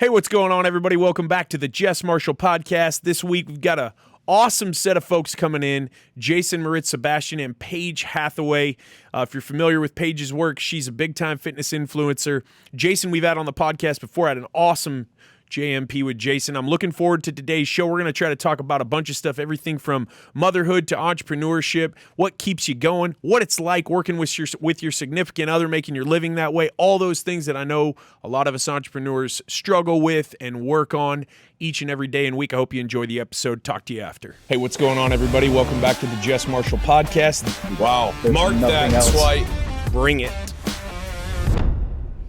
Hey, what's going on, everybody? Welcome back to the Jess Marshall Podcast. This week, we've got an awesome set of folks coming in. Jason, Maritz, Sebastian, and Paige Hathaway. If you're familiar with Paige's work, she's a big-time fitness influencer. Jason, we've had on the podcast before. I had an awesome JMP with Jason. I'm looking forward to today's show. We're going to try to talk about a bunch of stuff, everything from motherhood to entrepreneurship, what keeps you going, what it's like working with your significant other, making your living that way, all those things that I know a lot of us entrepreneurs struggle with and work on each and every day and week. I hope you enjoy the episode. Talk to you after. Hey, what's going on, everybody? Welcome back to the Jess Marshall Podcast. Wow. Mark that swipe. Bring it.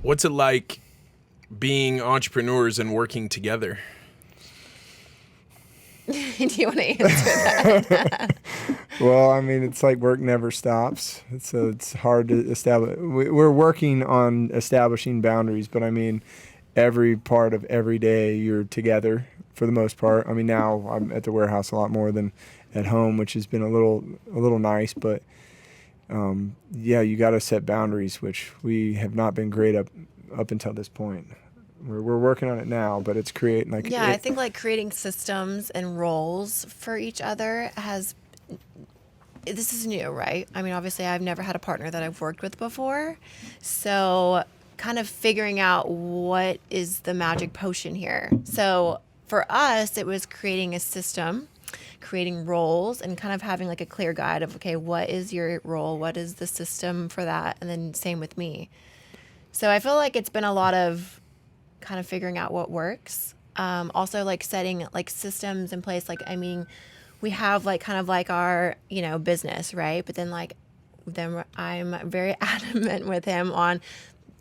What's it like being entrepreneurs and working together? Do you want to answer that? Well, I mean, it's like work never stops. So it's hard to establish. We're working on establishing boundaries, but I mean, every part of every day you're together for the most part. I mean, now I'm at the warehouse a lot more than at home, which has been a little nice, but yeah, you got to set boundaries, which we have not been great up until this point. We're working on it now, but it's creating like... Yeah, I think like creating systems and roles for each other this is new, right? I mean, obviously I've never had a partner that I've worked with before. So kind of figuring out what is the magic potion here. So for us, it was creating a system, creating roles, and kind of having like a clear guide of, okay, what is your role? What is the system for that? And then same with me. So I feel like it's been a lot of kind of figuring out what works. Also like setting like systems in place. Like, I mean, we have like kind of like our, business, right? But then I'm very adamant with him on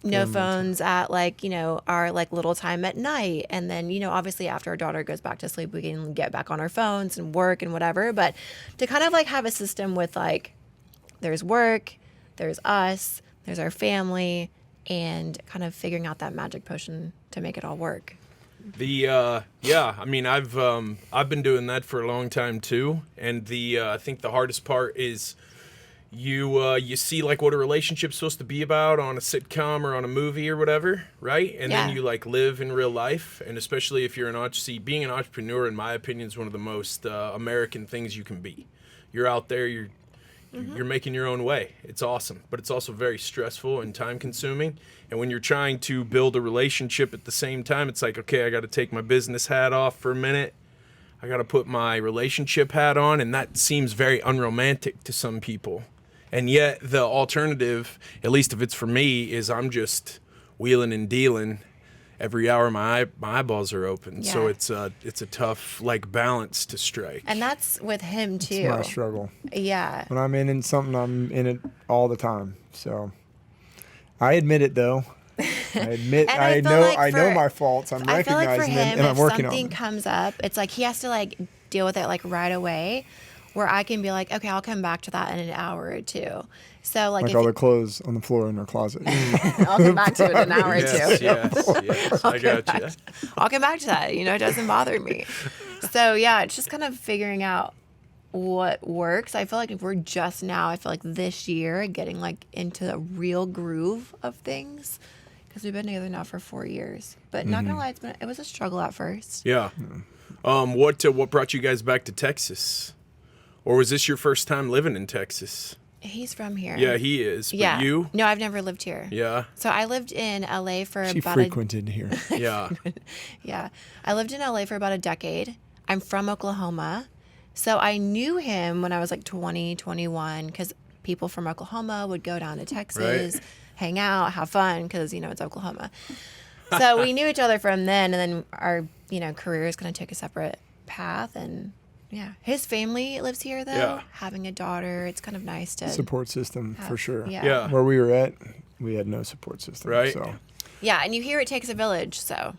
no phones at like, our like little time at night. And then, obviously after our daughter goes back to sleep, we can get back on our phones and work and whatever. But to kind of like have a system with like, there's work, there's us, there's our family, and kind of figuring out that magic potion to make it all work. I mean, I've been doing that for a long time too, and I think the hardest part is you see like what a relationship's supposed to be about on a sitcom or on a movie or whatever, right? And then you like live in real life, and especially if you're being an entrepreneur, in my opinion, is one of the most American things you can be. You're out there, you're making your own way. It's awesome, but it's also very stressful and time consuming. And when you're trying to build a relationship at the same time, it's like, okay, I got to take my business hat off for a minute. I got to put my relationship hat on. And that seems very unromantic to some people. And yet the alternative, at least if it's for me, is I'm just wheeling and dealing. Every hour my eyeballs are open. Yeah. So it's a tough like balance to strike. And that's with him too. It's my struggle. Yeah. When I'm in something, I'm in it all the time. So I admit it though. I know my faults. I'm recognizing them and I'm working on them. If something comes up, it's like he has to like deal with it like right away, where I can be like, okay, I'll come back to that in an hour or two. So like all the clothes on the floor in her closet. I'll come back to it in an hour or two. Yes, I got you. I'll come back to that. It doesn't bother me. So yeah, it's just kind of figuring out what works. I feel like if we're just now, I feel like this year getting like into the real groove of things, because we've been together now for 4 years. But not gonna lie, it was a struggle at first. Yeah. What brought you guys back to Texas? Or was this your first time living in Texas? He's from here. Yeah, he is. But you? No, I've never lived here. Yeah. So I lived in LA for She about frequented here. Yeah. Yeah. I lived in LA for about a decade. I'm from Oklahoma. So I knew him when I was like 20, 21, because people from Oklahoma would go down to Texas, hang out, have fun, because, it's Oklahoma. So we knew each other from then, and then our, careers kind of took a separate path. And yeah, his family lives here though. Yeah. Having a daughter, it's kind of nice to support system for sure. Yeah. Where we were at, we had no support system. Right. So. Yeah, and you hear it takes a village, so.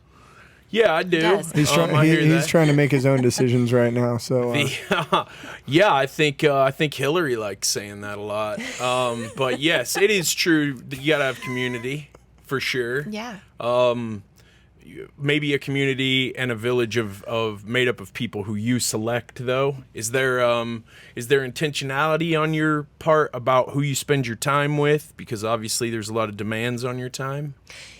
Yeah, I do. He's trying to make his own decisions right now. So. Yeah, I think Hillary likes saying that a lot. But yes, it is true that you gotta have community for sure. Yeah. Maybe a community and a village of made up of people who you select, though. Is there intentionality on your part about who you spend your time with? Because obviously there's a lot of demands on your time.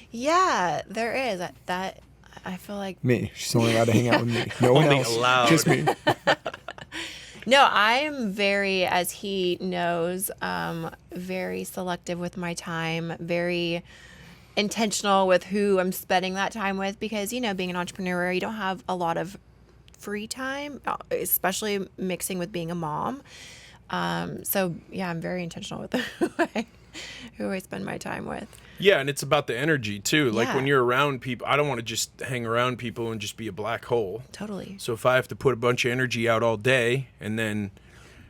Yeah, there is. That I feel like Me. She's only allowed to hang out with me. No one Only else. allowed. Just me. no, I'm very, as he knows, very selective with my time, very intentional with who I'm spending that time with, because, you know, being an entrepreneur, you don't have a lot of free time, especially mixing with being a mom. So yeah, I'm very intentional with who I spend my time with. Yeah, and it's about the energy too. Like Yeah. when you're around people, I don't want to just hang around people and just be a black hole. Totally. So if I have to put a bunch of energy out all day and then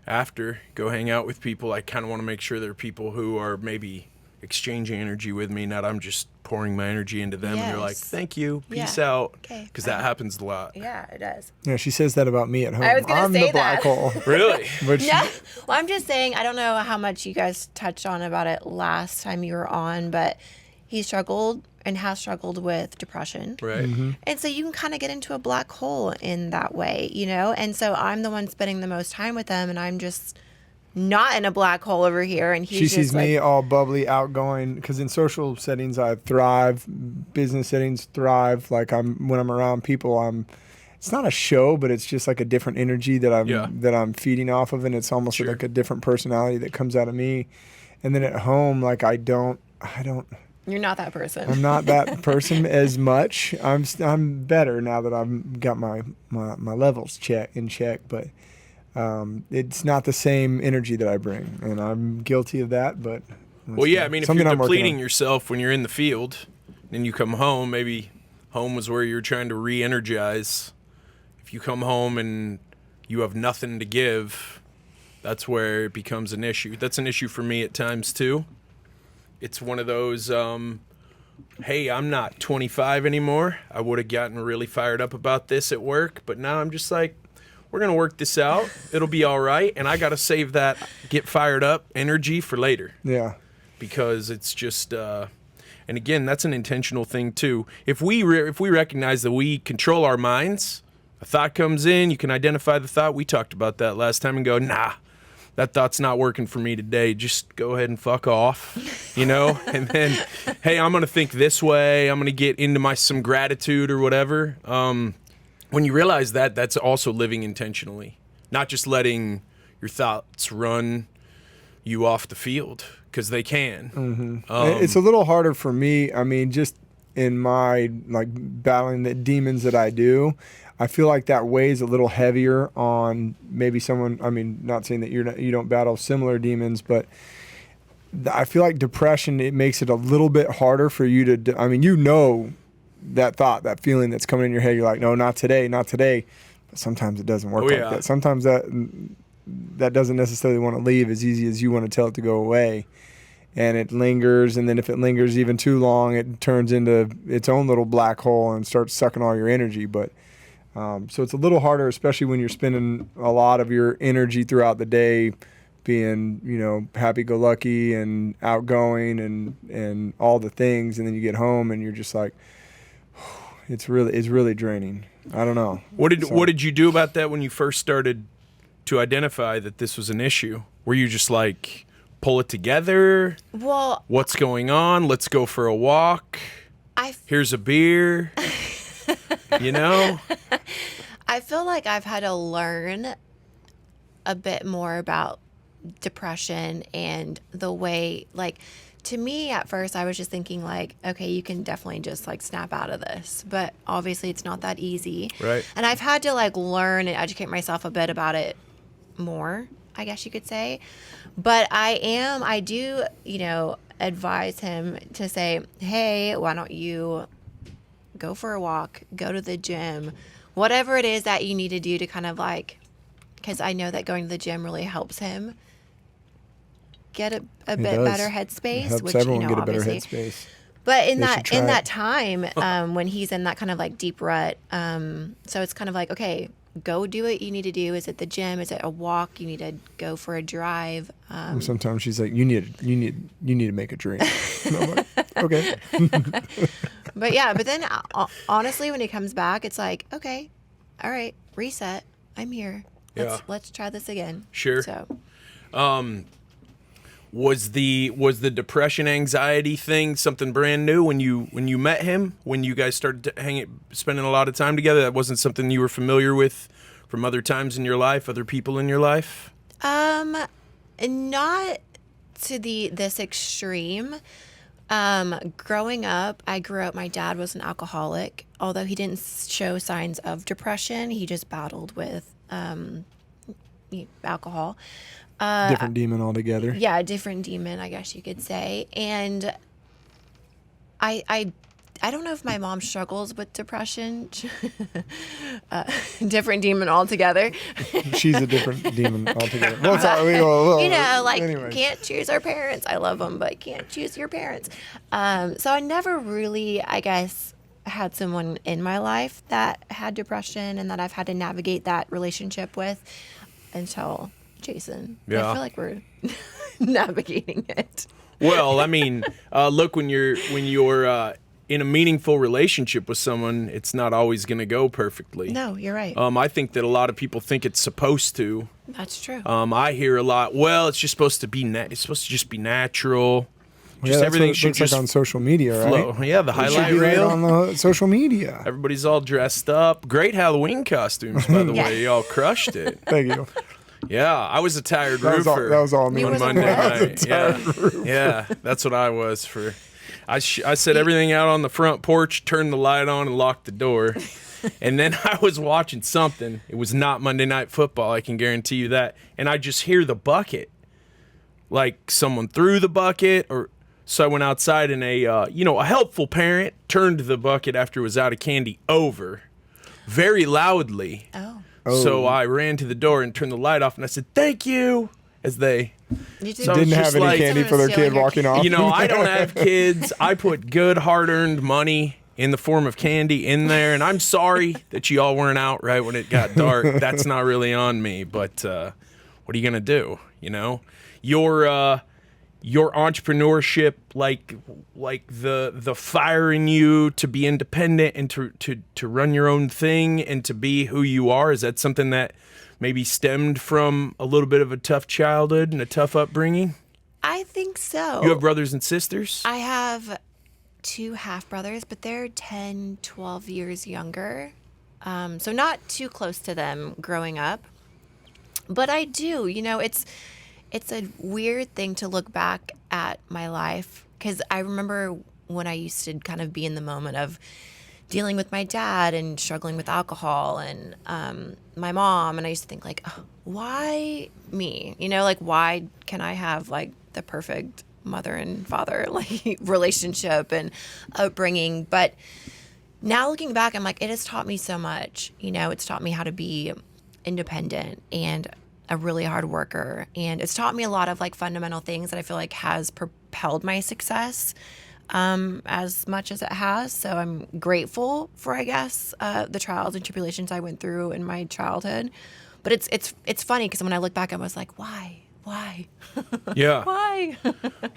after go hang out with people, I kind of want to make sure there are people who are maybe exchanging energy with me, not I'm just pouring my energy into them and they're like, Yes. thank you, peace Yeah. out. Okay. Because that happens a lot. Yeah, it does. Yeah, she says that about me at home. I was gonna I'm say the black that. hole. Really? But she, No, well, I'm just saying, I don't know how much you guys touched on about it last time you were on, but he struggled and has struggled with depression. Right. And so you can kind of get into a black hole in that way, you know? And so I'm the one spending the most time with them, and I'm just not in a black hole over here. And he's she just sees like, me all bubbly, outgoing. Because in social settings, I thrive. Business settings, thrive. Like when I'm around people, it's not a show, but it's just like a different energy that I'm feeding off of, and it's almost Sure. like a different personality that comes out of me. And then at home, like I don't. you're not that person. I'm not that person as much. I'm better now that I've got my levels in check, but it's not the same energy that I bring, and I'm guilty of that. But Well, yeah, I mean, if something you're I'm working depleting on. yourself when you're in the field and you come home, maybe home was where you're trying to re-energize. If you come home and you have nothing to give, that's where it becomes an issue. That's an issue for me at times, too. It's one of those, hey, I'm not 25 anymore. I would have gotten really fired up about this at work, but now I'm just like, we're going to work this out. It'll be all right. And I got to save that get fired up energy for later. Yeah. Because it's just, and again, that's an intentional thing too. If we recognize that we control our minds, a thought comes in, you can identify the thought. We talked about that last time and go, nah, that thought's not working for me today. Just go ahead and fuck off, you know? And then, hey, I'm going to think this way. I'm going to get into some gratitude or whatever. When you realize that, that's also living intentionally, not just letting your thoughts run you off the field, because they can. It's a little harder for me. I mean, just in my like battling the demons that I do, I feel like that weighs a little heavier on maybe someone. I mean, not saying that you don't battle similar demons, but I feel like depression, it makes it a little bit harder for you to. I mean, you know, that thought, that feeling that's coming in your head. You're like, no, not today, not today. But sometimes it doesn't work like that. Sometimes that doesn't necessarily want to leave as easy as you want to tell it to go away. And it lingers, and then if it lingers even too long, it turns into its own little black hole and starts sucking all your energy. But so it's a little harder, especially when you're spending a lot of your energy throughout the day being, you know, happy-go-lucky and outgoing and all the things, and then you get home and you're just like, it's really draining. I don't know. What did you do about that when you first started to identify that this was an issue? Were you just like, pull it together? Well, What's going on? Let's go for a walk. Here's a beer. You know? I feel like I've had to learn a bit more about depression and the way, like, to me at first I was just thinking like, okay, you can definitely just like snap out of this, but obviously it's not that easy. Right. And I've had to like learn and educate myself a bit about it more, I guess you could say. But I do, you know, advise him to say, hey, why don't you go for a walk, go to the gym, whatever it is that you need to do to kind of like, because I know that going to the gym really helps him get a bit better headspace. It helps which, everyone you know, get a better obviously. headspace. But in They should try that it. time, when he's in that kind of like deep rut, so it's kind of like, okay, go do what you need to do. Is it the gym? Is it a walk? You need to go for a drive. Sometimes she's like, you need to make a drink. And I'm like, okay. But yeah, but then honestly, when he comes back, it's like, okay, all right, reset. I'm here. Yeah. Let's try this again. Sure. So Was the depression, anxiety thing something brand new when you met him? When you guys started spending a lot of time together, that wasn't something you were familiar with from other times in your life, other people in your life? Not to this extreme. Growing up, my dad was an alcoholic. Although he didn't show signs of depression, he just battled with alcohol. Different demon altogether. Yeah, a different demon, I guess you could say. And I don't know if my mom struggles with depression. Different demon altogether. She's a different demon altogether. Well, anyways. Can't choose our parents. I love them, but can't choose your parents. So I never really, I guess, had someone in my life that had depression and that I've had to navigate that relationship with until Jason. Yeah. I feel like we're navigating it. Well, I mean, look, when you're in a meaningful relationship with someone, it's not always going to go perfectly. No, you're right. I think that a lot of people think it's supposed to. That's true. I hear a lot. Well, it's just supposed to be. It's supposed to just be natural. Just Everything what it should looks just like on social media, flow. right? Yeah, the It should highlight be right reel. on the social media. Everybody's all dressed up. Great Halloween costumes, by the Yeah. way. Y'all crushed it. Thank you. Yeah, I was a tired That roofer. was all me. You on was a Monday what? night. Yeah, that's what I was for. I set everything out on the front porch, turned the light on, and locked the door. And then I was watching something. It was not Monday Night Football, I can guarantee you that. And I just hear the bucket, like someone threw the bucket, or so I went outside, and a helpful parent turned the bucket after it was out of candy over, very loudly. Oh. So I ran to the door and turned the light off, and I said, "Thank you," as they. You So Didn't it's have just any like- candy for their kid walking off. I don't have kids. I put good, hard-earned money in the form of candy in there, and I'm sorry that you all weren't out right when it got dark. That's not really on me, but what are you gonna do? Your entrepreneurship, like the fire in you to be independent and to run your own thing and to be who you are. Is that something that maybe stemmed from a little bit of a tough childhood and a tough upbringing? I think so. You have brothers and sisters? I have 2 half brothers, but they're 10, 12 years younger. So not too close to them growing up. But I do, it's a weird thing to look back at my life, because I remember when I used to kind of be in the moment of dealing with my dad and struggling with alcohol and my mom, and I used to think like, oh, why me? Why can I have like the perfect mother and father like relationship and upbringing? But now looking back, I'm like, it has taught me so much. It's taught me how to be independent and a really hard worker, and it's taught me a lot of like fundamental things that I feel like has propelled my success as much as it has. So I'm grateful for, I guess, the trials and tribulations I went through in my childhood. But it's funny because when I look back, I was like, why? Yeah. Why?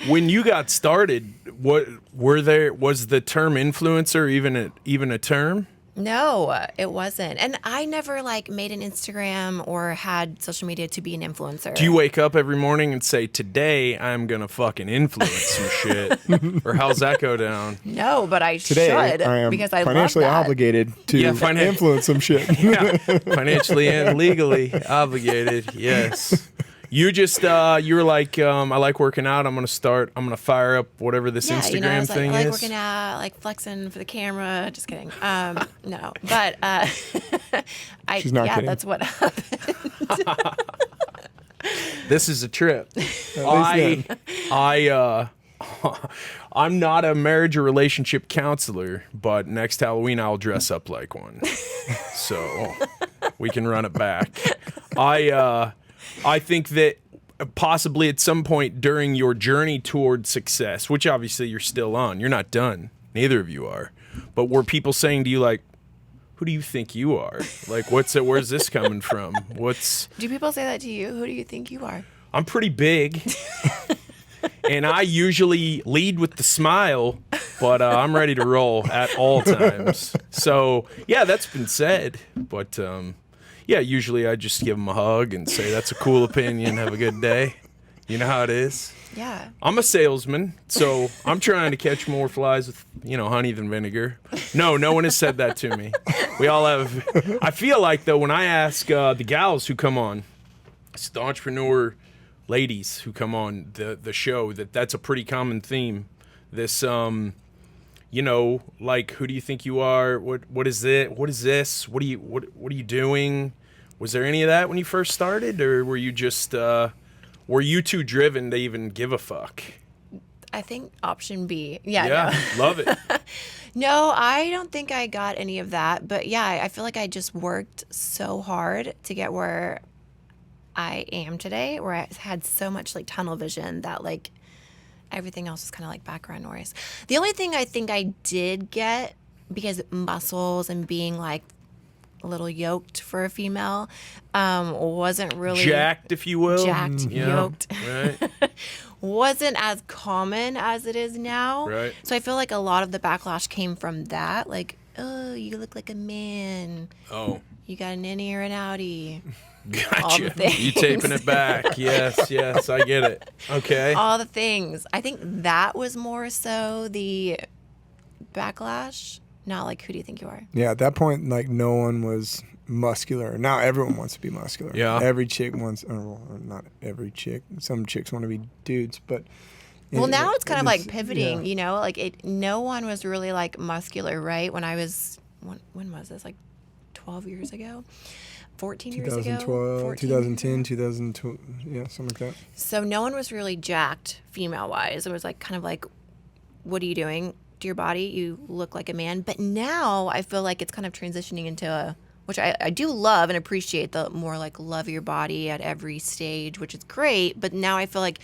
When you got started, was the term influencer even a term? No, it wasn't. And I never like made an Instagram or had social media to be an influencer. Do you wake up every morning and say, today I'm going to fucking influence some shit? Or how's that go down? No, but I Today, should I am because I financially love that. obligated to influence some shit. Yeah, financially and legally obligated, yes. You just, you were like, I like working out. I'm going to fire up whatever this Instagram I was thing like, I like is. working out, like flexing for the camera. Just kidding. No, but She's not kidding. That's what happened. This is a trip. least I'm not a marriage or relationship counselor, but next Halloween I'll dress up like one. So we can run it back. I think that possibly at some point during your journey toward success, which obviously you're still on, you're not done. Neither of you are. But were people saying to you like, who do you think you are? Like, where's this coming from? Do people say that to you? Who do you think you are? I'm pretty big. And I usually lead with the smile, but I'm ready to roll at all times. So, yeah, that's been said. But, yeah, usually I just give them a hug and say, that's a cool opinion. Have a good day. You know how it is? Yeah. I'm a salesman, so I'm trying to catch more flies with, honey than vinegar. No one has said that to me. We all have. I feel like, though, when I ask the gals who come on, it's the entrepreneur ladies who come on the show, that's a pretty common theme. This, like, who do you think you are? What is it? What is this? What are you doing? Was there any of that when you first started, or were you just were you too driven to even give a fuck? I think option B. Yeah. Yeah, love it. No, I don't think I got any of that. But yeah, I feel like I just worked so hard to get where I am today, where I had so much like tunnel vision that like everything else is kind of like background noise. The only thing I think I did get, because muscles and being like a little yoked for a female, wasn't really jacked, if you will. Jacked, yoked. Right. Wasn't as common as it is now. Right. So I feel like a lot of the backlash came from that. Like, oh, you look like a man. Oh. You got an innie or an outie. Gotcha. All the things. You taping it back. Yes, I get it. Okay. All the things. I think that was more so the backlash. Not like, who do you think you are? Yeah, at that point, like, no one was muscular. Now everyone wants to be muscular. Yeah. Every chick wants, or not every chick. Some chicks want to be dudes, but. Well, now it's kind of like pivoting, yeah. Like no one was really like muscular, right? When I was, when was this? Like 12 years ago? 14 years ago? 2012, 2010, 2012, yeah, something like that. So no one was really jacked female-wise. It was like kind of like, what are you doing to your body? You look like a man. But now I feel like it's kind of transitioning into which I do love and appreciate, the more like love your body at every stage, which is great. But now I feel like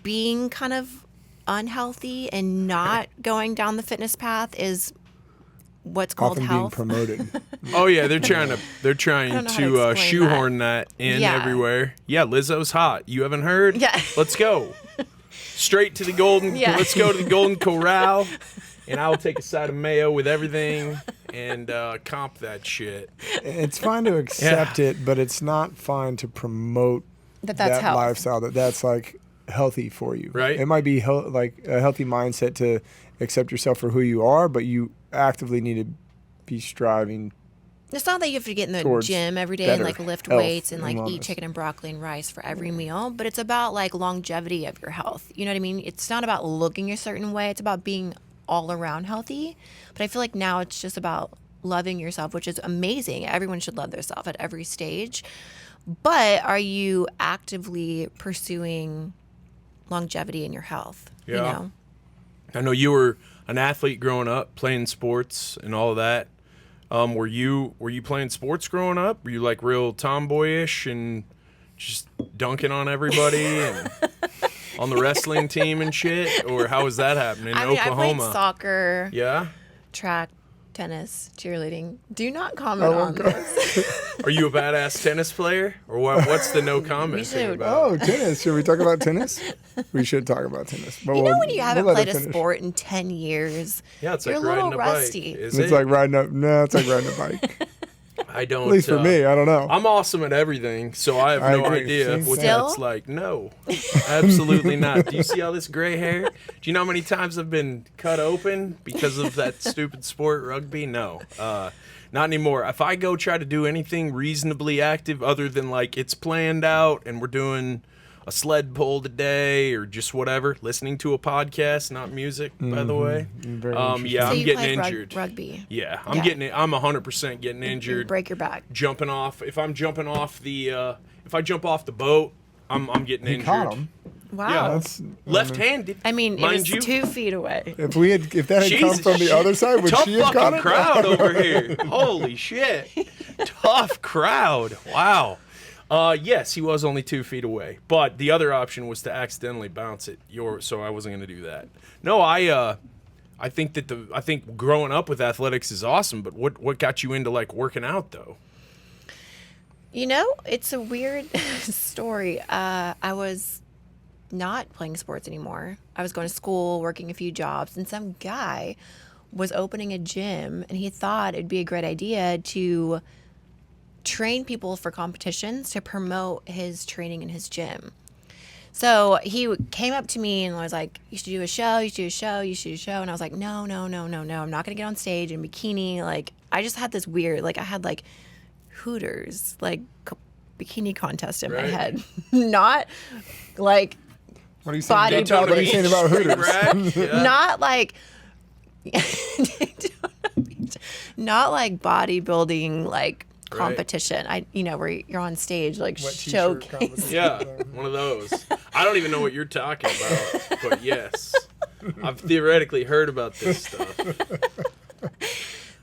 being kind of unhealthy and not going down the fitness path is what's called often health. being promoted. Oh yeah, they're trying to explain shoehorn that in everywhere. Yeah, Lizzo's hot. You haven't heard? Yeah. Let's go. Straight to the golden. Yeah. Let's go to the Golden Corral, and I will take a side of mayo with everything and comp that shit. It's fine to accept it, but it's not fine to promote That's that health. lifestyle. That's like healthy for you. Right. It might be like a healthy mindset to accept yourself for who you are, but you actively need to be striving. It's not that you have to get in the Towards gym every day and better like lift health weights and like and eat wellness. chicken and broccoli and rice for every meal, but it's about like longevity of your health. You know what I mean? It's not about looking a certain way. It's about being all around healthy. But I feel like now it's just about loving yourself, which is amazing. Everyone should love themselves at every stage. But are you actively pursuing longevity in your health? Yeah. You know? I know you were an athlete growing up, playing sports and all of that. Were you playing sports growing up? Were you like real tomboyish and just dunking on everybody and on the wrestling team and shit? Or how was that happening in Oklahoma? I played soccer, Yeah? track, tennis, cheerleading. Do not comment on this. Are you a badass tennis player? Or what's the no comment thing should. about? Oh, tennis. Should we talk about tennis? We should talk about tennis. But You know when you haven't let played her a finish. sport in 10 years, Yeah, it's you're like a little riding a rusty. bike. Is It's it? like riding a bike. I don't. At least for me, I don't know. I'm awesome at everything, so I have I no agree. idea Same what thing. that's like. No, absolutely not. Do you see all this gray hair? Do you know how many times I've been cut open because of that stupid sport, rugby? No, not anymore. If I go try to do anything reasonably active other than like it's planned out and we're doing a sled pull today or just whatever, listening to a podcast, not music, by the way. Very Yeah, interesting. So I'm you getting played injured. rugby. Yeah, I'm Yeah. getting it. I'm 100% getting You injured. break your back. Jumping off. If I'm jumping off the, if I jump off the boat, I'm getting He injured. caught him. Wow. Yeah. That's Left-handed. I mean, it mind was you. 2 feet away. If that had come Jesus from the shit. other side, would Tough she have caught fucking it? crowd over here. Holy shit. Tough crowd. Wow. Yes, he was only 2 feet away, but the other option was to accidentally bounce it. So I wasn't going to do that. No, I think growing up with athletics is awesome. But what got you into like working out though? You know, it's a weird story. I was not playing sports anymore. I was going to school, working a few jobs, and some guy was opening a gym, and he thought it'd be a great idea to train people for competitions to promote his training in his gym. So he came up to me and was like, you should do a show, you should do a show, you should do a show. And I was like, no, I'm not going to get on stage in bikini. Like, I just had this weird, like, I had like Hooters, like bikini contest in my head. Not like What are you saying? bodybuilding. What are you saying about Hooters? Not like, not like bodybuilding, like competition. Where you're on stage, like Wet t-shirt showcase. competition. Yeah, one of those. I don't even know what you're talking about, but yes, I've theoretically heard about this stuff.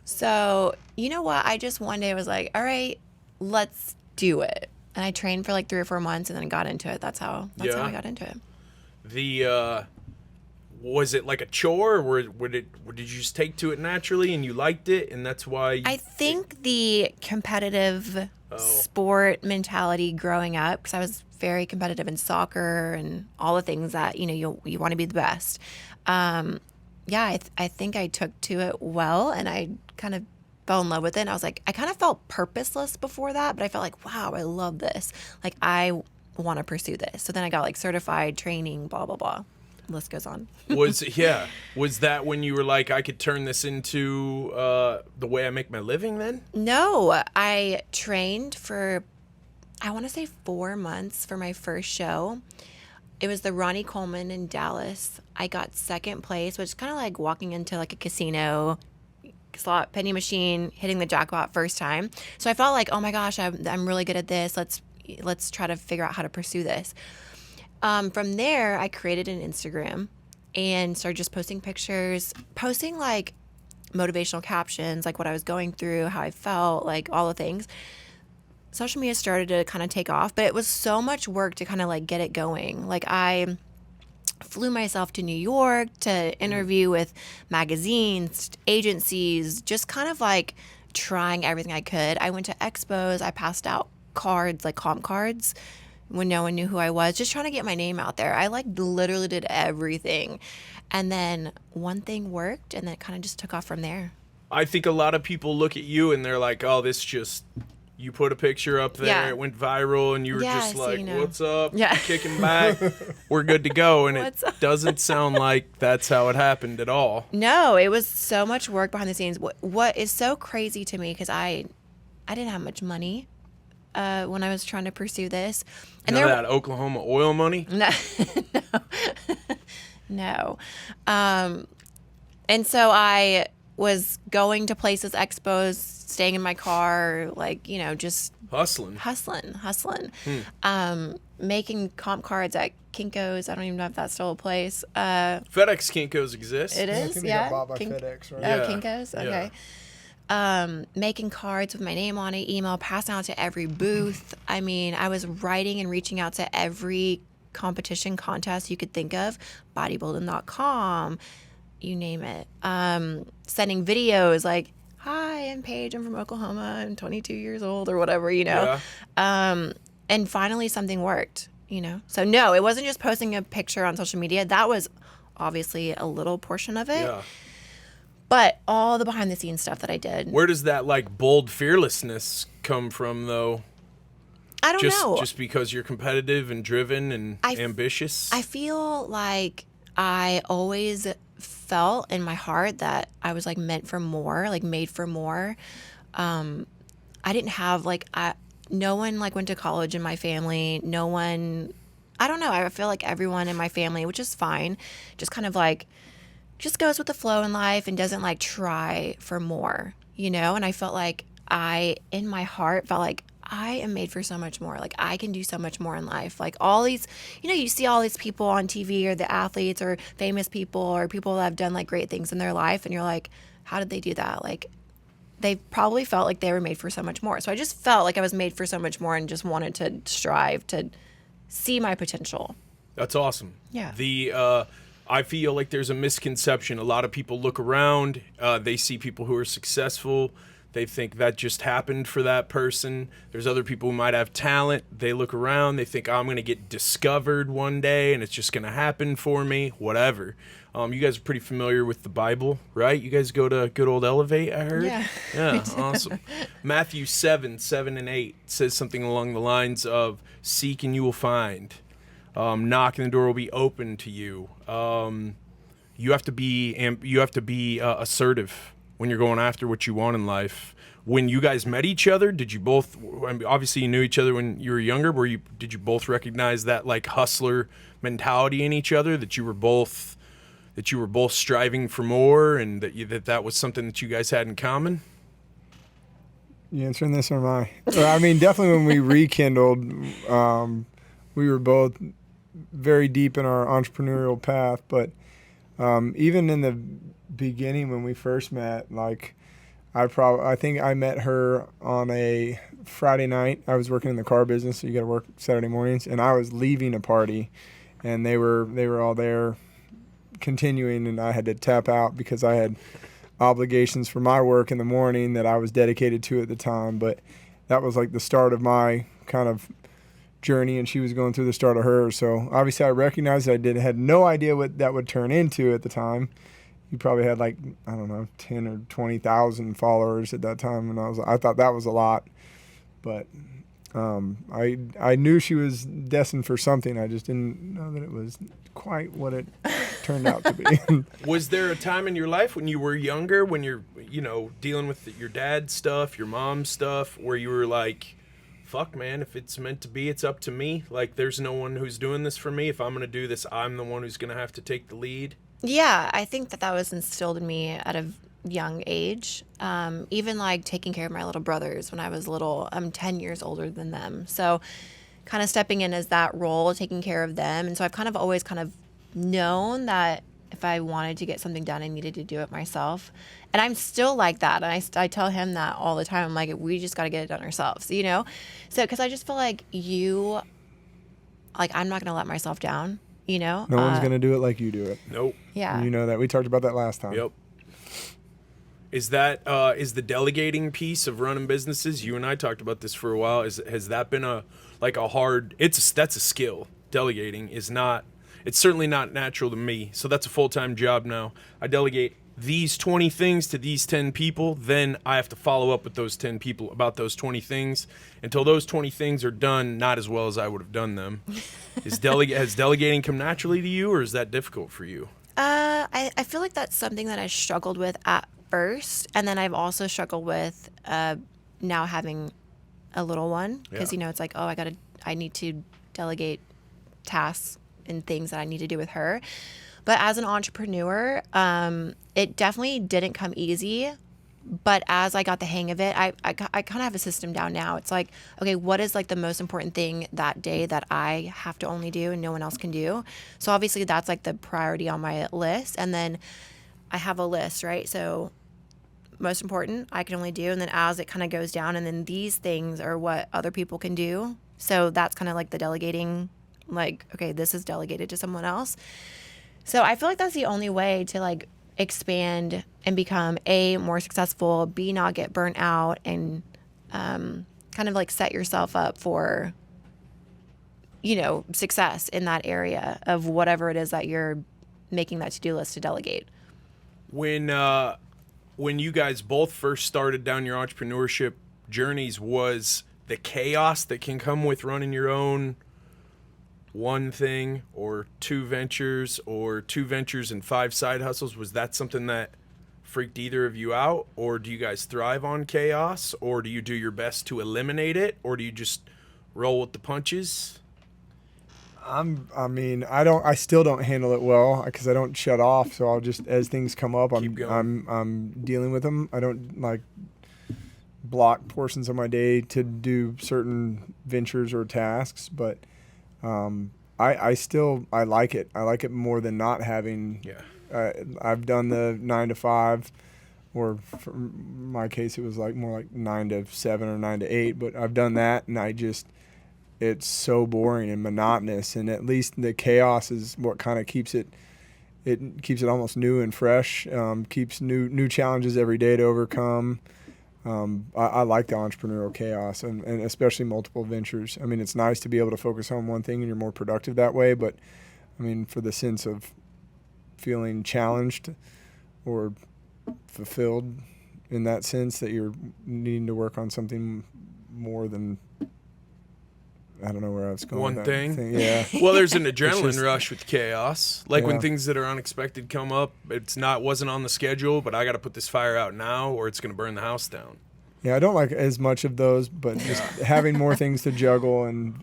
So, you know what? I just one day was like, all right, let's do it. And I trained for like 3 or 4 months and then got into it. That's how I got into it. Was it like a chore, or did you just take to it naturally and you liked it, and that's why? I think the competitive sport mentality growing up, because I was very competitive in soccer and all the things that you want to be the best. I think I took to it well, and I kind of fell in love with it. And I was like, I kind of felt purposeless before that, but I felt like, wow, I love this. Like, I want to pursue this. So then I got like certified training, blah blah blah. List goes on. Was that when you were like, I could turn this into the way I make my living then? No, I trained for, I want to say 4 months for my first show. It was the Ronnie Coleman in Dallas. I got second place, which is kind of like walking into like a casino, slot penny machine, hitting the jackpot first time. So I felt like, oh my gosh, I'm really good at this. Let's try to figure out how to pursue this. From there, I created an Instagram and started just posting pictures, posting like motivational captions, like what I was going through, how I felt, like all the things. Social media started to kind of take off, but it was so much work to kind of like get it going. Like, I flew myself to New York to interview with magazines, agencies, just kind of like trying everything I could. I went to expos. I passed out cards, like comp cards, when no one knew who I was, just trying to get my name out there. I like literally did everything. And then one thing worked, and then it kind of just took off from there. I think a lot of people look at you and they're like, oh, this just, you put a picture up there, it went viral, and you were just like, what's up? Yeah. Kicking back. We're good to go. And it doesn't sound like that's how it happened at all. No, it was so much work behind the scenes. What is so crazy to me, because I didn't have much money when I was trying to pursue this. And none of that Oklahoma oil money? No. And so I was going to places, expos, staying in my car, like, just hustling. Making comp cards at Kinko's. I don't even know if that's still a place. FedEx Kinko's exists. It is, I think they got bought by FedEx, right? Oh, Kinko's? Okay. Yeah. Making cards with my name on it, email, passing out to every booth. I mean, I was writing and reaching out to every competition contest you could think of, bodybuilding.com, you name it. Sending videos like, hi, I'm Paige, I'm from Oklahoma, I'm 22 years old, or whatever, Yeah. And finally something worked, So no, it wasn't just posting a picture on social media. That was obviously a little portion of it. Yeah. But all the behind the scenes stuff that I did. Where does that like bold fearlessness come from, though? I don't know. Just because you're competitive and driven and ambitious? I feel like I always felt in my heart that I was like meant for more, like made for more. I didn't have no one like went to college in my family. No one, I don't know. I feel like everyone in my family, which is fine, just kind of like just goes with the flow in life and doesn't like try for more, And I felt like in my heart, felt like I am made for so much more. Like, I can do so much more in life. Like, all these, you see all these people on TV, or the athletes or famous people or people that have done like great things in their life. And you're like, how did they do that? Like, they probably felt like they were made for so much more. So I just felt like I was made for so much more and just wanted to strive to see my potential. That's awesome. Yeah. I feel like there's a misconception. A lot of people look around, they see people who are successful. They think that just happened for that person. There's other people who might have talent. They look around. They think, I'm going to get discovered one day and it's just going to happen for me, whatever. You guys are pretty familiar with the Bible, right? You guys go to good old Elevate, I heard? Yeah. Yeah, awesome. Matthew 7 and 8 says something along the lines of, seek and you will find. knocking the door will be open to you. You have to be assertive when you're going after what you want in life. When you guys met each other, did you both? I mean, obviously, you knew each other when you were younger. Did you both recognize that like hustler mentality in each other? That you were both striving for more, and that was something that you guys had in common? You answering this or am I? I mean, definitely when we rekindled, we were both very deep in our entrepreneurial path. But even in the beginning when we first met, like I think I met her on a Friday night. I was working in the car business, so you got to work Saturday mornings, and I was leaving a party, and they were all there continuing, and I had to tap out because I had obligations for my work in the morning that I was dedicated to at the time. But that was like the start of my kind of journey, and she was going through the start of hers. So obviously I recognized I had no idea what that would turn into at the time. You probably had like, I don't know, 10 or 20,000 followers at that time, and I thought that was a lot. But I knew she was destined for something. I just didn't know that it was quite what it turned out to be. Was there a time in your life when you were younger, when you're, dealing with your dad's stuff, your mom's stuff, where you were like, fuck, man, if it's meant to be, it's up to me. Like, there's no one who's doing this for me. If I'm going to do this, I'm the one who's going to have to take the lead? Yeah, I think that was instilled in me at a young age. Even like taking care of my little brothers when I was little. I'm 10 years older than them. So kind of stepping in as that role, taking care of them. And so I've kind of always kind of known that if I wanted to get something done, I needed to do it myself. And I'm still like that. And I tell him that all the time. I'm like, we just got to get it done ourselves, So, because I just feel like I'm not going to let myself down, No one's going to do it like you do it. Nope. Yeah. You know that. We talked about that last time. Yep. Is the delegating piece of running businesses? You and I talked about this for a while. Has that been that's a skill. Delegating is not. It's certainly not natural to me. So that's a full-time job now. I delegate these 20 things to these 10 people. Then I have to follow up with those 10 people about those 20 things until those 20 things are done not as well as I would have done them. Has delegating come naturally to you, or is that difficult for you? I feel like that's something that I struggled with at first, and then I've also struggled with now having a little one, because it's like, I need to delegate tasks and things that I need to do with her. But as an entrepreneur, it definitely didn't come easy. But as I got the hang of it, I kind of have a system down now. It's like, okay, what is like the most important thing that day that I have to only do and no one else can do? So obviously that's like the priority on my list. And then I have a list, right? So most important, I can only do. And then as it kind of goes down, and then these things are what other people can do. So that's kind of like the delegating, like, okay, this is delegated to someone else. So I feel like that's the only way to like expand and become A, more successful, B, not get burnt out, and kind of like set yourself up for, success in that area of whatever it is that you're making that to-do list to delegate. When you guys both first started down your entrepreneurship journeys, was the chaos that can come with running your own one thing or two ventures and 5 side hustles, was that something that freaked either of you out? Or do you guys thrive on chaos? Or do you do your best to eliminate it? Or do you just roll with the punches? I still don't handle it well because I don't shut off. So I'll just, as things come up, I'm dealing with them. I don't like block portions of my day to do certain ventures or tasks, but I like it. I like it more than not having. Yeah. I've done the 9 to 5, or for my case, it was like more like 9 to 7 or 9 to 8. But I've done that, and it's so boring and monotonous. And at least the chaos is what kind of keeps it. It keeps it almost new and fresh. Keeps new challenges every day to overcome. I like the entrepreneurial chaos and especially multiple ventures. I mean, it's nice to be able to focus on one thing and you're more productive that way. But, I mean, for the sense of feeling challenged or fulfilled in that sense that you're needing to work on something more than I don't know where I was going. One with that thing? Yeah. Well, there's an adrenaline rush with chaos. Like when Yeah. things that are unexpected come up, wasn't on the schedule, but I got to put this fire out now or it's going to burn the house down. Yeah, I don't like as much of those, but just having more things to juggle and,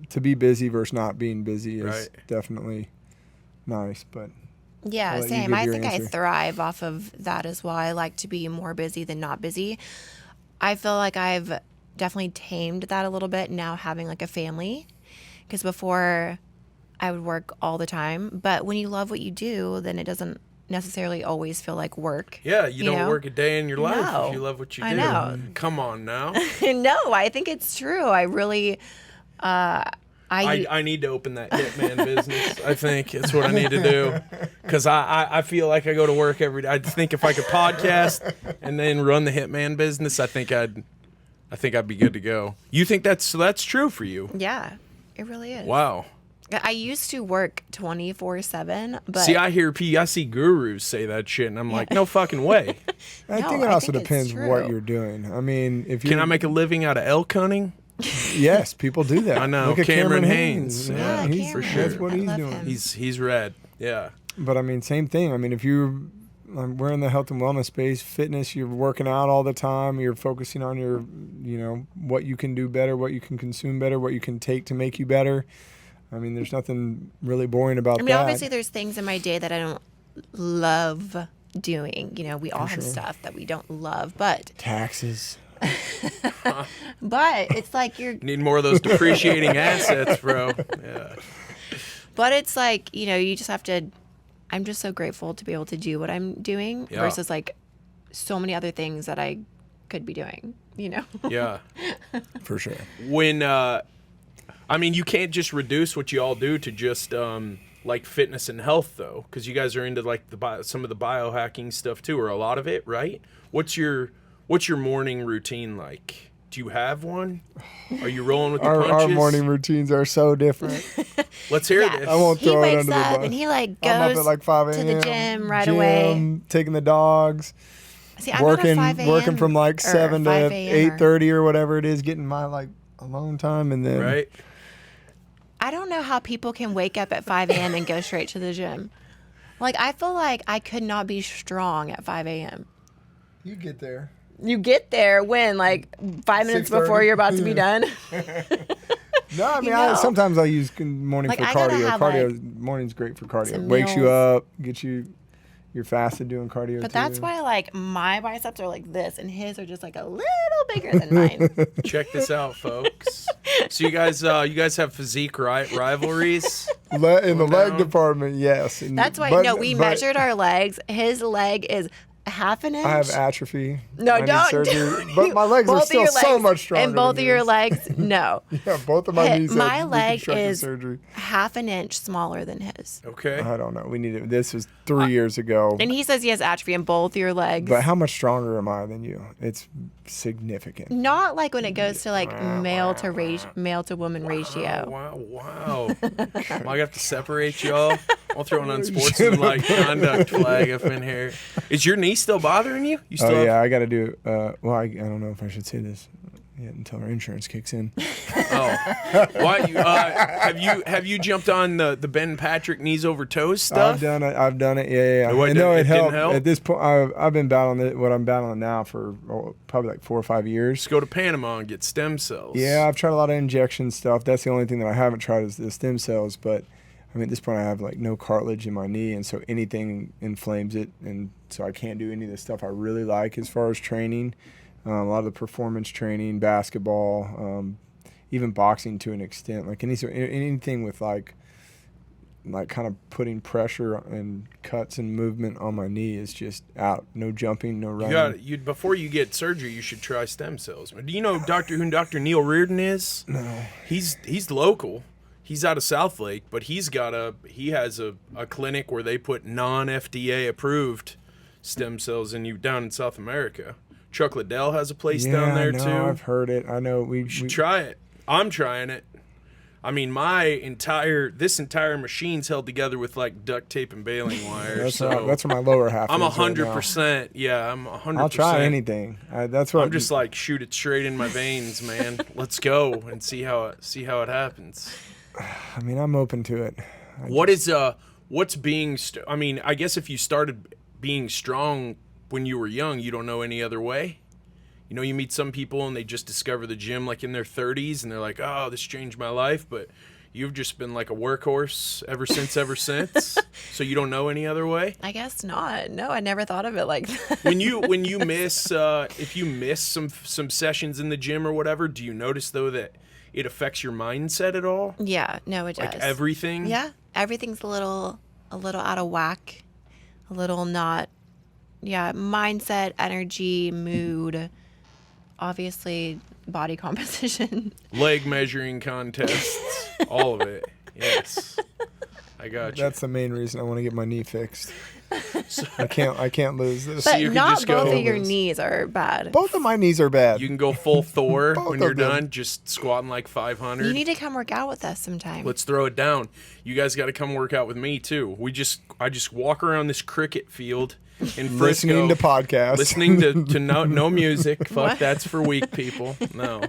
to be busy versus not being busy is Right. definitely nice. But Yeah, I'll let you same. give I your think I answer. thrive off of that as well. I like to be more busy than not busy. I feel like I've definitely tamed that a little bit now having like a family, because before I would work all the time. But when you love what you do, then it doesn't necessarily always feel like work. Yeah, you don't know? work a day in your life No. if you love what you do. I know. Come on now. No, I think it's true. I really, I need to open that hitman business. I think it's what I need to do, because I feel like I go to work every day. I think if I could podcast and then run the hitman business, I think I'd be good to go. You think that's true for you? yeah, it really is. Wow. I used to work 24/7, but See, I see gurus say that shit, and I'm like, no fucking way. I No, think it I also think it's depends what true. you're doing. I mean, if you Can I make a living out of elk hunting? Yes, people do that. I know. Look at Cameron Cameron Haynes. Haynes. Yeah, he's, for Cameron. sure. That's what I he's love doing. him. He's red. Yeah. But I mean, same thing. I mean, if we're in the health and wellness space, fitness, you're working out all the time. You're focusing on your, what you can do better, what you can consume better, what you can take to make you better. I mean, there's nothing really boring about I mean, that. obviously, there's things in my day that I don't love doing. We all have sure. stuff that we don't love, but Taxes. it's like you're. Need more of those depreciating assets, bro. Yeah. But it's like you just have to. I'm just so grateful to be able to do what I'm doing Yeah. versus like so many other things that I could be doing. Yeah. For sure. When you can't just reduce what you all do to just like fitness and health, though, because you guys are into like some of the biohacking stuff too, or a lot of it, right? What's your morning routine like? Do you have one? Are you rolling with the punches? Our morning routines are so different. Let's hear Yeah. this. I won't He throw it wakes under the up bus. and he like I'm up goes at like 5 to a.m. the gym right away. Taking the dogs. See, I'm working not a 5 a.m. working from like or 7 to 5 a.m. 8:30 or whatever it is, getting my like alone time, and then Right? I don't know how people can wake up at 5 a.m. and go straight to the gym. Like, I feel like I could not be strong at 5 a.m. you get there. You get there when, like, 5 minutes before 6:30? you're about to be done. No, I mean, know? sometimes I use morning Like, for I gotta cardio. have, Cardio morning's great for cardio. some Wakes you meals. up, gets you're fasted doing cardio. But too. that's why, like, my biceps are like this, and his are just, like, a little bigger than mine. Check this out, folks. So you guys have physique rivalries. In the leg down. department, yes. And- That's why, we but measured our legs. His leg is half an inch. I have atrophy. No, I need don't. surgery, but my legs are Both of still your so legs- much stronger. And both than of your yours. legs, no. Yeah, both of my knees My have leg reconstructive is surgery. half an inch smaller than his. Okay. I don't know. We need it. This was 3 years ago. And he says he has atrophy in both your legs. But how much stronger am I than you? It's significant. Not like when it goes to like male to woman ratio. Wow. Am I have to separate y'all? I'll throw an unsportsmanlike conduct flag up in here. Is your knee still bothering you? You still Oh have- yeah, I got to do. Well, I don't know if I should say this yet until our insurance kicks in. Oh. Why have you jumped on the Ben Patrick knees over toes stuff? I've done it. Yeah. What, And no, it it didn't helped. help? At this point, I've been battling what I'm battling now for probably like 4 or 5 years. Just go to Panama and get stem cells. Yeah, I've tried a lot of injection stuff. That's the only thing that I haven't tried is the stem cells. But I mean, at this point, I have like no cartilage in my knee, and so anything inflames it, and so I can't do any of the stuff I really like as far as training. A lot of the performance training, basketball, even boxing to an extent. Like anything with like kind of putting pressure and cuts and movement on my knee is just out. No jumping, no running. Before you get surgery, you should try stem cells. Do you know who Dr. Neil Reardon is? No. He's local. He's out of South Lake, but he has a clinic where they put non-FDA approved stem cells in you down in South America. Chuck Liddell has a place down there too. I've heard it. I know You should try it. I'm trying it. I mean, this entire machine's held together with like duct tape and baling wire. That's where my lower half I'm is 100%. Yeah, I'm 100%. I'll try anything. That's what I'm just like, shoot it straight in my veins, man. Let's go and see how it happens. I mean, I'm open to it. What's being? I mean, I guess if you started being strong when you were young, you don't know any other way. You know, you meet some people and they just discover the gym like in their 30s and they're like, oh, this changed my life. But you've just been like a workhorse ever since. So you don't know any other way? I guess not. No, I never thought of it like that. When you miss, if you miss some sessions in the gym or whatever, do you notice though that it affects your mindset at all? Yeah, no, it does. Like everything? Yeah, everything's a little out of whack, a little not. Yeah, mindset, energy, mood. Obviously, body composition. Leg measuring contests. All of it. Yes. I got you. That's the main reason I want to get my knee fixed. I can't lose this. But So you can not just go both of your lose. knees are bad. Both of my knees are bad. You can go full Thor Both when you're of them. done, just squatting like 500. You need to come work out with us sometime. Let's throw it down. You guys got to come work out with me too. I just walk around this cricket field in Frisco, Listening to podcasts. listening to no music. Fuck, that's for weak people. No,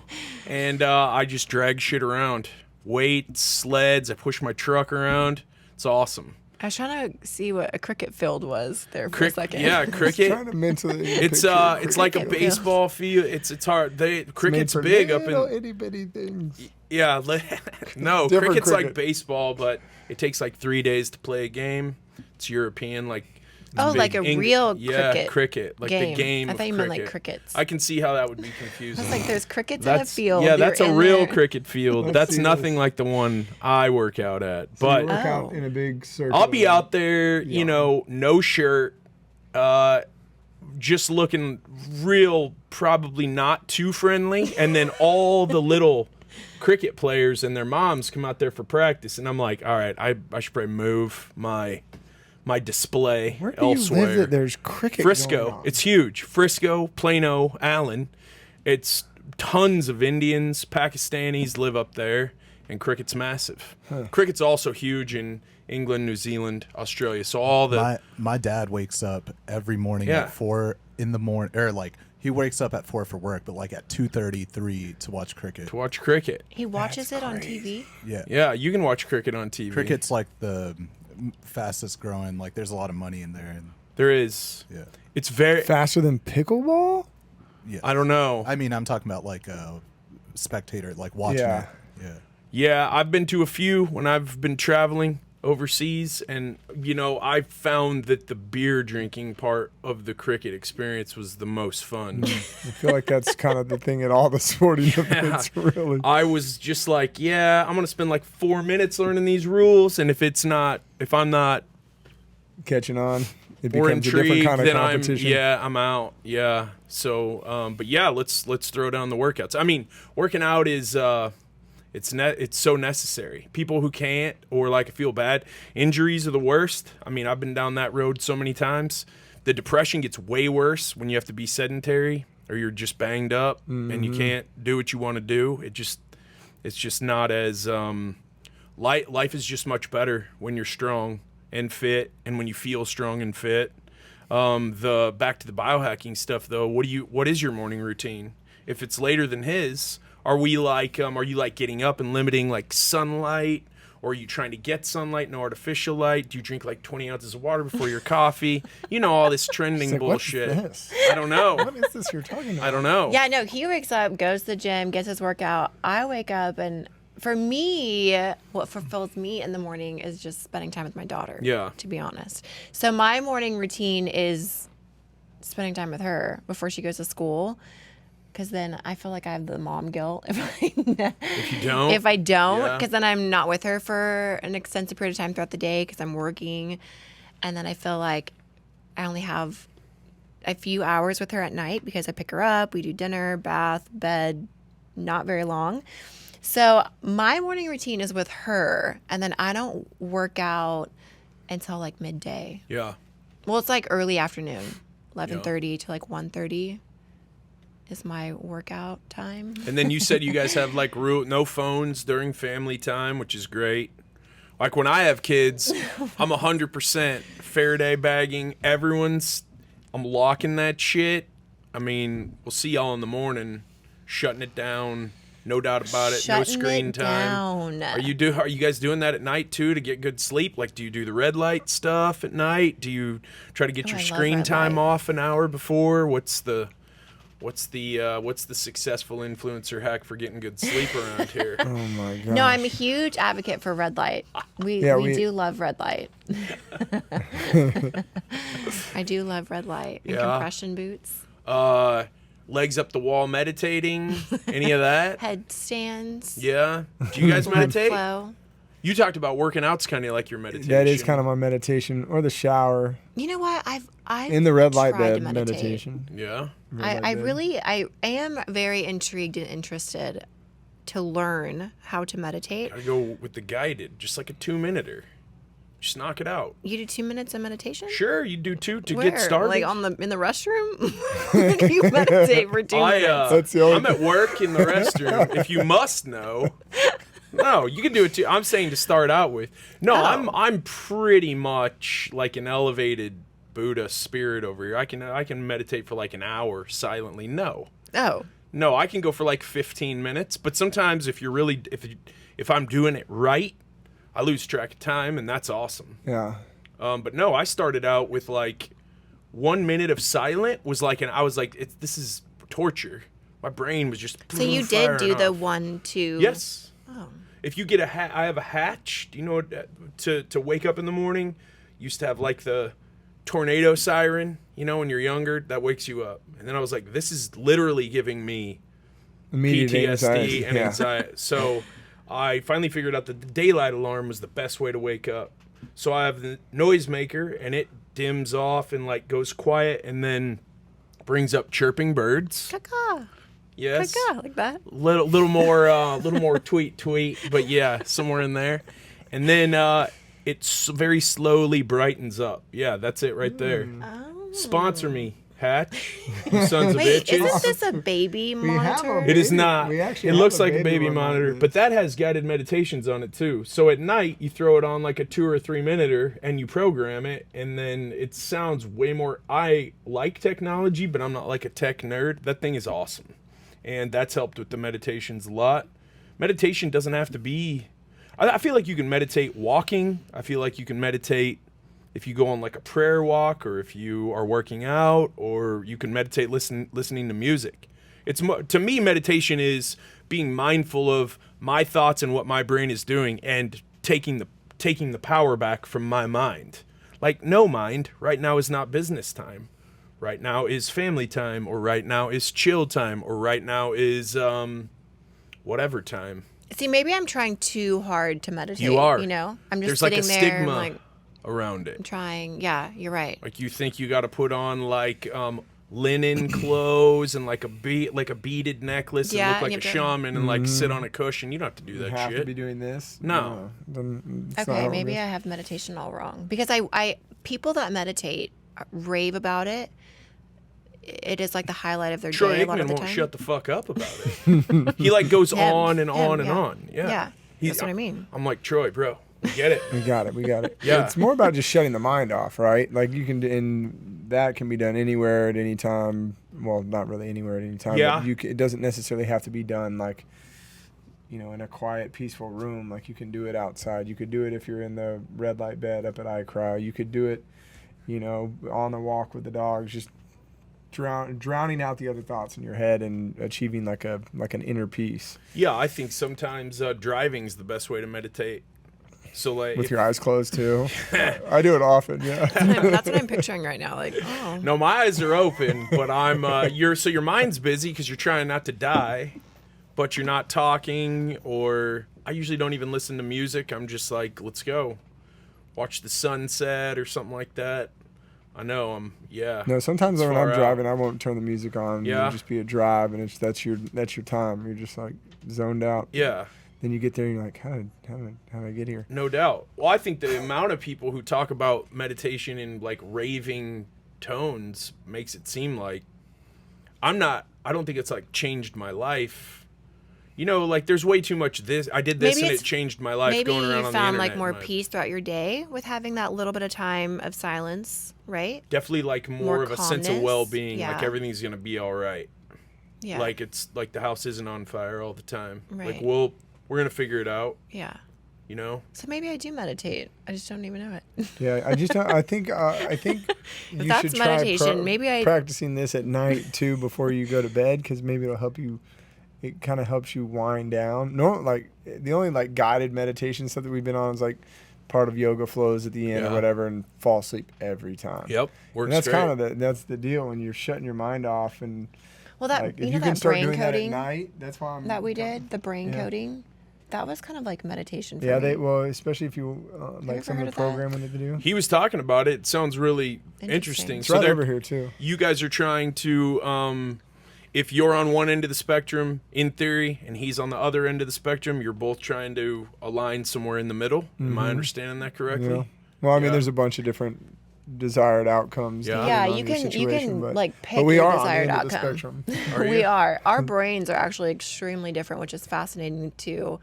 and I just drag shit around, weights, sleds. I push my truck around. It's awesome. I was trying to see what a cricket field was there for a second. Yeah, cricket. Trying to mentally It's picture it's like a Cricket baseball field. It's hard. Cricket's made for big up little in itty bitty things. yeah. No, Different cricket's like cricket. baseball, but it takes like 3 days to play a game. It's European, like. Oh, like a real cricket, like game. the game. I thought of you meant like cricket. crickets. I can see how that would be confusing. It's like there's crickets in a field. Yeah, that's You're a in real there. cricket field. Let's That's see nothing this. like the one I work out at. So you But work out Oh. in a big circle. I'll be out there, Yeah. you know, no shirt, just looking real, probably not too friendly, and then all the little cricket players and their moms come out there for practice, and I'm like, all right, I should probably move my display Where do elsewhere. you live that there's cricket going Frisco. on? It's huge. Frisco, Plano, Allen. It's tons of Indians, Pakistanis live up there, and cricket's massive. Cricket's also huge in England, New Zealand, Australia. So all the My dad wakes up every morning Yeah. at 4 in the morning, or like he wakes up at 4 for work, but like at 2:33 to watch cricket. to watch cricket. He watches That's it on crazy. TV. Yeah. Yeah, you can watch cricket on TV. Cricket's like the fastest growing. Like there's a lot of money in there, and There is. yeah, It's very. Faster than pickleball? yeah. I don't know. I mean, I'm talking about like a spectator, like watching Yeah. it. Yeah. Yeah, I've been to a few when I've been traveling overseas, and you know, I found that the beer drinking part of the cricket experience was the most fun. I feel like that's kind of the thing at all the sporting events, really. I was just like, yeah, I'm gonna spend like 4 minutes learning these rules, and if I'm not Catching on. It more becomes a different intrigued, kind of then competition. I'm out. Yeah. So, but yeah, let's throw down the workouts. I mean, working out is it's so necessary. People who can't or like feel bad, injuries are the worst. I mean, I've been down that road so many times. The depression gets way worse when you have to be sedentary or you're just banged up and you can't do what you want to do. It's just not as life is just much better when you're strong and fit, and when you feel strong and fit. The back to the biohacking stuff though, what is your morning routine? If it's later than his, are you like getting up and limiting like sunlight, or are you trying to get sunlight, no artificial light? Do you drink like 20 ounces of water before your coffee? You know, all this trending It's like, what is bullshit. this? I don't know. What is this you're talking about? I don't know. Yeah, no, he wakes up, goes to the gym, gets his workout. I wake up, and for me, what fulfills me in the morning is just spending time with my daughter. Yeah. To be honest. So my morning routine is spending time with her before she goes to school. Because then I feel like I have the mom guilt if If you don't. I don't, Yeah. because then I'm not with her for an extensive period of time throughout the day because I'm working. And then I feel like I only have a few hours with her at night because I pick her up, we do dinner, bath, bed, not very long. So my morning routine is with her, and then I don't work out until like midday. Yeah. Well, it's like early afternoon, 11:30 to like 1:30. is my workout time. And then you said you guys have like no phones during family time, which is great. Like when I have kids, I'm 100% Faraday bagging. I'm locking that shit. I mean, we'll see y'all in the morning, shutting it down. No doubt about it. No screen time. Are you guys doing that at night too to get good sleep? Like, do you do the red light stuff at night? Do you try to get your screen time off an hour before? What's the successful influencer hack for getting good sleep around here? Oh my god. No, I'm a huge advocate for red light. We do love red light. I do love red light and compression boots. Legs up the wall meditating, any of that? Headstands. Yeah. Do you guys meditate? Flow. You talked about working out's kind of like your meditation. That is kind of my meditation, or the shower. You know what? I've in the red light tried bed to meditate. meditation. Yeah. I am very intrigued and interested to learn how to meditate. I go with the guided, just like a 2-minuter. Just knock it out. You do 2 minutes of meditation? Sure, you do 2 to Where? get started. Like in the restroom? You meditate for 2 minutes. That's the only I'm at work in the restroom. If you must know. No, you can do it too. I'm saying to start out with. No, I'm pretty much like an elevated Buddha spirit over here. I can meditate for like an hour silently. No, I can go for like 15 minutes. But sometimes if I'm doing it right, I lose track of time, and that's awesome. Yeah. But no, I started out with like 1 minute of silent was like, I was like, this is torture. My brain was just. So you did do the off. 1, 2. Yes. Oh. If you get I have a hatch. Do you know what, to wake up in the morning? Used to have like the tornado siren. You know, when you're younger, that wakes you up. And then I was like, this is literally giving me Immediate PTSD anxiety. and anxiety. So I finally figured out that the daylight alarm was the best way to wake up. So I have the noisemaker, and it dims off and like goes quiet, and then brings up chirping birds. Caca. Yes. Caca, like that. Little more tweet, but yeah, somewhere in there. And then it very slowly brightens up. Yeah, that's it right there. Oh. Sponsor me, Hatch. You sons of Wait, bitches. isn't this a baby monitor? It is not. We actually It have looks a like a baby one monitor, this. but that has guided meditations on it too. So at night, you throw it on like a 2 or 3 minuter and you program it, and then it sounds way more. I like technology, but I'm not like a tech nerd. That thing is awesome, and that's helped with the meditations a lot. Meditation doesn't have to be. I feel like you can meditate walking. I feel like you can meditate if you go on like a prayer walk, or if you are working out, or you can meditate listening to music. To me, meditation is being mindful of my thoughts and what my brain is doing, and taking the power back from my mind. Like, no, mind, right now is not business time. Right now is family time, or right now is chill time, or right now is whatever time. See, maybe I'm trying too hard to meditate. You are. You know, I'm just There's like sitting a there stigma and like around it. trying. Yeah, you're right. Like, you think you got to put on like linen clothes and like a beaded necklace and Yeah, look like and a you have to- shaman and like sit on a cushion. You don't have to do You that have shit. to be doing this. No. Then it's not Okay, how it maybe is. I have meditation all wrong, because I people that meditate rave about it. It is like the highlight of their Troy day a lot of Aikman the won't time. shut the fuck up about it. He like goes on and on and yeah. on. Yeah. Yeah, that's what I mean. I'm like, Troy, bro, we get it. We got it. Yeah. It's more about just shutting the mind off, right? Like you can, and that can be done anywhere at any time. Well, not really anywhere at any time. Yeah. But it doesn't necessarily have to be done like, in a quiet, peaceful room. Like you can do it outside. You could do it if you're in the red light bed up at iCry. You could do it, on the walk with the dogs, just drowning out the other thoughts in your head and achieving like an inner peace. Yeah, I think sometimes driving's the best way to meditate. So like, With your eyes closed too. I do it often. Yeah. That's what I'm picturing right now. Like, oh, no, my eyes are open, but I'm your mind's busy because you're trying not to die, but you're not talking. Or I usually don't even listen to music. I'm just like, let's go, watch the sunset or something like that. I know No, sometimes when far I'm out. driving, I won't turn the music on. Yeah. It'll just be a drive, and that's your time. You're just like zoned out. Yeah, Then you get there, and you're like, how did I get here? no doubt. Well, I think the amount of people who talk about meditation in like raving tones makes it seem like I don't think it's like changed my life. You know, like there's way too much I did this and it changed my life going around on the internet. Maybe you found like more peace throughout your day with having that little bit of time of silence, right? Definitely like more of a sense of well-being, yeah. like everything's going to be all right. Yeah. Like it's like the house isn't on fire all the time. Right. Like we're going to figure it out. Yeah. You know? So maybe I do meditate. I just don't even know it. Yeah, I just don't, I think you that's should try meditation. Maybe practicing this at night too before you go to bed, because maybe it'll help you. It kind of helps you wind down. No, like the only like guided meditation stuff that we've been on is like part of yoga flows at the end or whatever, and fall asleep every time. Yep, works. And that's great. kind of that's the deal when you're shutting your mind off, and well, that like, you if know you can that start brain doing coding that at night, that's why that we did the brain coding. That was kind of like meditation for me. Well, especially if you like some of the programming that they do. He was talking about it. It sounds really interesting. It's So right over here too. You guys are trying to, if you're on one end of the spectrum, in theory, and he's on the other end of the spectrum, you're both trying to align somewhere in the middle. Am I understanding that correctly? Yeah. Well, I mean, there's a bunch of different desired outcomes. Yeah, you can like pick but we your are desired on the end outcome. Of the spectrum. We are. Our brains are actually extremely different, which is fascinating to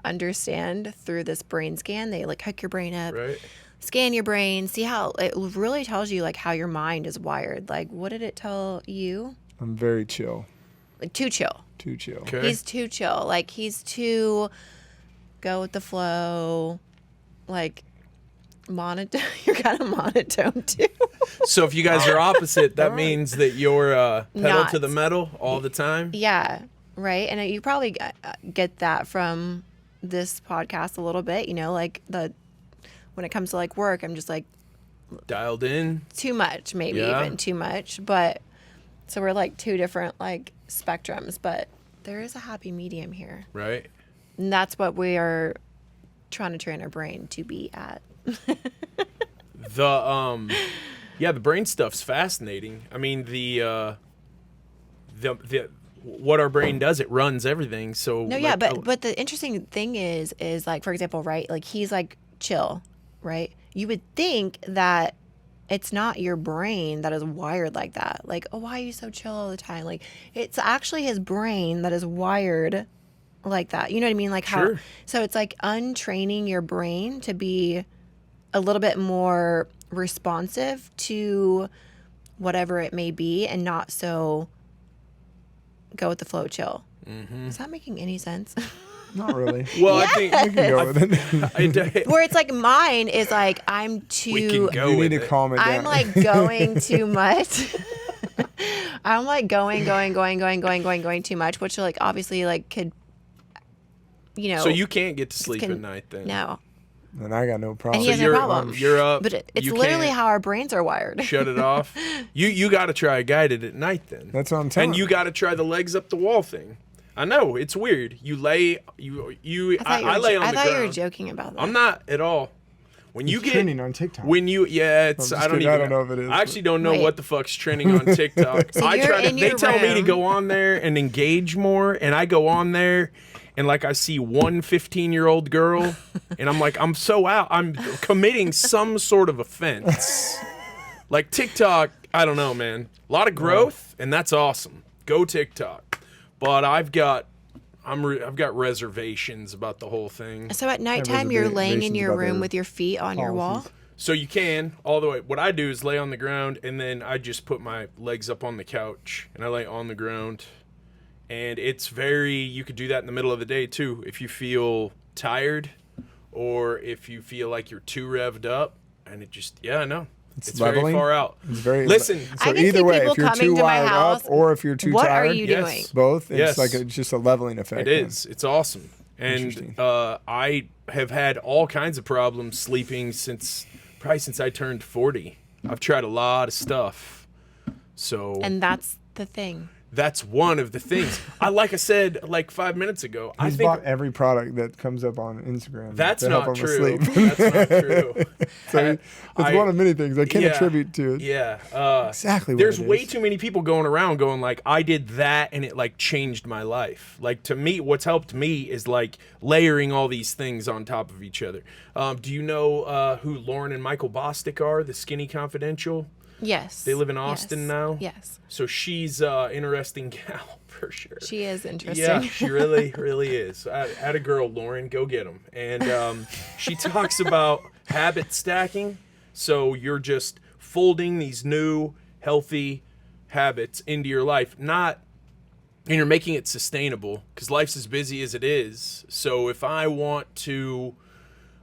understand through this brain scan. They like hook your brain up, Right. scan your brain, see how it really tells you like how your mind is wired. Like, what did it tell you? I'm very chill. Like too chill. Too chill. Okay. He's too chill. Like he's too go with the flow. Like monotone. You're kind of monotone too. So if you guys are opposite, that means that you're pedal to the Not. metal all the time. Yeah, right. And you probably get that from this podcast a little bit. You know, like when it comes to like work, I'm just like Dialed in. too much, maybe even too much. But so we're like two different like spectrums, but there is a happy medium here, Right. and that's what we are trying to train our brain to be at. The brain stuff's fascinating. I mean, the what our brain does, it runs everything. So No, like, yeah, but the interesting thing is like, for example, right? Like he's like chill, right? You would think that it's not your brain that is wired like that. Like, oh, why are you so chill all the time? Like, it's actually his brain that is wired like that. You know what I mean? Like how, Sure. So it's like untraining your brain to be a little bit more responsive to whatever it may be and not so go with the flow chill. Mm-hmm. Is that making any sense? Not really. Well, I think We can go with it. Where it's like mine is like I'm we too. can go You with need to it. calm it down. I'm like going too much. I'm like going too much, which like obviously like could, you know. So you can't get to sleep can- at night then. No, and I got no problem. and he has no you're- problem. You're up. But it's you literally can't how our brains are wired. shut it off. You got to try guided at night then. That's what I'm telling And you got to try the legs up the wall thing. I know it's weird. You lay I lay on the I thought you were ground. joking about that. I'm not at all. When you It's get trending on TikTok. it's I'm I just don't kidding. even I don't know if it is, I actually don't know Wait. what the fuck's trending on TikTok. So you're in they your tell me to room. go on there and engage more, and I go on there and like I see one 15-year-old girl and I'm like, I'm so out. I'm committing some sort of offense. Like TikTok, I don't know, man. A lot of growth, and that's awesome. Go TikTok. But I've got reservations about the whole thing. So at nighttime, you're laying in reservations your about room their with your feet on your wall. policies. So you can all the way. What I do is lay on the ground, and then I just put my legs up on the couch, and I lay on the ground. And it's you could do that in the middle of the day too, if you feel tired, or if you feel like you're too revved up, and it's leveling. very far out. It's very Listen, I So can either see way, people if you're coming too to my wired house. up or if you're too What tired, are you Yes. doing? both. Yes. It's like just a leveling effect. it is. It's awesome. And Interesting. I have had all kinds of problems sleeping since I turned 40. I've tried a lot of stuff. So And that's the thing. that's one of the things. Like I said like 5 minutes ago, I He's think bought every product that comes up on Instagram. that's to help not him true. asleep. That's not true. So it's one of many things. I can't yeah, attribute to it. Yeah. Exactly what There's it way is. too many people going around going like, I did that and it like changed my life. Like to me, what's helped me is like layering all these things on top of each other. Do you know who Lauren and Michael Bostic are? The Skinny Confidential? Yes. They live in Austin Yes. now. Yes. So she's interesting gal for sure. She is interesting. Yeah, she really, really is. I had a girl, Lauren, go get them. And she talks about habit stacking. So you're just folding these new, healthy habits into your life. And you're making it sustainable because life's as busy as it is. So if I want to,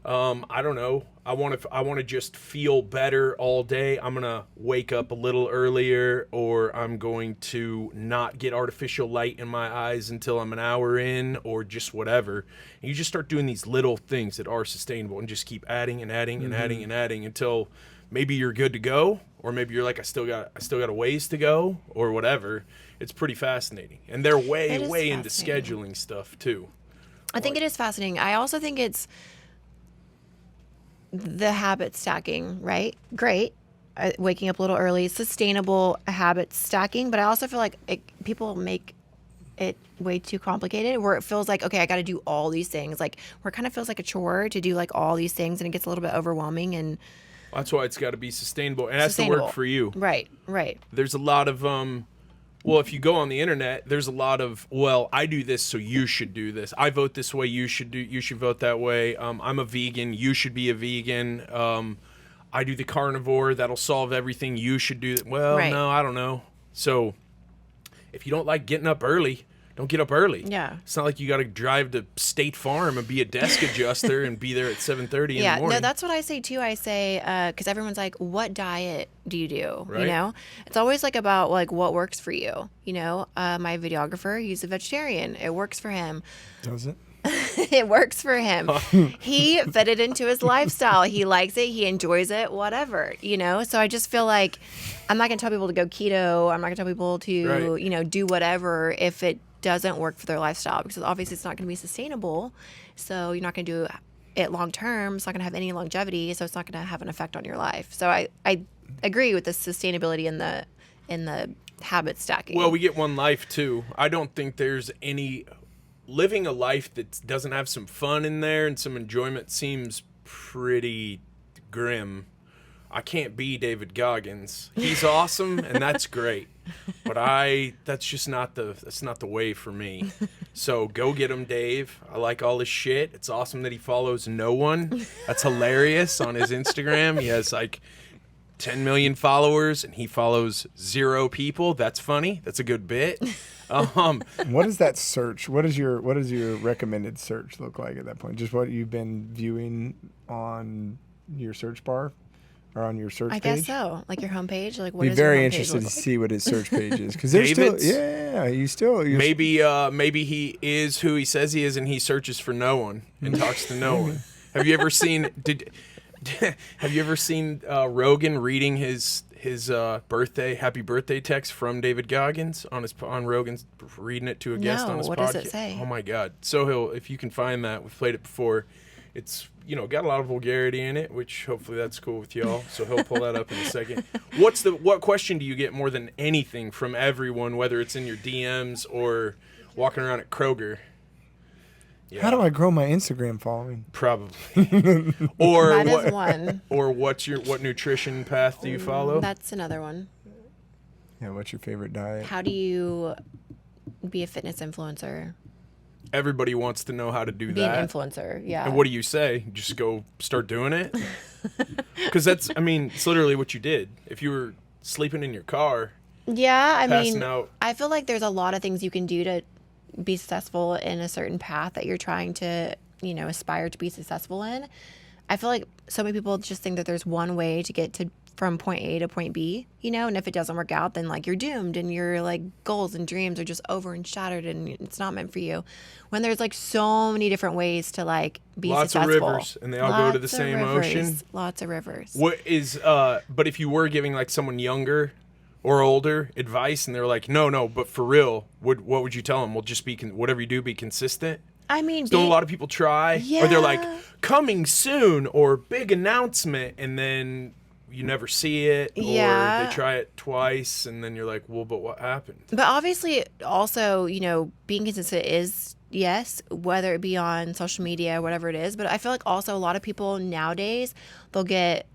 I don't know, I want to just feel better all day, I'm going to wake up a little earlier, or I'm going to not get artificial light in my eyes until I'm an hour in, or just whatever. And you just start doing these little things that are sustainable and just keep adding and adding and adding and adding until maybe you're good to go, or maybe you're like, I still got a ways to go, or whatever. It's pretty fascinating. And they're way into scheduling stuff too. I think it is fascinating. I also think it's the habit stacking, right? Great. Waking up a little early, sustainable habit stacking. But I also feel like people make it way too complicated, where it feels like, okay, I got to do all these things. Like, where it kind of feels like a chore to do like all these things, and it gets a little bit overwhelming. And that's why it's got to be sustainable. And it has to work for you. Right. There's a lot of, well, if you go on the internet, there's a lot of, well, I do this, so you should do this. I vote this way, you should vote that way. I'm a vegan, you should be a vegan. I do the carnivore, that'll solve everything, you should do that. Well, Right. no, I don't know. So if you don't like getting up early, don't get up early. Yeah. It's not like you got to drive to State Farm and be a desk adjuster and be there at 7:30 in the morning. No, that's what I say too. I say, because everyone's like, what diet do you do? Right. You know, it's always like about like what works for you. You know, my videographer, he's a vegetarian. It works for him. Does it? It works for him. He fit it into his lifestyle. He likes it. He enjoys it, whatever, you know? So I just feel like I'm not going to tell people to go keto. I'm not going to tell people to, Right. you know, do whatever if it doesn't work for their lifestyle, because obviously it's not going to be sustainable. So you're not going to do it long term. It's not going to have any longevity. So it's not going to have an effect on your life. So I agree with the sustainability in the habit stacking. Well, we get one life too. I don't think there's any living a life that doesn't have some fun in there and some enjoyment seems pretty grim. I can't be David Goggins. He's awesome and that's great. But that's just not the way for me. So go get him, Dave. I like all his shit. It's awesome that he follows no one. That's hilarious on his Instagram. He has like 10 million followers and he follows 0 people. That's funny. That's a good bit. What is that search? What does your recommended search look like at that point? Just what you've been viewing on your search bar or on your search I page? guess so. Like your homepage. Like what Be is very your homepage interested look to like? see what his search page is, because there's still, David's? you're Maybe he is who he says he is and he searches for no one and talks to no one. Have you ever seen Rogan reading his happy birthday text from David Goggins on Rogan's, reading it to a guest No, on his podcast? what does it say? Oh my God. So if you can find that, we've played it before. It's, got a lot of vulgarity in it, which hopefully that's cool with y'all. So he'll pull that up in a second. What question do you get more than anything from everyone, whether it's in your DMs or walking around at Kroger? Yeah. How do I grow my Instagram following? Probably. Or That what, is one. Or what nutrition path do you follow? That's another one. Yeah, what's your favorite diet? How do you be a fitness influencer? Everybody wants to know how to do Be that. an influencer, yeah. And what do you say? Just go start doing it? Because it's literally what you did. If you were sleeping in your car, Yeah, I passing mean, out. I feel like there's a lot of things you can do to be successful in a certain path that you're trying to, aspire to be successful in. I feel like so many people just think that there's one way to get from point A to point B, and if it doesn't work out, then like you're doomed and your like goals and dreams are just over and shattered and it's not meant for you. When there's like so many different ways to like be Lots successful. of rivers, and they all go to the Lots of same rivers. ocean. Lots of rivers. What is but if you were giving like someone younger or older advice and they're like, no, but for real, what would you tell them? Well, just be whatever you do, be consistent. I mean, Don't a lot of people try, or they're like coming soon or big announcement, and then you never see it, or Yeah. they try it twice, and then you're like, well, but what happened? But obviously, also, being consistent is, yes, whether it be on social media, whatever it is. But I feel like also a lot of people nowadays, they'll get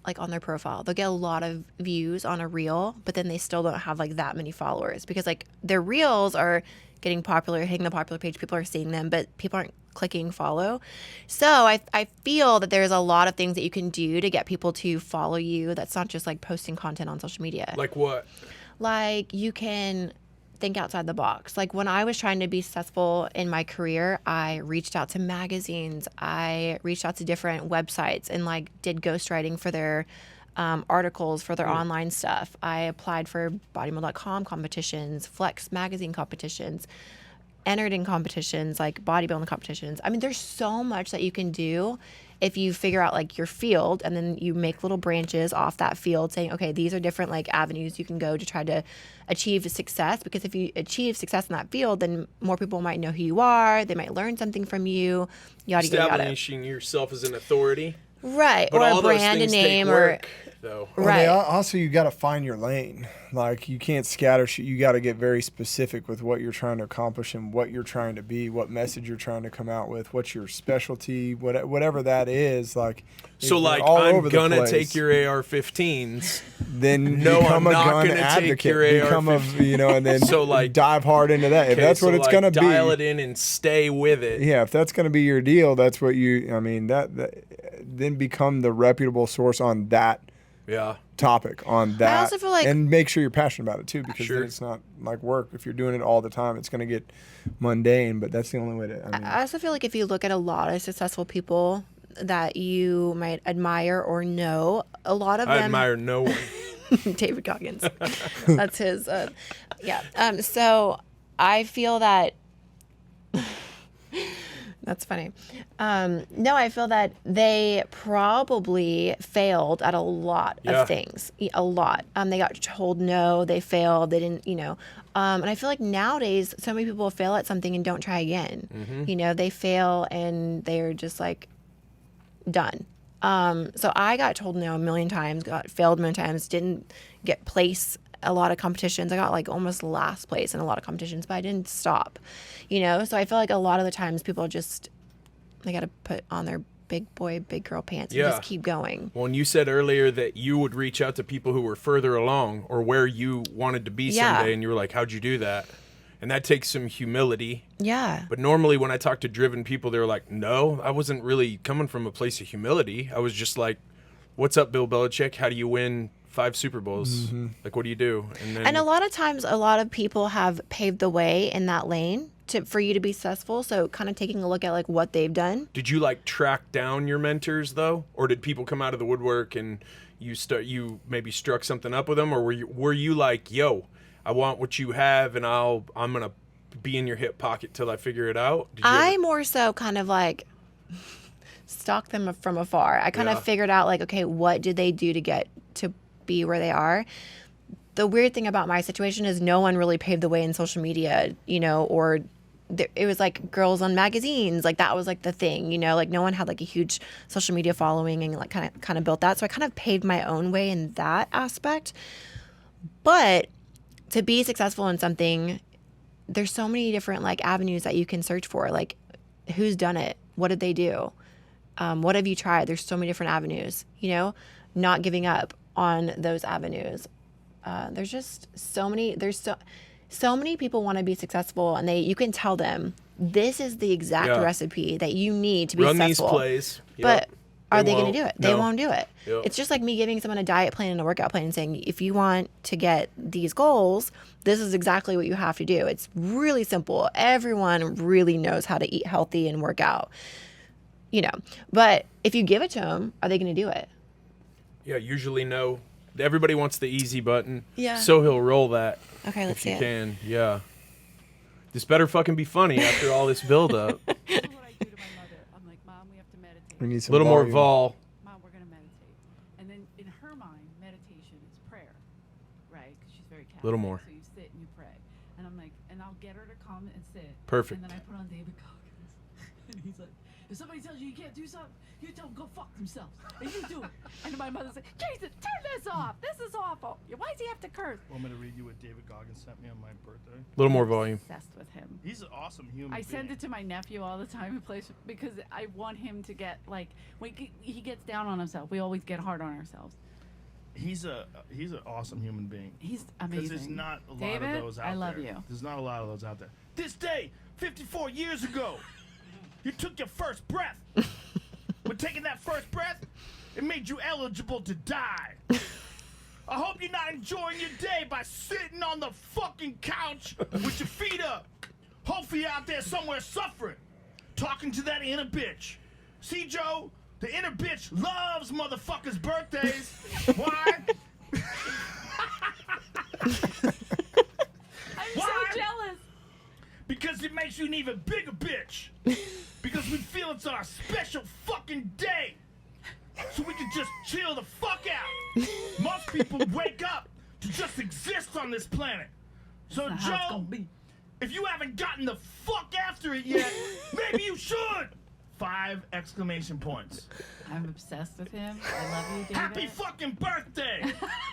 like on their profile. They'll get a lot of views on a reel, but then they still don't have like that many followers because like their reels are getting popular, hitting the popular page, people are seeing them, but people aren't clicking follow. So I feel that there's a lot of things that you can do to get people to follow you. That's not just like posting content on social media. Like what? Like you can think outside the box. Like when I was trying to be successful in my career, I reached out to magazines. I reached out to different websites and like did ghostwriting for their articles for their online stuff. I applied for bodybuilding.com competitions, Flex magazine competitions, entered in competitions like bodybuilding competitions. I mean, there's so much that you can do if you figure out like your field and then you make little branches off that field saying, okay, these are different like avenues you can go to try to achieve success. Because if you achieve success in that field, then more people might know who you are. They might learn something from you, yada, yada, yada. Establishing yourself as an authority. Right. But or all a those brand, a things name, take or work, though. Well, right. also, you got to find your lane. Like, you can't scatter shit. You got to get very specific with what you're trying to accomplish and what you're trying to be, what message you're trying to come out with, what's your specialty, whatever that is. Like, So, if like, you're all I'm over the gonna place, take your AR-15s. then No, become I'm a not gun gonna take advocate. your Become a, AR-15. and then So, like, dive hard into that. If Okay, that's what so, it's like, gonna be, dial it in and stay with it. yeah, if that's going to be your deal, that's what you, I mean, that then become the reputable source on that Yeah. topic, on that. also feel like- and make sure you're passionate about it too, because Sure. then it's not like work. If you're doing it all the time, it's going to get mundane, but that's the only way to, I mean, I also feel like if you look at a lot of successful people that you might admire or know, a lot of I them admire no one. David Goggins. That's his. Yeah. So I feel that. That's funny. No, I feel that they probably failed at a lot Yeah. of things. A lot. They got told no. They failed. They didn't. And I feel like nowadays so many people fail at something and don't try again. They fail and they're just like done. So I got told no a million times, got failed a million times, didn't get place a lot of competitions. I got like almost last place in a lot of competitions, but I didn't stop, So I feel like a lot of the times people just, they got to put on their big boy, big girl pants and Yeah. just keep going. Well, and you said earlier that you would reach out to people who were further along or where you wanted to be Yeah. someday, and you were like, how'd you do that? And that takes some humility. Yeah. But normally when I talk to driven people, they're like, no, I wasn't really coming from a place of humility. I was just like, what's up, Bill Belichick? How do you win 5 Super Bowls? Like, what do you do? And a lot of times, a lot of people have paved the way in that lane for you to be successful. So kind of taking a look at like what they've done. Did you like track down your mentors though? Or did people come out of the woodwork and you maybe struck something up with them? Or were you like, yo, I want what you have and I'm going to be in your hip pocket till I figure it out? Did you I more so kind of like stalked them from afar. I kind Yeah. of figured out like, okay, what did they do to get to be where they are? The weird thing about my situation is no one really paved the way in social media, or it was like girls on magazines. Like that was like the thing, like no one had like a huge social media following and like kind of built that. So I kind of paved my own way in that aspect. But to be successful in something, there's so many different like avenues that you can search for. Like who's done it? What did they do? What have you tried? There's so many different avenues, not giving up on those avenues. There's just so many, so many people want to be successful and you can tell them this is the exact Yeah. recipe that you need to be run successful. these plays? But Yep. are they going won't. to do it? They No. won't do it. Yep. It's just like me giving someone a diet plan and a workout plan and saying, if you want to get these goals, this is exactly what you have to do. It's really simple. Everyone really knows how to eat healthy and work out, But if you give it to them, are they going to do it? Yeah, usually no. Everybody wants the easy button. Yeah. So he'll roll that. Okay, let's if see you it. can. Yeah. This better fucking be funny after all this build-up. This is what I do to my mother. I'm like, Mom, we have to meditate. we need A some little more volume. vol. Mom, we're going to meditate. And then in her mind, meditation is prayer, right? Because she's very Catholic. Little more. So you sit and you pray. And I'm like, and I'll get her to come and sit. Perfect. And then I put on David Goggins. And he's like, If somebody tells you can't do something, you tell them go fuck themselves, and you do it. And my mother said, Jason, turn this off. This is awful. Why does he have to curse? Want me to read you what David Goggins sent me on my birthday? A little more volume. Obsessed with him. He's an awesome human I being. send it to my nephew all the time. He plays because I want him to get like when he gets down on himself. We always get hard on ourselves. He's an awesome human being. He's amazing. Because there's not a lot David, of those out there. I love you. There's not a lot of those out there. This day, 54 years ago, you took your first breath. When taking that first breath, it made you eligible to die. I hope you're not enjoying your day by sitting on the fucking couch with your feet up. Hopefully you're out there somewhere suffering, talking to that inner bitch. See, Joe, the inner bitch loves motherfuckers' birthdays. Why? I'm Why? so jealous. Because it makes you an even bigger bitch. Because we feel it's our special fucking day. So we can just chill the fuck out. Most people wake up to just exist on this planet. So, That's how it's Joe, gonna be. if you haven't gotten the fuck after it yet, maybe you should. 5 exclamation points. I'm obsessed with him. I love you, David. Happy fucking birthday!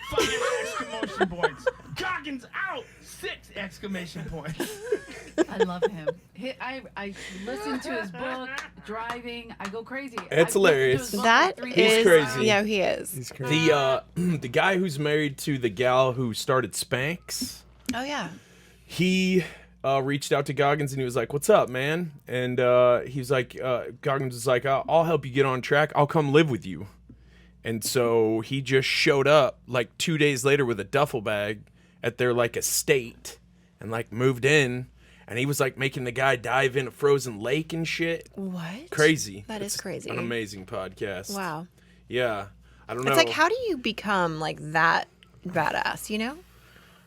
5 exclamation points. Goggins out! 6 exclamation points. I love him. I listen to his book, driving. I go crazy. It's I listen to hilarious. his book That like 3 is, He's crazy. yeah, he is. He's crazy. The guy who's married to the gal who started Spanx, Oh yeah. he reached out to Goggins and he was like, "What's up, man?" And he was like, Goggins was like, "I'll help you get on track. I'll come live with you." And so he just showed up like 2 days later with a duffel bag at their like estate and like moved in. And he was like making the guy dive in a frozen lake and shit. What? Crazy. That is It's crazy. An amazing podcast. Wow. Yeah. I don't know. It's like, how do you become like that badass? You know?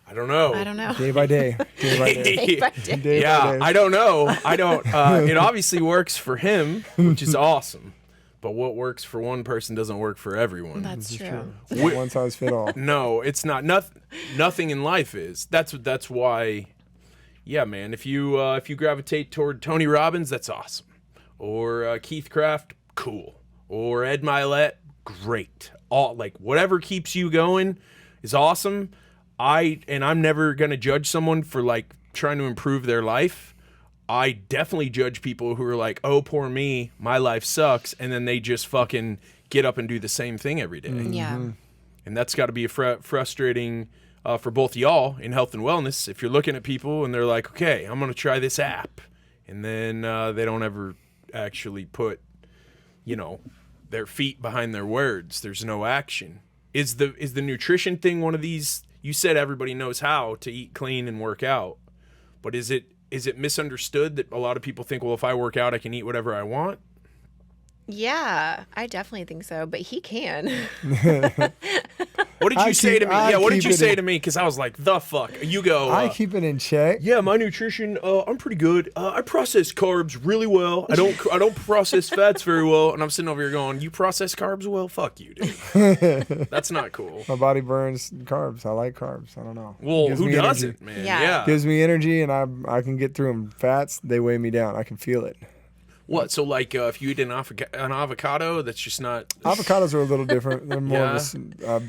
I don't know. I don't know. Day by day. Day by day. Day by day. Day by Yeah, day. I don't know. I don't. It obviously works for him, which is awesome. But what works for one person doesn't work for everyone. That's true. It's not one size fit all. No, it's not. Nothing in life is. That's why. Yeah, man. If you gravitate toward Tony Robbins, that's awesome. Or Keith Craft, cool. Or Ed Milet, great. All like whatever keeps you going is awesome. I'm never gonna judge someone for like trying to improve their life. I definitely judge people who are like, "Oh, poor me, my life sucks," and then they just fucking get up and do the same thing every day. Yeah. And that's got to be frustrating for both y'all in health and wellness. If you're looking at people and they're like, "Okay, I'm gonna try this app," and then they don't ever actually put, their feet behind their words. There's no action. Is the nutrition thing one of these? You said everybody knows how to eat clean and work out, but is it misunderstood that a lot of people think, well, if I work out, I can eat whatever I want? Yeah, I definitely think so, but he can. What did you say to me? I Yeah, what did keep you it say in- to me? Because I was like, the fuck? You go, I keep it in check. yeah, my nutrition, I'm pretty good. I process carbs really well. I don't process fats very well. And I'm sitting over here going, you process carbs well? Fuck you, dude. That's not cool. My body burns carbs. I like carbs. I don't know. Well, Gives who me energy. doesn't, man? Yeah. Yeah. Gives me energy, and I can get through them. Fats, they weigh me down. I can feel it. What? So, like, if you eat an avocado, that's just not. Avocados are a little different. They're more Yeah. of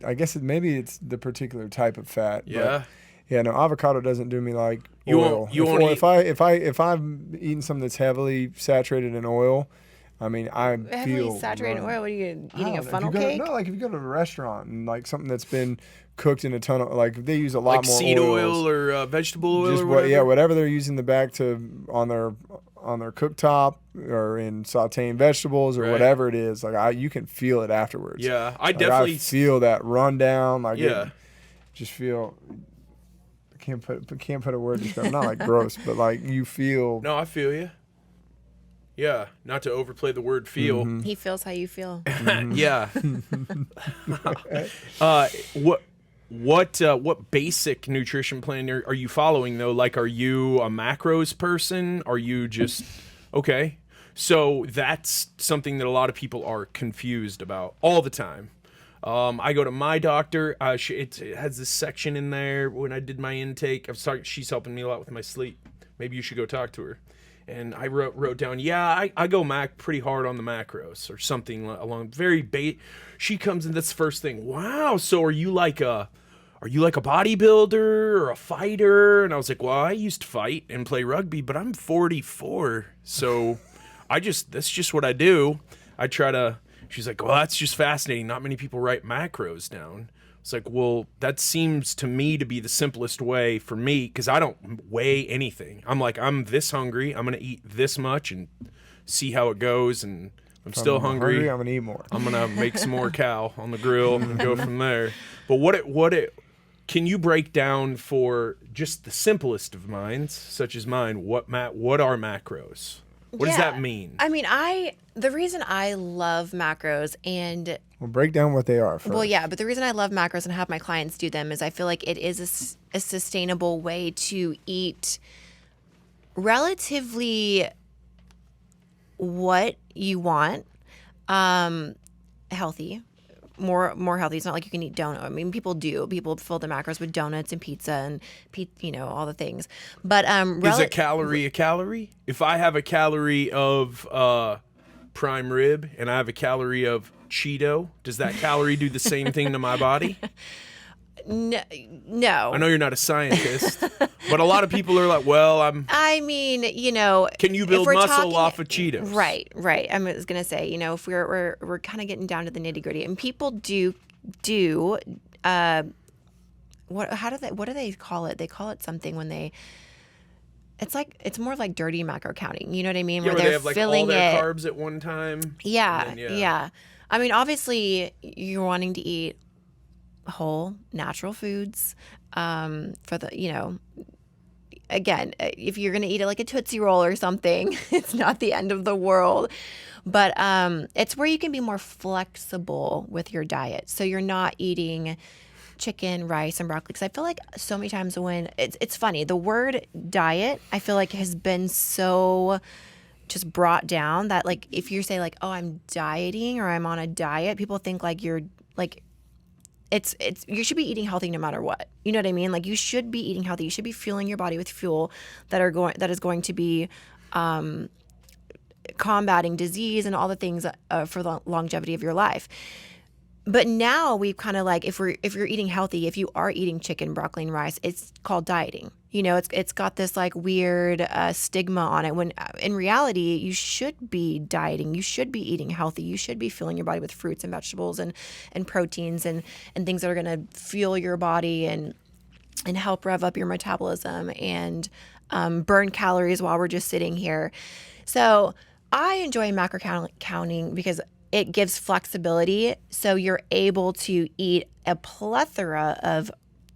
a, I guess maybe it's the particular type of fat. Yeah. But yeah, no, avocado doesn't do me like You oil. won't- you won't eat- If I'm eating something that's heavily saturated in oil, I mean, I feel Heavily saturated run. oil. What are you I eating? A don't know. If funnel you go to- cake? No, like if you go to a restaurant and like something that's been cooked in a ton of, like they use a lot Like more seed oils. oil or vegetable oil Just or whatever? whatever they're using the back to on their cooktop or in sautéing vegetables or Right. whatever it is. Like you can feel it afterwards. Yeah, I Like, definitely. I feel that rundown. Like Yeah. just feel. I can't put a word to describe. Not like gross, but like you feel. No, I feel you. Yeah, not to overplay the word feel. Mm-hmm. He feels how you feel. Yeah. What basic nutrition plan are you following though? Like, are you a macros person? Are you just okay? So that's something that a lot of people are confused about all the time. I go to my doctor. It has this section in there when I did my intake. She's helping me a lot with my sleep. Maybe you should go talk to her. And I wrote down, yeah, I go pretty hard on the macros or something along She comes in, that's the first thing. Wow, so are you like a bodybuilder or a fighter? And I was like, well, I used to fight and play rugby, but I'm 44. So that's just what I do. She's like, well, that's just fascinating. Not many people write macros down. It's like, well, that seems to me to be the simplest way for me because I don't weigh anything. I'm like, I'm this hungry. I'm going to eat this much and see how it goes. And I'm still hungry. I'm going to eat more. I'm going to make some more cow on the grill and go from there. But can you break down for just the simplest of minds, such as mine, what are macros? What does that mean? I mean, the reason I love macros and Well, break down what they are first. well, yeah, but the reason I love macros and have my clients do them is I feel like it is a sustainable way to eat relatively what you want, healthy. More healthy. It's not like you can eat donut. I mean, people do. People fill the macros with donuts and pizza and all the things. But is a calorie a calorie? If I have a calorie of prime rib and I have a calorie of Cheeto, does that calorie do the same thing to my body? No. I know you're not a scientist, but a lot of people are like, well, I mean, can you build muscle off of Cheetos? Right. I was gonna say, if we're kind of getting down to the nitty gritty, and people do what do they call it? They call it something when it's more like dirty macro counting. You know what I mean? Yeah, where they're they have like filling all their carbs at one time. Yeah, then, yeah. I mean, obviously, you're wanting to eat whole, natural foods for the, again, if you're going to eat it like a Tootsie Roll or something, it's not the end of the world. But it's where you can be more flexible with your diet. So you're not eating chicken, rice, and broccoli. Because I feel like so many times when it's funny, the word diet, I feel like has been so just brought down that like if you say like, oh, I'm dieting or I'm on a diet, people think like you're like it's you should be eating healthy no matter what. You know what I mean? Like you should be eating healthy. You should be fueling your body with fuel that is going to be combating disease and all the things for the longevity of your life. But now we've kind of like if you're eating healthy, if you are eating chicken, broccoli, and rice, it's called dieting. It's got this like weird stigma on it when in reality you should be dieting. You should be eating healthy. You should be filling your body with fruits and vegetables and proteins and things that are going to fuel your body and help rev up your metabolism and burn calories while we're just sitting here. So I enjoy macro counting because it gives flexibility. So you're able to eat a plethora of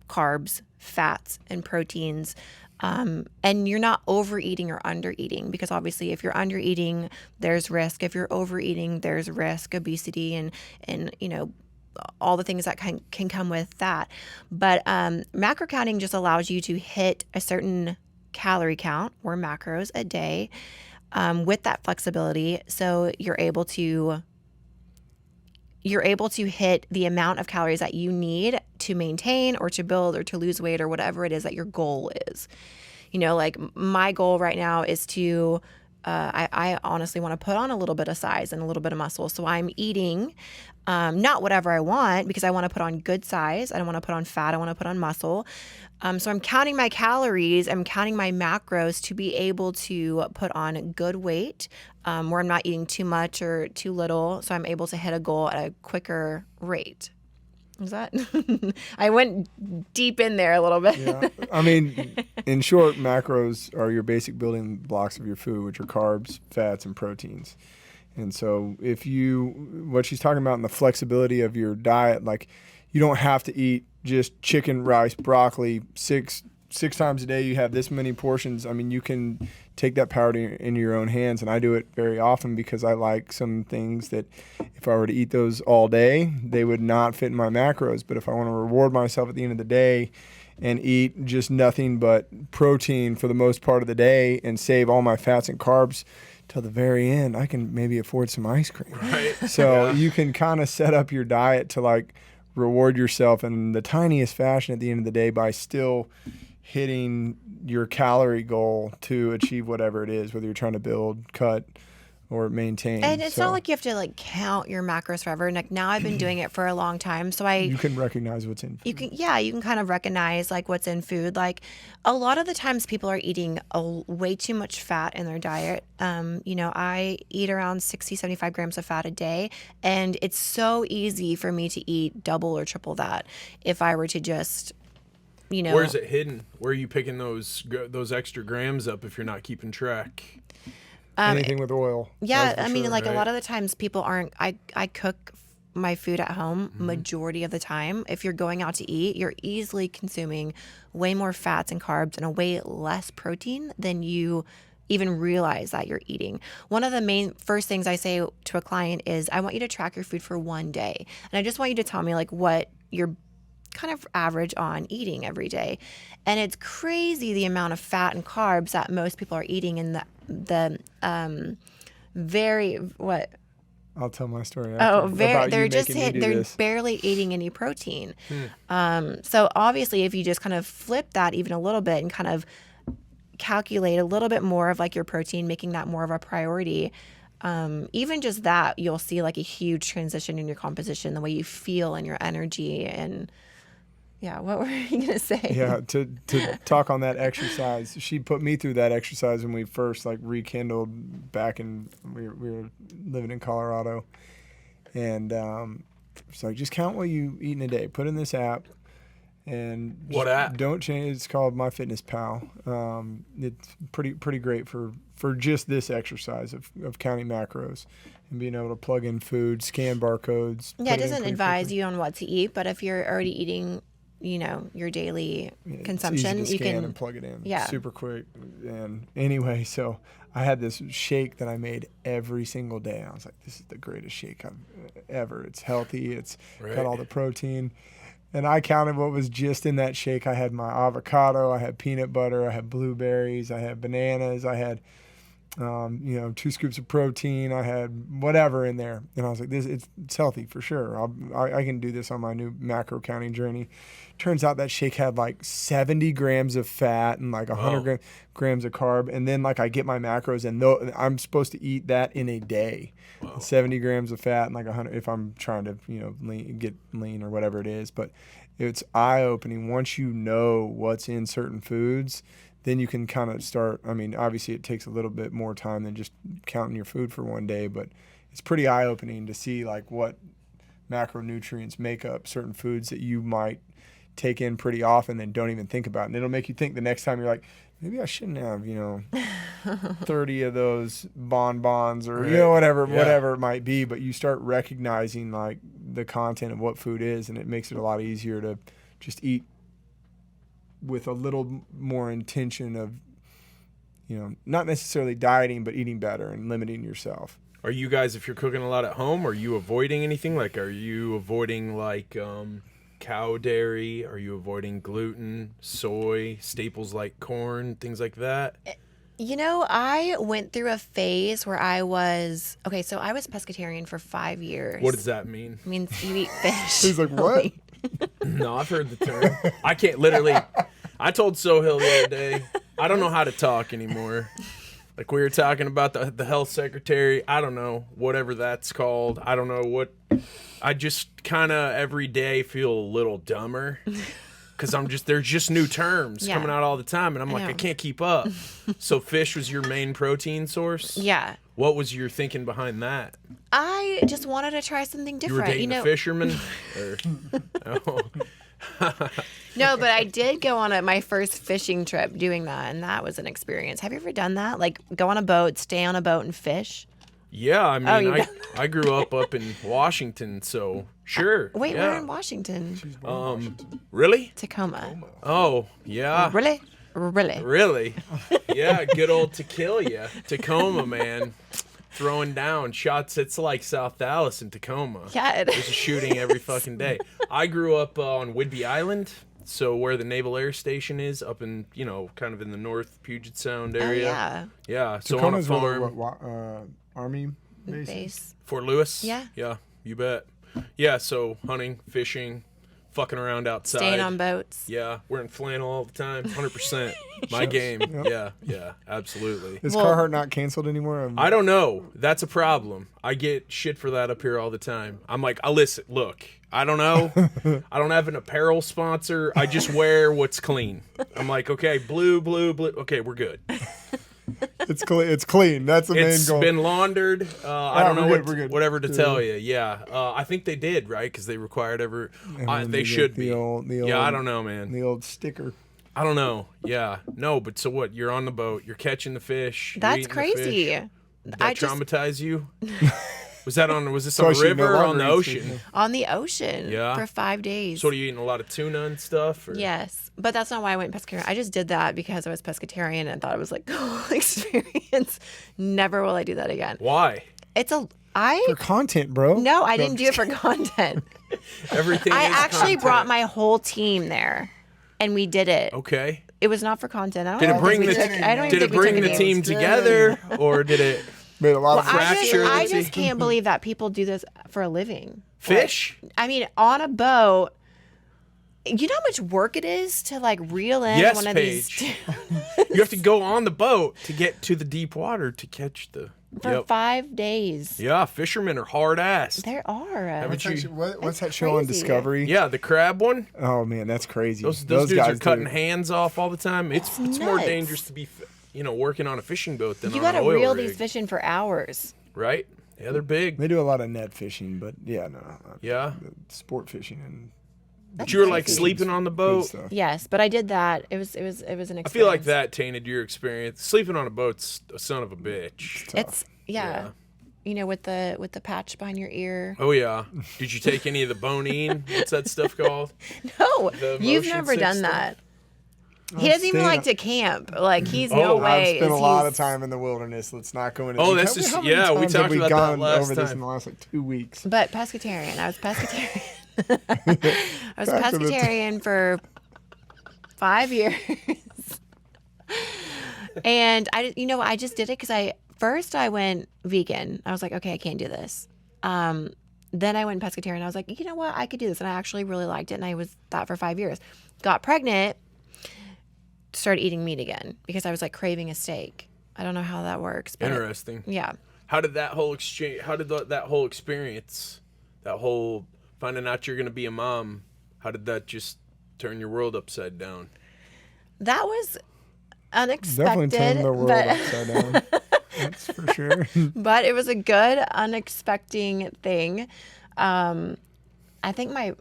carbs, fats, and proteins. And you're not overeating or undereating because obviously if you're undereating, there's risk. If you're overeating, there's risk, obesity, and all the things that can come with that. But macro counting just allows you to hit a certain calorie count or macros a day with that flexibility. So you're able to hit the amount of calories that you need to maintain or to build or to lose weight or whatever it is that your goal is. Like my goal right now is to, I honestly want to put on a little bit of size and a little bit of muscle. So I'm eating not whatever I want because I want to put on good size. I don't want to put on fat. I want to put on muscle. So I'm counting my calories. I'm counting my macros to be able to put on good weight where I'm not eating too much or too little. So I'm able to hit a goal at a quicker rate. Is that? I went deep in there a little bit. Yeah. I mean, in short, macros are your basic building blocks of your food, which are carbs, fats, and proteins. And so what she's talking about in the flexibility of your diet, like you don't have to eat just chicken, rice, broccoli, six times a day. You have this many portions. I mean, you can take that power into your own hands. And I do it very often because I like some things that if I were to eat those all day, they would not fit in my macros. But if I want to reward myself at the end of the day and eat just nothing but protein for the most part of the day and save all my fats and carbs till the very end, I can maybe afford some ice cream. Right. So you can kind of set up your diet to like reward yourself in the tiniest fashion at the end of the day by still hitting your calorie goal to achieve whatever it is, whether you're trying to build, cut, or maintain. And it's not like you have to like count your macros forever. Like now I've been doing it for a long time. So you can recognize what's in food. you can kind of recognize like what's in food. Like a lot of the times people are eating way too much fat in their diet. I eat around 60, 75 grams of fat a day. And it's so easy for me to eat double or triple that if I were to just, Where's it hidden? Where are you picking those extra grams up if you're not keeping track? Anything with oil. Yeah, That's for I mean, sure, like a right? lot of the times people aren't. I cook my food at home majority of the time. If you're going out to eat, you're easily consuming way more fats and carbs and a way less protein than you even realize that you're eating. One of the main first things I say to a client is, I want you to track your food for one day, and I just want you to tell me like what you're kind of average on eating every day. And it's crazy the amount of fat and carbs that most people are eating in the very what I'll tell my story. they're just they're barely eating any protein. So obviously if you just kind of flip that even a little bit and kind of calculate a little bit more of like your protein, making that more of a priority, even just that, you'll see like a huge transition in your composition, the way you feel and your energy. And yeah, what were you gonna say? Yeah, to talk on that exercise. She put me through that exercise when we first like rekindled back in we were living in Colorado, and it's like, just count what you eat in a day. Put in this app, and What app? Don't change. It's called MyFitnessPal. It's pretty great for just this exercise of counting macros and being able to plug in food, scan barcodes. Yeah, it doesn't advise you on what to eat, but if you're already eating, your daily consumption, it's easy to you scan can and plug it in. Yeah. Super quick. And anyway, so I had this shake that I made every single day. I was like, this is the greatest shake I've ever. It's healthy. It's got all the protein. And I counted what was just in that shake. I had my avocado, I had peanut butter, I had blueberries, I had bananas, I had 2 scoops of protein, I had whatever in there. And I was like, it's healthy for sure. I can do this on my new macro counting journey. Turns out that shake had like 70 grams of fat and like 100 grams of carb. And then like I get my macros, and I'm supposed to eat that in a day. Wow. 70 grams of fat and like 100 if I'm trying to get lean or whatever it is. But it's eye-opening once you know what's in certain foods. Then you can kind of start. I mean, obviously it takes a little bit more time than just counting your food for one day, but it's pretty eye-opening to see like what macronutrients make up certain foods that you might take in pretty often and don't even think about. And it'll make you think the next time you're like, maybe I shouldn't have, 30 of those bonbons or, whatever it might be. But you start recognizing like the content of what food is, and it makes it a lot easier to just eat with a little more intention of, not necessarily dieting, but eating better and limiting yourself. Are you guys, if you're cooking a lot at home, are you avoiding anything? Like, are you avoiding like cow dairy? Are you avoiding gluten, soy, staples like corn, things like that? I went through a phase where I was pescatarian for 5 years. What does that mean? It means you eat fish. He's like, what? No, I've heard the term. I can't literally. I told Sohail the other day, I don't know how to talk anymore. Like we were talking about the health secretary. I don't know, whatever that's called. I don't know what. I just kind of every day feel a little dumber because there's just new terms coming out all the time. And I'm like, I can't keep up. So fish was your main protein source? Yeah. What was your thinking behind that? I just wanted to try something different. You were dating a fisherman? Oh. No, but I did go on my first fishing trip doing that, and that was an experience. Have you ever done that? Like go on a boat, stay on a boat, and fish? Yeah, I mean, I grew up in Washington, so sure. Wait, yeah. we're in Washington. Really? Tacoma. Oh, yeah. Really? Really? Yeah, good old Tacoma, man. Throwing down shots. It's like South Dallas and Tacoma. Yeah, it There's a shooting every fucking day. I grew up on Whidbey Island, so where the Naval Air Station is, up in, kind of in the North Puget Sound area. Oh, yeah. Yeah, so on a Tacoma's farm. Army base? Base. Fort Lewis? Yeah. Yeah, you bet. Yeah, so hunting, fishing, fucking around outside. Staying on boats. Yeah, wearing flannel all the time. 100%. My game. Yeah, absolutely. Is Well- Carhartt not canceled anymore? I don't know. That's a problem. I get shit for that up here all the time. I'm like, listen, look, I don't know. I don't have an apparel sponsor. I just wear what's clean. I'm like, okay, blue. Okay, we're good. It's clean. It's clean. That's the main It's goal. been laundered. I don't know we're good. whatever to tell you. Yeah, I think they did, right? Because they required And they get should the be. old- Yeah, I don't know, man. The old sticker. I don't know. Yeah, no, but so what? You're on the boat. You're catching the fish. you're That's eating the crazy. fish. Did that I just traumatize you? Was this So on a she no river or on longer the eats fish, ocean? on the ocean Yeah. for 5 days. So are you eating a lot of tuna and stuff? Or? Yes, but that's not why I went pescatarian. I just did that because I was pescatarian and thought it was like cool experience. Never will I do that again. Why? It's a For content, bro. no, I didn't do it for content. Everything. I is actually content. brought my whole team there, and we did it. Okay. It was not for content. I don't Did it even bring think the we took- I don't even Did it think we took bring the any team names. together, or did it Made a lot of fracture I the just team? can't believe that people do this for a living. fish? I mean, on a boat. You know how much work it is to like reel in Yes, one of Paige. these You have to go on the boat to get to the deep water to catch the. for Yep. 5 days. Yeah, fishermen are hard ass. There are. What's you- what's that That's show on crazy. Discovery? Yeah, the crab one. Oh man, that's crazy. Those dudes guys are cutting do- hands off all the time. It's more nuts. dangerous to be, working on a fishing boat than You on got an to oil reel rig, these fish in for hours. right? Yeah, they're big. They do a lot of net fishing, but yeah, no, Yeah, sport fishing and but you were like crazy. sleeping on the good boat. stuff. Yes, but I did that. It was an experience. I feel like that tainted your experience. Sleeping on a boat's a son of a bitch. It's yeah. Yeah. You know, with the patch behind your ear. Oh yeah. Did you take any of the bonine? What's that stuff called? No, The you've motion never sick done stuff? that. He doesn't even staying like up- to camp. Like he's Oh, no I've way. I've spent a is lot he's- of time in the wilderness. Let's not go into. Oh, detail. that's just- How many yeah, we times talked have we about that gone last over this time. in the last like 2 weeks. But pescatarian. I was pescatarian. I was Back to the pescatarian for 5 years. And I just did it because I went vegan. I was like, okay, I can't do this. Then I went pescatarian. I was like, you know what? I could do this. And I actually really liked it. And I was that for 5 years. Got pregnant, started eating meat again because I was like craving a steak. I don't know how that works. But Interesting. yeah. How did that whole exchange? How did that whole experience, that whole finding out you're gonna be a mom? How did that just turn your world upside down? That was Definitely unexpected. turned the world but, upside down. That's for sure. but it was a good, unexpected thing. I think my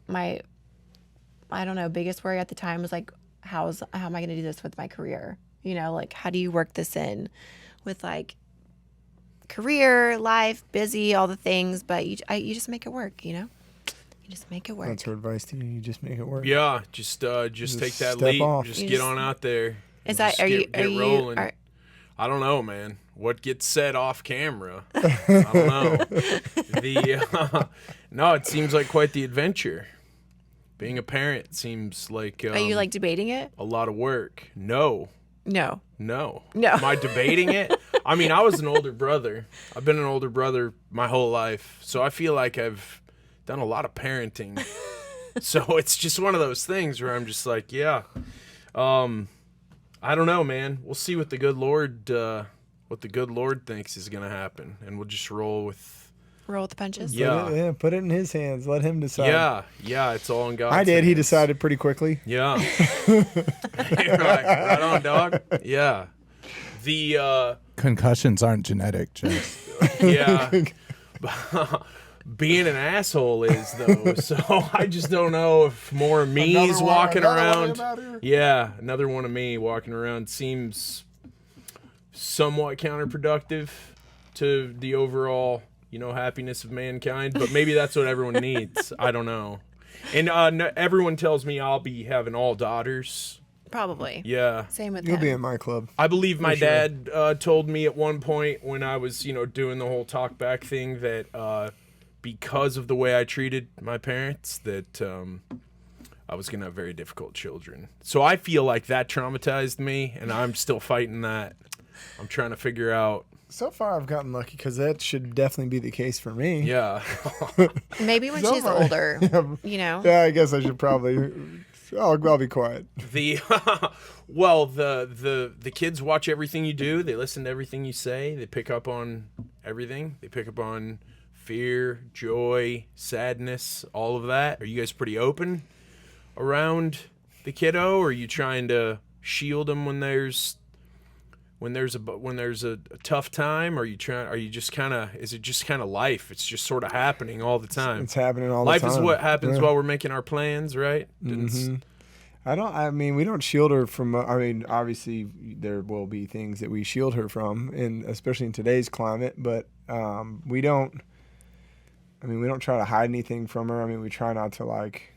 I don't know, biggest worry at the time was like, how am I going to do this with my career? You know, like how do you work this in with like career, life, busy, all the things, but you just make it work, you know? You just make it work. That's her advice to you. You just make it work. Yeah, just take that step leap. off. Just You get just- on out there. Is that Just are get you rolling. are, I don't know, man. What gets said off camera? I don't know. No, it seems like quite the adventure. Being a parent seems like are you like debating it? a lot of work. No. No. Am I debating it? I mean, I was an older brother. I've been an older brother my whole life, so I feel like I've done a lot of parenting. So it's just one of those things where I'm just like, yeah. I don't know, man. We'll see what the good Lord thinks is gonna happen, and we'll just roll with. Roll with the punches? Yeah. Put it in his hands. Let him decide. Yeah, it's all in God's I did. He hands. decided pretty quickly. Yeah. right on, dog. Yeah. The Concussions aren't genetic, Jess. yeah. Being an asshole is though, so I just don't know if more of me's walking around. Yeah, another one of me walking around seems somewhat counterproductive to the overall, happiness of mankind. But maybe that's what everyone needs. I don't know. And everyone tells me I'll be having all daughters. Probably. Yeah. Same with You'll him. be in my club. I believe my sure. dad told me at one point when I was, doing the whole talk back thing that because of the way I treated my parents, that I was going to have very difficult children. So I feel like that traumatized me, and I'm still fighting that. I'm trying to figure out. So far, I've gotten lucky because that should definitely be the case for me. Yeah. Maybe when So she's far- older, Yeah. you know. Yeah, I guess I should probably. I'll be quiet. The well, the kids watch everything you do. They listen to everything you say. They pick up on everything. They pick up on fear, joy, sadness, all of that. Are you guys pretty open around the kiddo? Or are you trying to shield them when there's a tough time? Are you just kind of, is it just kind of life? It's just sort of happening all the time. It's happening all Life the time. is what happens Yeah. while we're making our plans, right? I mean, we don't shield her from. I mean, obviously there will be things that we shield her from, and especially in today's climate. But we don't. I mean, we don't try to hide anything from her. I mean, we try not to, like,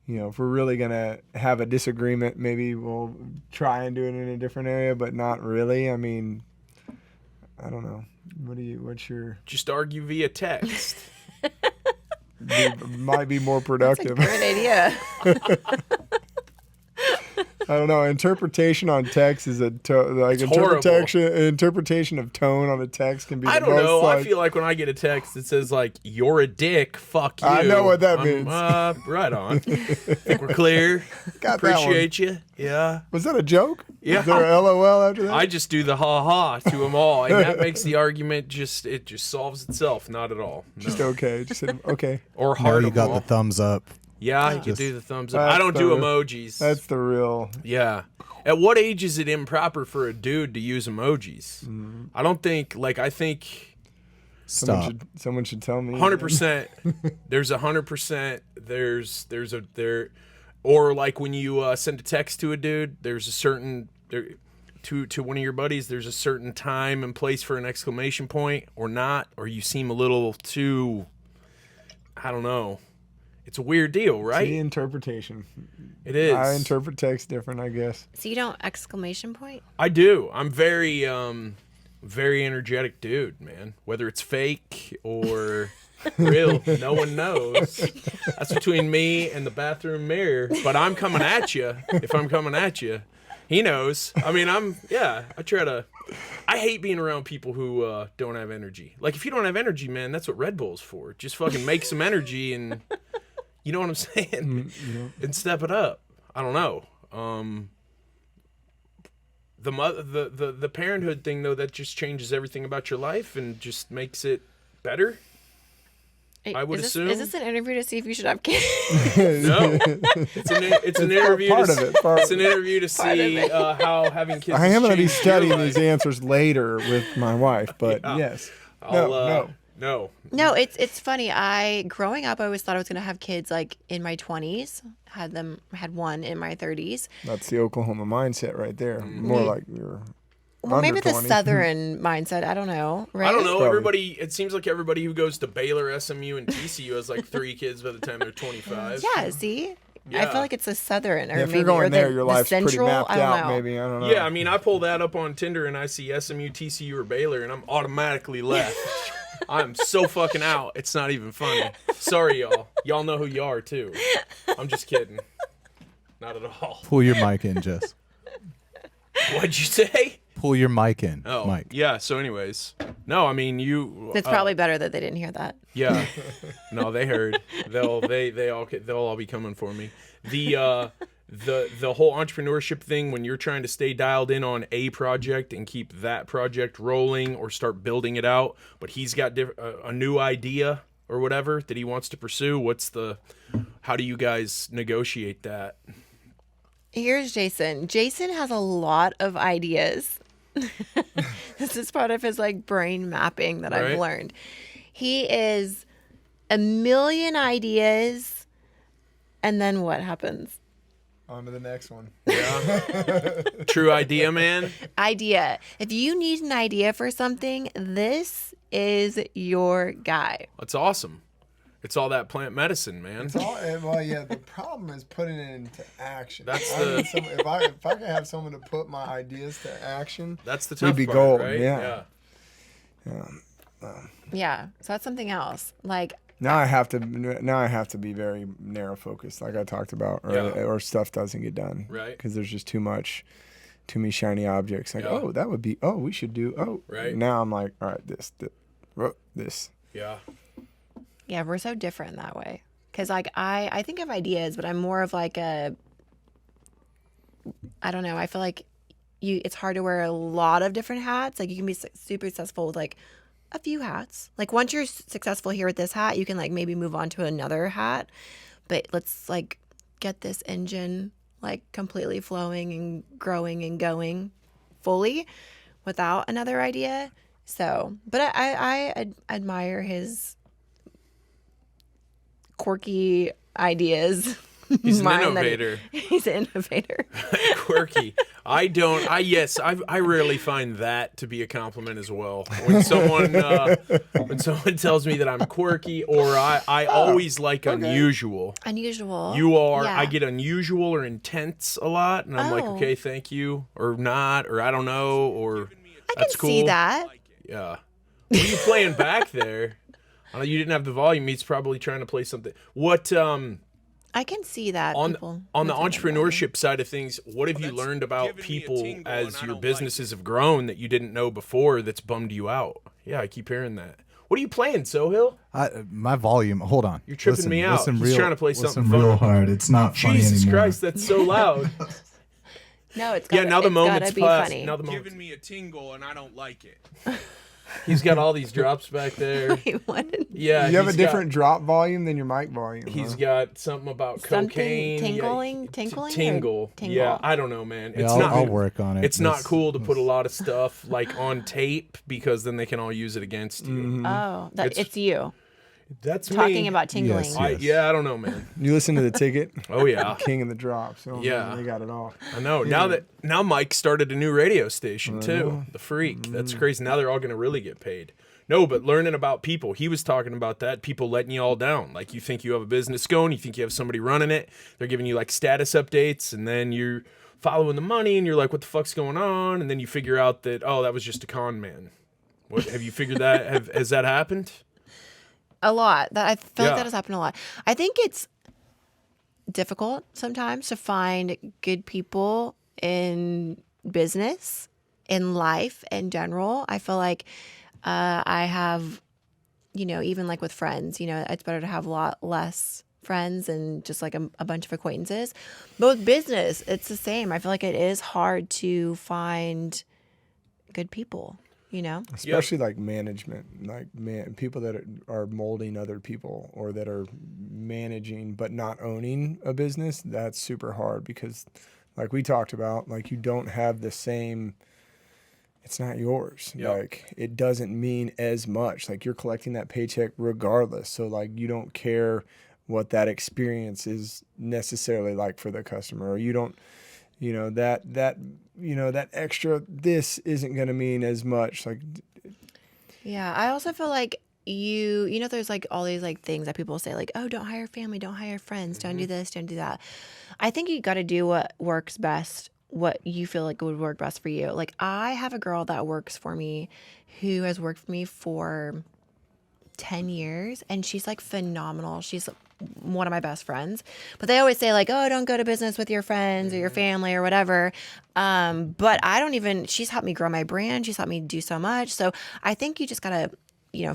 you know, if we're really gonna have a disagreement, maybe we'll try and do it in a different area, but not really. I mean, I don't know. What's your? Just argue via text. Might be more That's a productive. great idea. I don't know. Interpretation on text is horrible. interpretation of tone on a text can be. I the don't most, know. Like, I feel like when I get a text that says like "you're a dick," fuck you. I know what that means. Right on. Think we're clear. Got that one. Appreciate you. Yeah. Was that a joke? Yeah. Was there a LOL after that? I just do the ha ha to them all, and that makes the argument just solves itself. Not at all. No. Just okay. Just said okay. Or No, hard you them got all. the thumbs up. Yeah, you can Just- do the thumbs up. That's I don't do the- emojis. That's the real. Yeah. At what age is it improper for a dude to use emojis? I don't think. Like, I think Stop. Someone should tell me. 100%. There's 100%. There, or like when you send a text to a dude, there's a certain to one of your buddies. There's a certain time and place for an exclamation point, or not, or you seem a little too. I don't know. It's a weird deal, right? The interpretation. It is. I interpret text different, I guess. So you don't exclamation point? I do. I'm very energetic dude, man. Whether it's fake or real, no one knows. That's between me and the bathroom mirror. But I'm coming at you. If I'm coming at you, he knows. I mean, I hate being around people who don't have energy. Like, if you don't have energy, man, that's what Red Bull's for. Just fucking make some energy and, you know what I'm saying? And step it up. I don't know. The Parenthood thing, though, that just changes everything about your life and just makes it better. I would assume. Is this an interview to see if you should have kids? No, it's an interview. part to, of it, It's an interview to see how having kids. I has am going to be changed your studying life. these answers later with my wife, but yes. No. No, it's funny. Growing up, I always thought I was gonna have kids like in my 20s. Had one in my 30s. That's the Oklahoma mindset right there. More like you're. Well, maybe under the 20. Southern mindset. I don't know. Right? I don't know. Probably. Everybody. It seems like everybody who goes to Baylor, SMU, and TCU has like 3 kids by the time they're 25. Yeah. See, I Yeah. feel like it's the Southern or Yeah, if maybe you're going or there, the, your the life's Central. pretty mapped I don't out. know. Maybe I don't know. Yeah, I mean, I pull that up on Tinder and I see SMU, TCU, or Baylor, and I'm automatically left. I'm so fucking out. It's not even funny. Sorry, y'all. Y'all know who you are too. I'm just kidding. Not at all. Pull your mic in, Jess. What'd you say? Pull your mic in, Oh, Mike. yeah. So, anyways, no. I mean, you. It's probably better that they didn't hear that. Yeah. No, they heard. They'll all be coming for me. The whole entrepreneurship thing, when you're trying to stay dialed in on a project and keep that project rolling or start building it out, but he's got a new idea or whatever that he wants to pursue. How do you guys negotiate that? Here's Jason. Jason has a lot of ideas. This is part of his like brain mapping that I've Right. learned. He is a million ideas, and then what happens? On to the next one. True idea, man. Idea. If you need an idea for something, this is your guy. That's awesome. It's all that plant medicine, man. Well, yeah. The problem is putting it into action. That's if I could have someone to put my ideas to action, That's the we'd tough be part, gold. right? Yeah. Yeah. So that's something else. Like, Now I have to be very narrow focused, like I talked about, Yeah. or stuff doesn't get done, Right. Because there's just too much. too many shiny objects. Like, Yeah. oh, that would be, oh, we should do, oh. Right. Now I'm like, all right, this. Yeah. Yeah, we're so different that way. Because like I think of ideas, but I'm more of like I don't know. I feel like it's hard to wear a lot of different hats. Like you can be super successful with like a few hats. Like once you're successful here with this hat, you can like maybe move on to another hat. But let's like get this engine like completely flowing and growing and going fully without another idea. So, but I admire his quirky ideas. He's an Mine that innovator. He's an innovator. Quirky. I rarely find that to be a compliment as well. When someone tells me that I'm quirky, or I always like unusual. Unusual. You are. Yeah. I get unusual or intense a lot, and I'm like, Oh. okay, thank you, or not, or I don't know, or I that's can cool. see that. Yeah. What are you playing back there? I know you didn't have the volume. He's probably trying to play something. What I can see that. on people on the with different entrepreneurship side of things, what have you that's learned about giving me a people tingle and as I your don't like businesses have grown that you didn't know before that's bummed you out? Yeah, I keep hearing that. What are you playing, Sohail? My volume. Hold on. You're tripping me out. Listen He's trying to play something real funny. hard. It's not funny Jesus anymore. Christ, that's so loud. No, it's Yeah, gotta, now the it's moment's gotta be passed. funny. Now the moment's. Giving me a tingle and I don't like it. He's got all these drops back there. Wait, what? Yeah, You have a he's different drop volume than your mic volume. He's huh? got something about Something cocaine. tingling? Yeah, Tinkling or tingle. tingle? Yeah, I don't know, man. Yeah, It's I'll work on it. It's not This- cool to put a lot of stuff like on tape because then they can all use it against you. Mm-hmm. Oh, It's it's you That's talking me. about tingling. Yes. Yeah, I don't know, man. You listen to the ticket? Oh yeah, King of the drops. Oh, Yeah. man, they got it all. I know. Now Mike started a new radio station too. The Freak. That's crazy. Now they're all gonna really get paid. No, but learning about people. He was talking about that. People letting you all down. Like you think you have a business going, you think you have somebody running it. They're giving you like status updates, and then you're following the money, and you're like, "What the fuck's going on?" And then you figure out that that was just a con man. What have you figured that? Has that happened? A lot. That I feel Yeah. like that has happened a lot. I think it's difficult sometimes to find good people in business, in life in general. I feel like I have, even like with friends, it's better to have a lot less friends and just like a bunch of acquaintances. But with business, it's the same. I feel like it is hard to find good people, Especially like management, like people that are molding other people or that are managing but not owning a business. That's super hard because, like we talked about, like you don't have the same. It's not yours. Yep. Like it doesn't mean as much. Like you're collecting that paycheck regardless. So like you don't care what that experience is necessarily like for the customer, or you don't. That extra, this isn't going to mean as much. Like, Yeah, I also feel like there's like all these like things that people say like, oh, don't hire family, don't hire friends, don't do this, don't do that. I think you got to do what works best, what you feel like would work best for you. Like I have a girl that works for me who has worked for me for 10 years and she's like phenomenal. She's one of my best friends, but they always say like, oh, don't go to business with your friends or your family or whatever. But she's helped me grow my brand. She's helped me do so much. So I think you just gotta,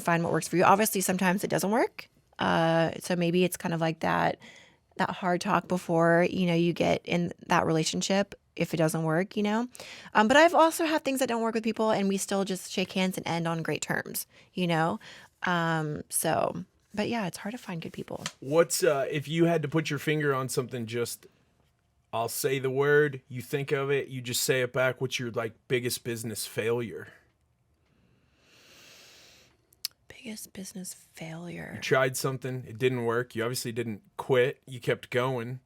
find what works for you. Obviously sometimes it doesn't work. So maybe it's kind of like that hard talk before, you get in that relationship if it doesn't work, But I've also had things that don't work with people and we still just shake hands and end on great terms, But yeah, it's hard to find good people. What's if you had to put your finger on something? Just I'll say the word, you think of it, you just say it back. What's your like biggest business failure? Biggest business failure. You tried something, it didn't work. You obviously didn't quit. You kept going,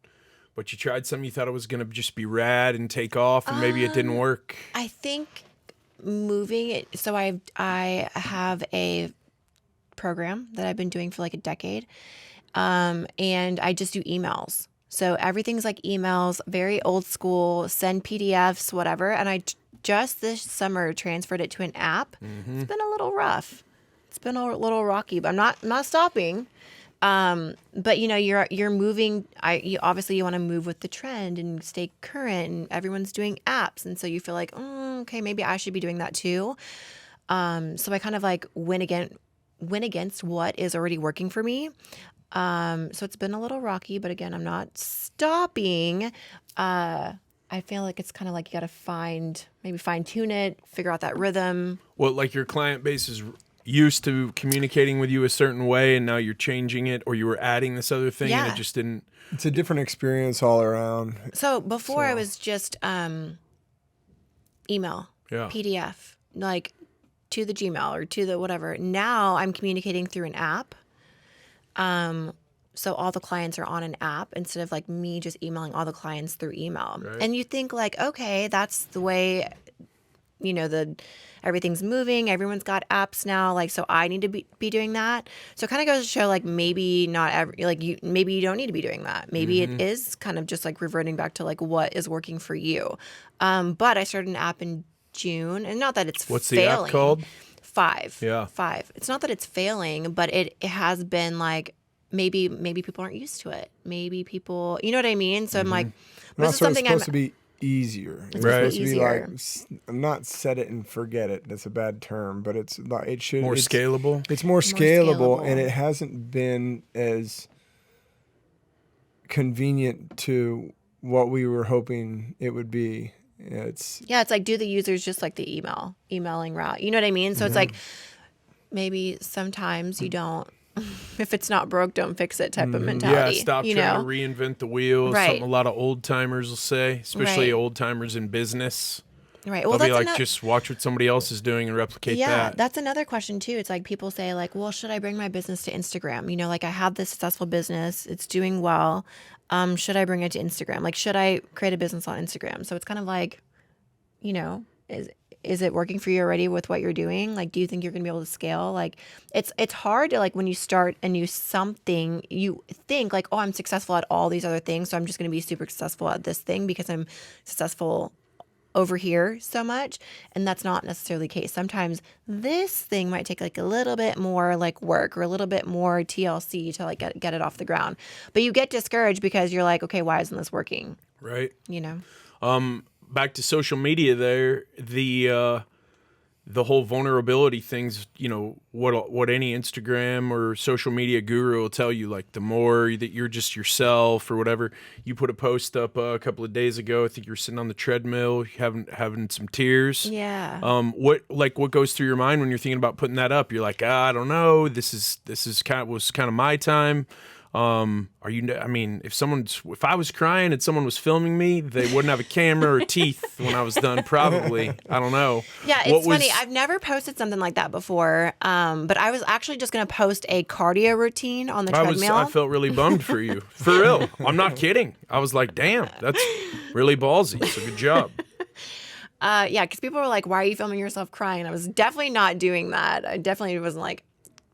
but you tried something. You thought it was gonna just be rad and take off, and maybe it didn't work. I think moving it. So I have a program that I've been doing for like a decade, and I just do emails. So everything's like emails, very old school, send PDFs, whatever. And I just this summer transferred it to an app. It's been a little rough. It's been a little rocky, but I'm not stopping. But you know, you're moving. Obviously you want to move with the trend and stay current. And everyone's doing apps, and so you feel like, okay, maybe I should be doing that too. So I kind of like went against what is already working for me. So it's been a little rocky, but again, I'm not stopping. I feel like it's kind of like you got to maybe fine tune it, figure out that rhythm. Well, like your client base is used to communicating with you a certain way, and now you're changing it, or you were adding this other thing, and it just didn't. It's a different experience all around. So before I was just email, PDF, like to the Gmail or to the whatever. Now I'm communicating through an app. So all the clients are on an app instead of like me just emailing all the clients through email. Right. And you think like, okay, that's the way, you know, everything's moving. Everyone's got apps now. Like, so I need to be doing that. So it kind of goes to show like maybe maybe you don't need to be doing that. Maybe it is kind of just like reverting back to like what is working for you. But I started an app in June, and not that it's What's failing. the app called? 5. Yeah. 5. It's not that it's failing, but it has been like maybe people aren't used to it. Maybe people, you know what I mean? So I'm like, this is something it's supposed to be easier. It's supposed to be like, not set it and forget it. That's a bad term, but it's like it should. More scalable. It's more scalable, and it hasn't been as convenient to what we were hoping it would be. It's like, do the users just like the emailing route? You know what I mean? So it's like maybe sometimes you don't. If it's not broke, don't fix it type of mentality. Yeah, stop trying to reinvent the wheel. Right. Something a lot of old timers will say, especially old timers in business. Right. Well, they'll be like, just watch what somebody else is doing and replicate that. Yeah, that's another question too. It's like people say like, well, should I bring my business to Instagram? You know, like I have this successful business. It's doing well. Should I bring it to Instagram? Like, should I create a business on Instagram? So it's kind of like, you know, is it working for you already with what you're doing? Like, do you think you're going to be able to scale? Like, it's hard to like when you start a new something, you think like, oh, I'm successful at all these other things, so I'm just going to be super successful at this thing because I'm successful over here so much. And that's not necessarily the case. Sometimes this thing might take like a little bit more like work or a little bit more TLC to like get it off the ground. But you get discouraged because you're like, okay, why isn't this working? Right. You know? Back to social media there, the whole vulnerability things, you know, what any Instagram or social media guru will tell you, like the more that you're just yourself or whatever. You put a post up a couple of days ago. I think you were sitting on the treadmill, having some tears. Yeah. What goes through your mind when you're thinking about putting that up? You're like, I don't know. This was kind of my time. If I was crying and someone was filming me, they wouldn't have a camera or teeth when I was done, probably. I don't know. Yeah, it's funny. I've never posted something like that before. But I was actually just going to post a cardio routine on the treadmill. I felt really bummed for you. For real. I'm not kidding. I was like, damn, that's really ballsy. So good job. Yeah, because people were like, why are you filming yourself crying? I was definitely not doing that. I definitely wasn't like,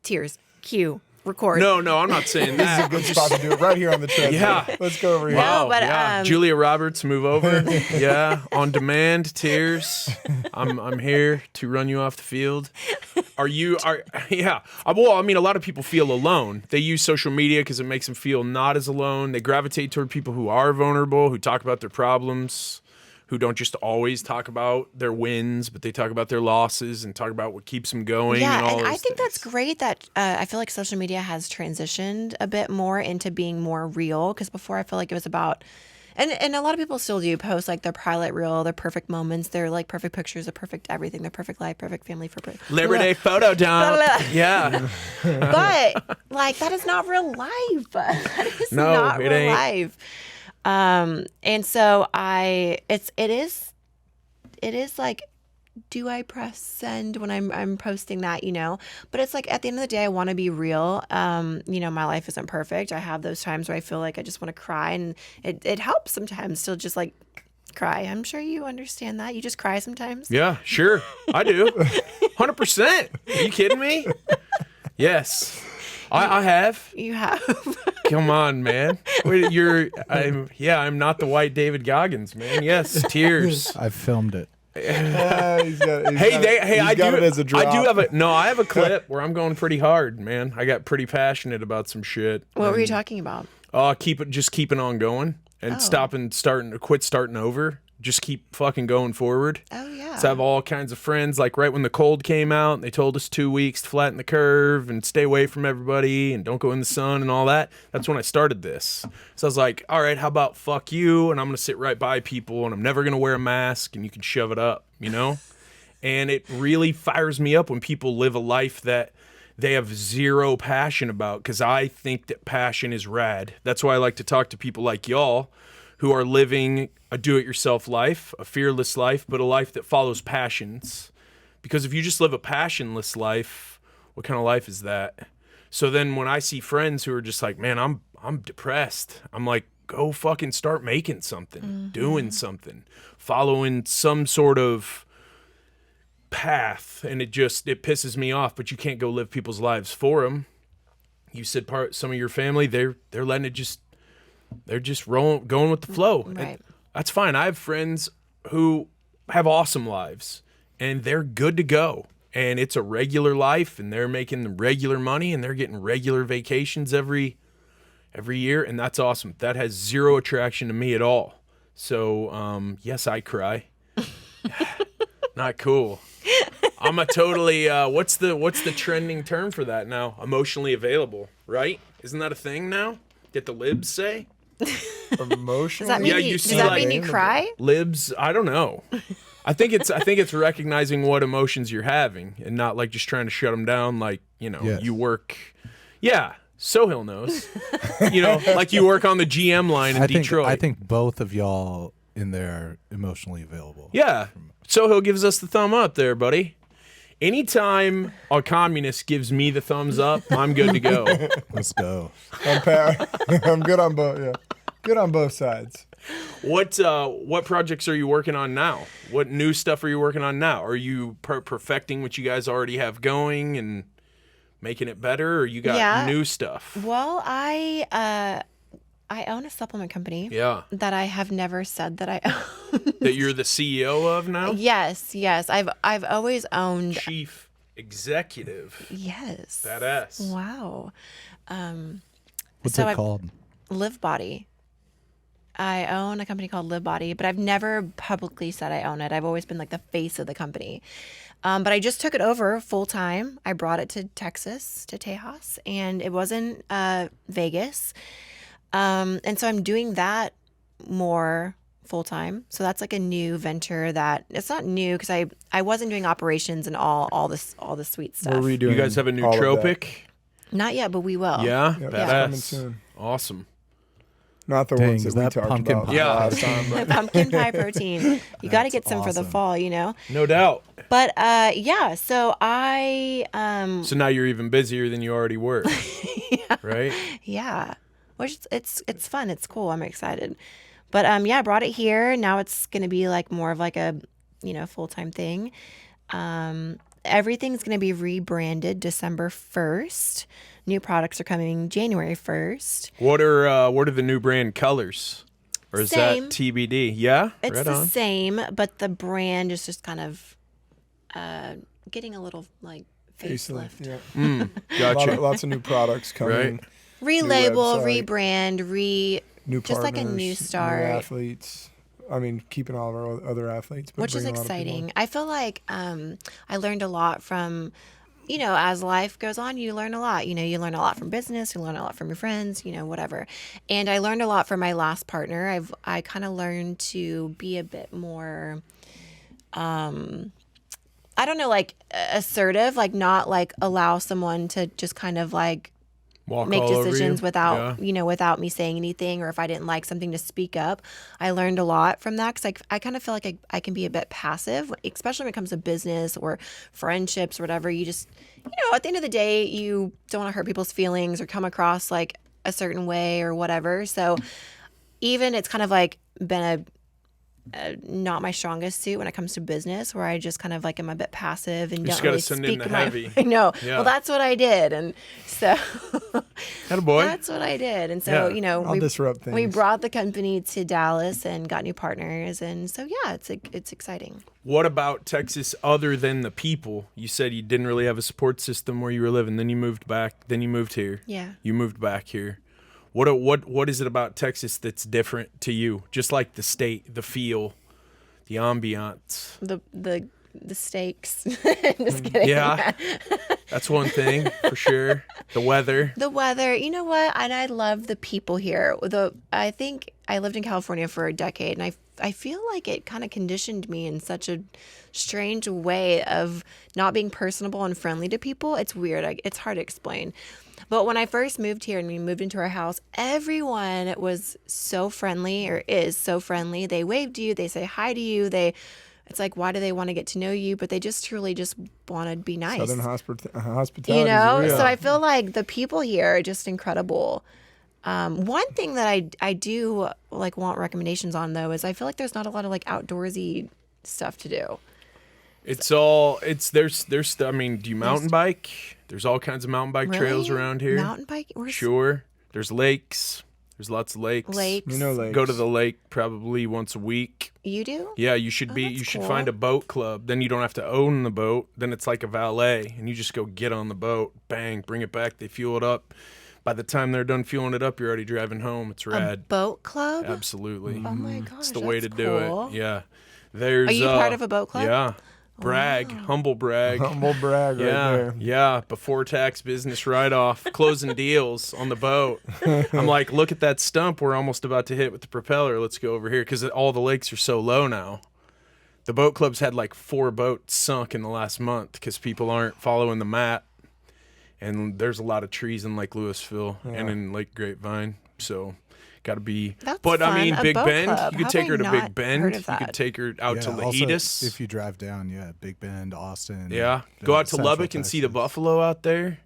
tears, cue. Record. No, I'm not saying that. this is a good spot to do it right here on the treadmill. Yeah. Let's go over here. No, Wow, but yeah. Julia Roberts, move over. Yeah, on demand, tears. I'm here to run you off the field. Yeah. Well, I mean, a lot of people feel alone. They use social media because it makes them feel not as alone. They gravitate toward people who are vulnerable, who talk about their problems, who don't just always talk about their wins, but they talk about their losses and talk about what keeps them going. Yeah, and I think that's great that I feel like social media has transitioned a bit more into being more real, because before I feel like it was about, and a lot of people still do post like their highlight reel, their perfect moments, their like perfect pictures, their perfect everything, their perfect life, perfect family, Liberty photo dump. Yeah. But like that is not real life. That is not real ain't. life. And so it is like, do I press send when I'm posting that, you know? But it's like at the end of the day, I want to be real. You know, my life isn't perfect. I have those times where I feel like I just want to cry, and it helps sometimes to just like cry. I'm sure you understand that. You just cry sometimes. Yeah, sure. I do. 100%. Are you kidding me? Yes. I have. You have. Come on, man. I'm not the white David Goggins, man. Yes, tears. I've filmed it. I got it as a drop. I do have I have a clip where I'm going pretty hard, man. I got pretty passionate about some shit. What were you talking about? Keeping on going and quit starting over. Just keep fucking going forward. Oh yeah. So I have all kinds of friends. Like right when the cold came out, they told us 2 weeks to flatten the curve and stay away from everybody and don't go in the sun and all that. That's when I started this. So I was like, all right, how about fuck you? And I'm gonna sit right by people and I'm never gonna wear a mask and you can shove it up, you know? And it really fires me up when people live a life that they have zero passion about, because I think that passion is rad. That's why I like to talk to people like y'all who are living a do-it-yourself life, a fearless life, but a life that follows passions. Because if you just live a passionless life, what kind of life is that? So then when I see friends who are just like, man, I'm depressed, I'm like, go fucking start making something, doing something, following some sort of path. And it pisses me off, but you can't go live people's lives for them. You said some of your family, they're letting it they're just going with the flow. Right. And that's fine. I have friends who have awesome lives and they're good to go. And it's a regular life and they're making regular money and they're getting regular vacations every year. And that's awesome. That has zero attraction to me at all. So, yes, I cry. Not cool. I'm a totally, what's the trending term for that now? Emotionally available, right? Isn't that a thing now that the libs say? Emotional. Does that mean, you does see, that like, mean you cry? Libs, I don't know. I think it's recognizing what emotions you're having and not like just trying to shut them down. Like, you know, Yes. you work. Yeah. Sohill knows. You know, like you work on the GM line in Detroit. I think both of y'all in there are emotionally available. Yeah. Sohill gives us the thumb up there, buddy. Anytime a communist gives me the thumbs up, I'm good to go. Let's go. I'm good on both. Yeah, good on both sides. What projects are you working on now? What new stuff are you working on now? Are you perfecting what you guys already have going and making it better, or you got new stuff? Well, I own a supplement company. Yeah. That I have never said that I own. That you're the CEO of now? Yes. I've always owned. Chief executive. Yes. Badass. Wow. What's so it called? Live Body. I own a company called Live Body, but I've never publicly said I own it. I've always been like the face of the company. But I just took it over full time. I brought it to Texas, to Tejas, and it was in Vegas. And so I'm doing that more full time. So that's like a new venture that it's not new because I wasn't doing operations and all the sweet stuff. We're redoing. You guys have a all of that. nootropic? Not yet, but we will. Yeah? Yep, Badass. coming soon. Awesome. Not the Dang, ones is that we that talked pumpkin about pie? Yeah. last time. But Pumpkin pie protein. You got to get some for the awesome. fall, you know? No doubt. But yeah, so I So now you're even busier than you already were. Right? yeah. Which it's fun. It's cool. I'm excited. But yeah, I brought it here. Now it's going to be like more of like a, full-time thing. Everything's going to be rebranded December 1st. New products are coming January 1st. What are the new brand colors? Or is Same. that TBD? Yeah? It's right the on. same, but the brand is just kind of getting a little like facelift. yeah. Gotcha. Lots of new products coming. Right. Relabel, website. rebrand, New just like a new partners, start. New athletes. I mean, keeping all of our other athletes, but Which is bringing a lot of people exciting. I feel like I learned a lot from, as life goes on, you learn a lot. You learn a lot from business, you learn a lot from your friends, whatever. And I learned a lot from my last partner. I kind of learned to be a bit more, I don't know, like assertive, like not like allow someone to just kind of like Walk make all over decisions you. without Yeah. without me saying anything, or if I didn't like something to speak up. I learned a lot from that because I kind of feel like I can be a bit passive, especially when it comes to business or friendships or whatever. You just at the end of the day, you don't want to hurt people's feelings or come across like a certain way or whatever. So even it's kind of like been not my strongest suit when it comes to business, where I just kind of like am a bit passive and just don't gotta really send in speak the my. heavy. I know. Yeah. Well, that's what I did, and so Attaboy. that's what I did, and so Yeah. I'll disrupt we things. brought the company to Dallas and got new partners, and so yeah, it's exciting. What about Texas other than the people? You said you didn't really have a support system where you were living. Then you moved back. Then you moved here. Yeah. You moved back here. What is it about Texas that's different to you? Just like the state, the feel, the ambiance. The stakes. Just kidding. Yeah. That's one thing for sure. The weather. The weather, you know what? And I love the people here. I think I lived in California for a decade, and I feel like it kind of conditioned me in such a strange way of not being personable and friendly to people. It's weird. It's hard to explain. But when I first moved here and we moved into our house, everyone was so friendly, or is so friendly. They wave to you. They say hi to you. It's like, why do they want to get to know you? But they just truly just want to be nice. Southern hospitality. You know? is real. So I feel like the people here are just incredible. One thing that I do like want recommendations on, though, is I feel like there's not a lot of like outdoorsy stuff to do. There's I mean, do you mountain bike? There's all kinds of mountain bike trails Really? around here. Mountain bike? Sure. There's lakes. There's lots of lakes. Lakes. You know, lakes. Go to the lake probably once a week. You do? Yeah, you should that's you should cool. find a boat club. Then you don't have to own the boat. Then it's like a valet, and you just go get on the boat, bang, bring it back. They fuel it up. By the time they're done fueling it up, you're already driving home. It's A rad. boat club? Absolutely. Oh my gosh, It's the way to that's do cool. it. Yeah. There's Are you part of a boat club? Yeah. Brag, humble brag. Humble brag right Yeah, there. yeah. Before tax business write off, closing deals on the boat. I'm like, look at that stump we're almost about to hit with the propeller. Let's go over here because all the lakes are so low now. The boat club's had like 4 boats sunk in the last month because people aren't following the map. And there's a lot of trees in Lake Louisville and in Lake Grapevine, so got to be. That's but I fun, mean, a Big boat Bend. club. You could How take have her I to not Big Bend. heard of You that? could take her out to also, Laetus. if you drive down, Big Bend, Austin. Yeah, go out to Central Lubbock and see the Texas. buffalo out there.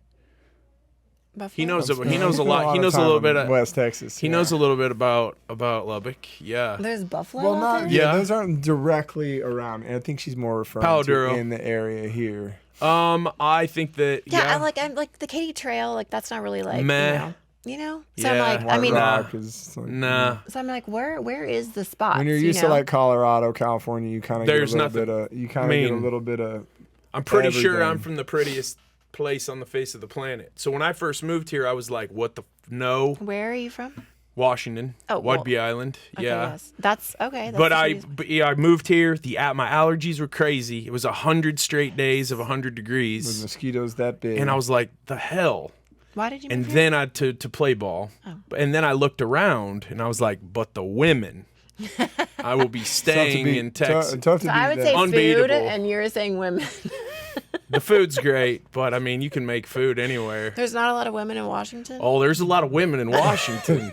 Buffalo? He knows. He Spent knows a lot. He knows a time little in bit. Of, West Texas. he knows a little bit about Lubbock. Yeah. There's buffalo Well, out not there? Yeah. those aren't directly around. And I think she's more referring Palo to Duro. in the area here. I think that. Yeah, Yeah. I'm like the Katy Trail, like that's not really like, Meh. you know? So Yeah. I'm like, White I mean, Rock is like, Nah. so I'm like, where is the spot? When you're used to like Colorado, California, you kind of get a There's little nothing- bit of. You kind of I get a mean, little bit of. I'm pretty sure I'm everything. from the prettiest place on the face of the planet. So when I first moved here, I was like, "What the no?" Where are you from? Washington, Oh, well, Whidbey Island. Okay, Yeah. yes. That's okay. That's But the I, trees. but yeah, I moved here. My allergies were crazy. It was 100 straight days of 100 With degrees, mosquitoes that big. and I was like, "The hell." Why did you move And here? then I to play ball, Oh. and then I looked around, and I was like, "But the women, I will be Tough to staying beat- in Texas. Tough to So beat I would that. say food, Unbeatable. and you're saying women. The food's great, but I mean, you can make food anywhere. There's not a lot of women in Washington. Oh, there's a lot of women in Washington.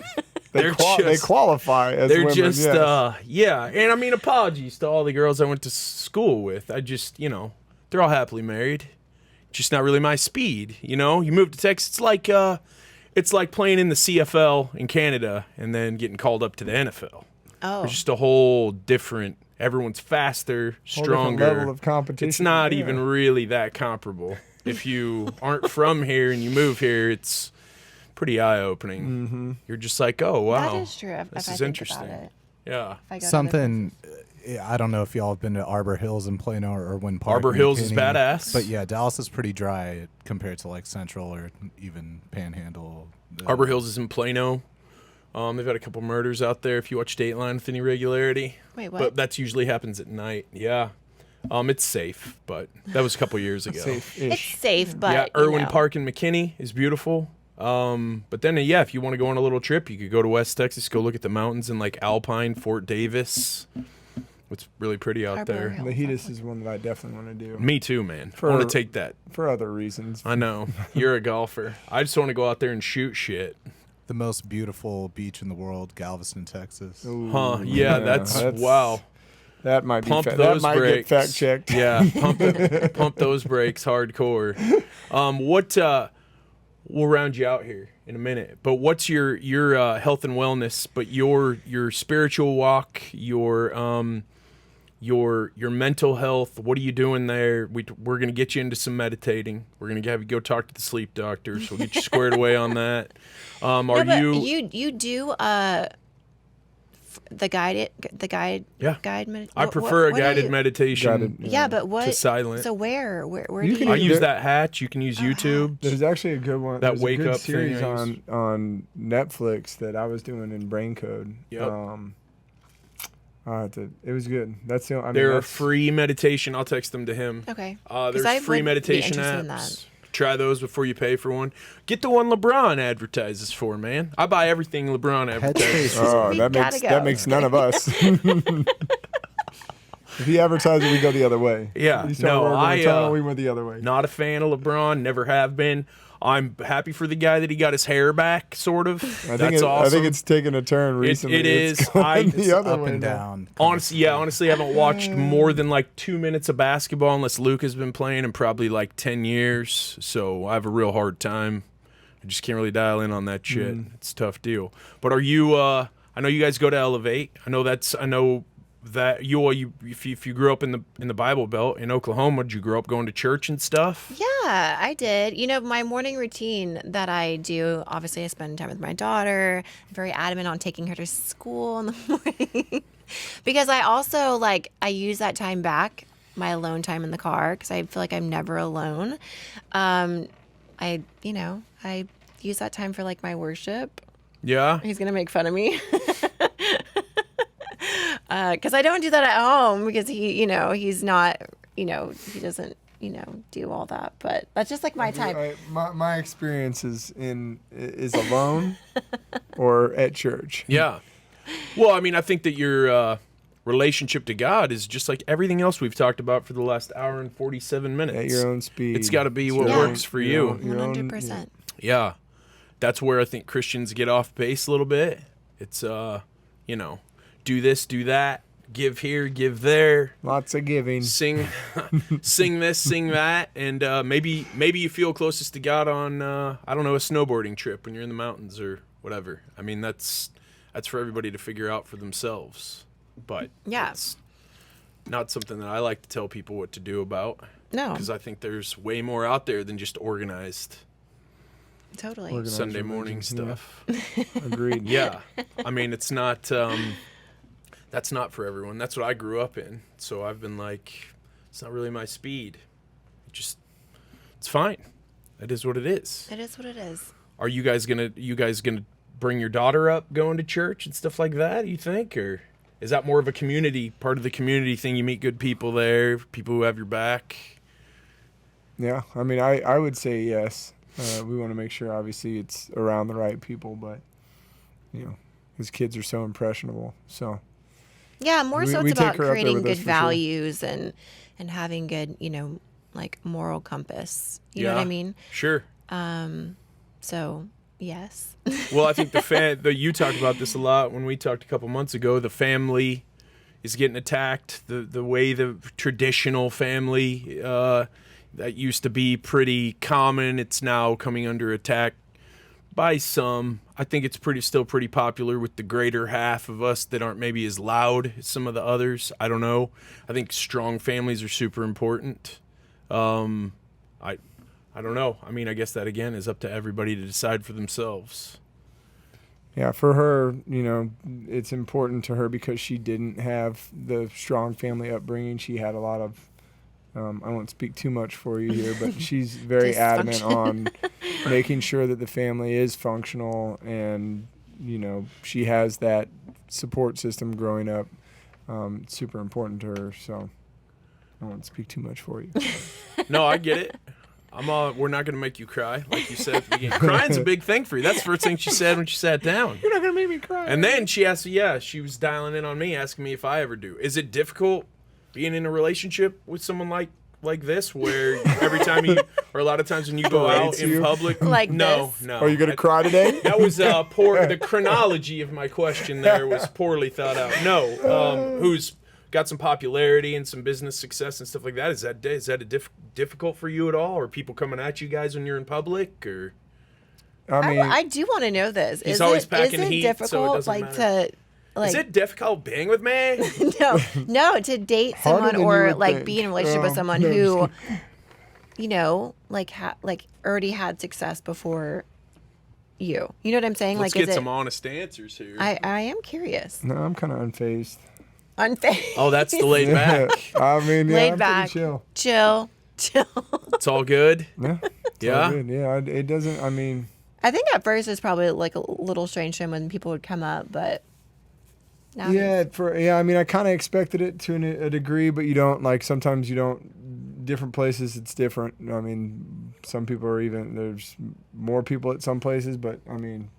they they're they just- qualify as They're women. just, yes. yeah. And I mean, apologies to all the girls I went to school with. I just, they're all happily married. Just not really my speed. You move to Texas. It's like playing in the CFL in Canada and then getting called up to the NFL. Oh, It's just a whole different. Everyone's faster, Whole different stronger. level of competition. It's not yeah. even really that comparable. If you aren't from here and you move here, it's pretty eye-opening. Mm-hmm. You're just like, oh wow, that is true. If this I is think interesting. About it. Yeah. If I go to other Something. I don't know if y'all have been to Arbor Hills in Plano or Irwin Park. Arbor in Hills is McKinney, badass. But yeah, Dallas is pretty dry compared to like Central or even Panhandle. Arbor Hills is in Plano. They've had a couple murders out there if you watch Dateline with any regularity. Wait, what? But that usually happens at night. Yeah. It's safe, but that was a couple years ago. It's Safe-ish. safe, but Yeah, Irwin you know. Park in McKinney is beautiful. But then, yeah, if you want to go on a little trip, you could go to West Texas, go look at the mountains in like Alpine, Fort Davis. It's really pretty out Arbor there. Hill. The Heatus is one that I definitely want to do Me too, man. I For- want to take that. for other reasons. I know. You're a golfer. I just want to go out there and shoot shit. The most beautiful beach in the world, Galveston, Texas. Ooh, Huh. Yeah, that's wow. That might be Pump that those might brakes. get fact checked. Yeah, pump those brakes hardcore. we'll round you out here in a minute. But what's your health and wellness? But your spiritual walk, your mental health. What are you doing there? We're gonna get you into some meditating. We're gonna have you go talk to the sleep doctor. So we'll get you squared away on that. You do the guide I prefer a guided meditation. Yeah, but what? To silent. So where do You you? can I use that Hatch. You can use YouTube. There's actually a good one. That There's wake a good up thing series I use. on Netflix that I was doing in Brain Code. Yep. It was good. That's the. I mean, There are that's- free meditation. I'll text them to him. Okay. There's I free would be meditation interested in apps. that. Try those before you pay for one. Get the one LeBron advertises for, man. I buy everything LeBron advertises. Headspace. Oh, We that gotta makes go. that makes none of us. If he advertised it, we go the other way. Yeah, He started working on the tunnel, we went the other way. Not a fan of LeBron. Never have been. I'm happy for the guy that he got his hair back, sort of. That's awesome. I think it's taken a turn recently. it It's is. going the other Up way and now. down. Honestly, I haven't watched more than like 2 minutes of basketball unless Luke has been playing in probably like 10 years. So I have a real hard time. I just can't really dial in on that shit. It's a tough deal. But are you? I know you guys go to Elevate. I know that you if you grew up in the Bible Belt in Oklahoma, did you grow up going to church and stuff? Yeah, I did. You know, my morning routine that I do, obviously I spend time with my daughter. I'm very adamant on taking her to school in the morning. Because I also, I use that time back, my alone time in the car, because I feel like I'm never alone. I use that time for, my worship. Yeah. He's going to make fun of me. Because I don't do that at home because he's not, he doesn't, do all that. But that's just my time. My experience is alone or at church. Yeah. Well, I mean, I think that your relationship to God is just like everything else we've talked about for the last hour and 47 minutes. At your own speed. It's got to be what Yeah. works for you. Your own- 100%. Yeah. That's where I think Christians get off base a little bit. It's, do this, do that, give here, give there, Lots of giving. sing this, sing that, and maybe you feel closest to God on a snowboarding trip when you're in the mountains or whatever. I mean, that's for everybody to figure out for themselves. But Yeah. it's not something that I like to tell people what to do about. No. Because I think there's way more out there than just organized Totally. Organized Sunday religion, morning yeah. stuff. Agreed. Yeah. I mean, it's not, that's not for everyone. That's what I grew up in. So I've been like, it's not really my speed. It's fine. It is what it is. It is what it is. Are you guys gonna bring your daughter up going to church and stuff like that, you think? Or is that more of a part of the community thing? You meet good people there, people who have your back. Yeah, I mean, I would say yes. We want to make sure, obviously, it's around the right people, but, his kids are so impressionable. So, Yeah, more so we it's take about her up there creating with us good for sure. values and having good, moral compass. You know what I mean? Sure. So, yes. Well, I think you talked about this a lot when we talked a couple months ago. The family is getting attacked. The way the traditional family that used to be pretty common, it's now coming under attack by some. I think it's still pretty popular with the greater half of us that aren't maybe as loud as some of the others. I don't know. I think strong families are super important. I don't know. I mean, I guess that again is up to everybody to decide for themselves. yeah, for her, it's important to her because she didn't have the strong family upbringing. She had a lot of, I won't speak too much for you here, but she's very adamant on making sure that the family is functional and, she has that support system growing up. It's super important to her, so I won't speak too much for you. No, I get it. We're not going to make you cry, like you said at the beginning. Crying's a big thing for you. That's the first thing she said when she sat down. You're not going to make me cry. And then she asked, she was dialing in on me, asking me if I ever do. Is it difficult being in a relationship with someone like this, where every time or a lot of times when you go out Hates in you? public, Like no. Are you going to cry today? That was poor. The chronology of my question there was poorly thought out. No, who's got some popularity and some business success and stuff like that. Is that difficult for you at all? Or people coming at you guys when you're in public? Or I do want to know this. He's Is always it, packing is it heat, so it difficult, doesn't like matter. to, like, Is it difficult being with me? no, to date Harder someone than you or would like think. be in a relationship with someone No, I'm who, just you know, like already had success before you. You know what I'm saying? Let's like, get is some it? honest answers here. I am curious. No, I'm kind of unfazed. Unfair. Oh, that's the laid back. I mean, yeah, Laid I'm back. pretty chill. Chill. It's all good. Yeah. It's Yeah? all good. Yeah. It doesn't. I mean, I think at first it's probably like a little strange to him when people would come up, but now yeah. I mean, I kind of expected it to a degree, but you don't like. Sometimes you don't. Different places, it's different. I mean, some people are even there's more people at some places, but I mean.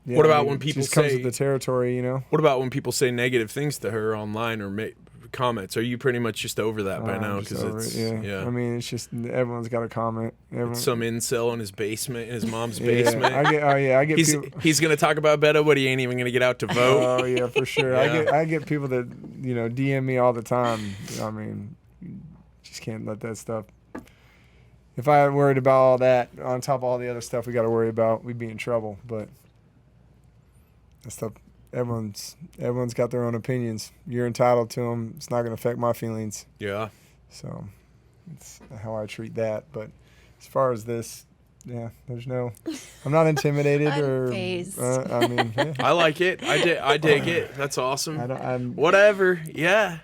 Yeah, What about I mean, when it people just comes say- with the territory, you know? What about when people say negative things to her online or make comments? Are you pretty much just over that by now? I'm just Because over it's it, yeah. I mean, it's just everyone's got a comment. Everyone, some incel in his basement, in his mom's yeah, basement. I get He's people. he's gonna talk about Beto, but he ain't even gonna get out to vote. Oh yeah, for sure. Yeah. I get people that DM me all the time. I mean, you just can't let that stuff. If I had worried about all that on top of all the other stuff we got to worry about, we'd be in trouble. But that stuff, everyone's got their own opinions. You're entitled to them. It's not going to affect my feelings. Yeah. So it's how I treat that. But as far as this, yeah, I'm not intimidated or. Unfazed. I mean, yeah. I like it. I dig it. That's awesome. I'm Whatever. Yeah.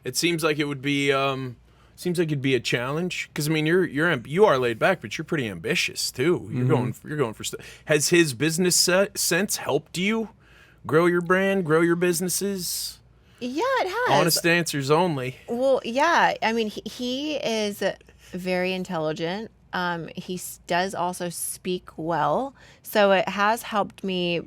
It seems like it would be it'd be a challenge because I mean you are laid back, but you're pretty ambitious too. You're going for stuff. Has his business sense helped you grow your brand, grow your businesses? Yeah, it has. Honest answers only. Well, yeah. I mean, he is very intelligent. He does also speak well. So it has helped me,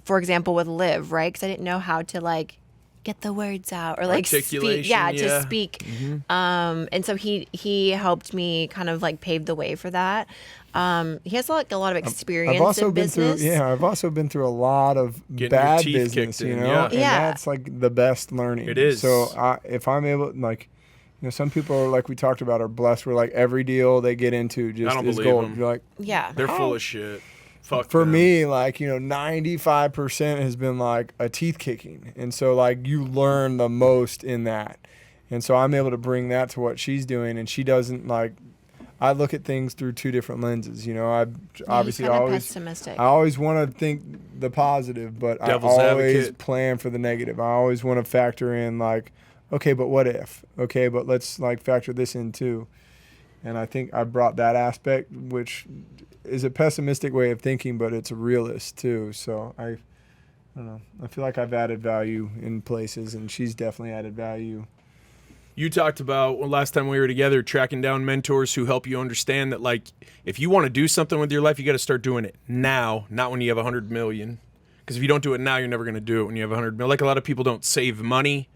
for example, with Liv, right? Because I didn't know how to, like, get the words out or, like, speak. Articulation, Yeah, yeah. to speak. And so he helped me kind of, like, pave the way for that. He has, like, a lot of experience I've also in been business. I've also been through a lot of Getting your bad teeth business, kicked in, and Yeah. that's like the best learning. It is. So if I'm able, like, some people are like we talked about are blessed where like every deal they get into just don't is believe gold. them. You're like, Yeah. They're full of shit. Fuck for them. me, like 95% has been like a teeth kicking, and so like you learn the most in that, and so I'm able to bring that to what she's doing, and she doesn't like. I look at things through two different lenses. I obviously He's kinda always pessimistic. I always want to think the positive, but Devil's I always advocate. plan for the negative. I always want to factor in like, okay, but what if? Okay, but let's like factor this in too. And I think I brought that aspect, which is a pessimistic way of thinking, but it's a realist too. So I don't know. I feel like I've added value in places, and she's definitely added value. You talked about last time we were together, tracking down mentors who help you understand that, like, if you want to do something with your life, you got to start doing it now, not when you have 100 million. Because if you don't do it now, you're never going to do it when you have 100 million. Like, a lot of people don't save money.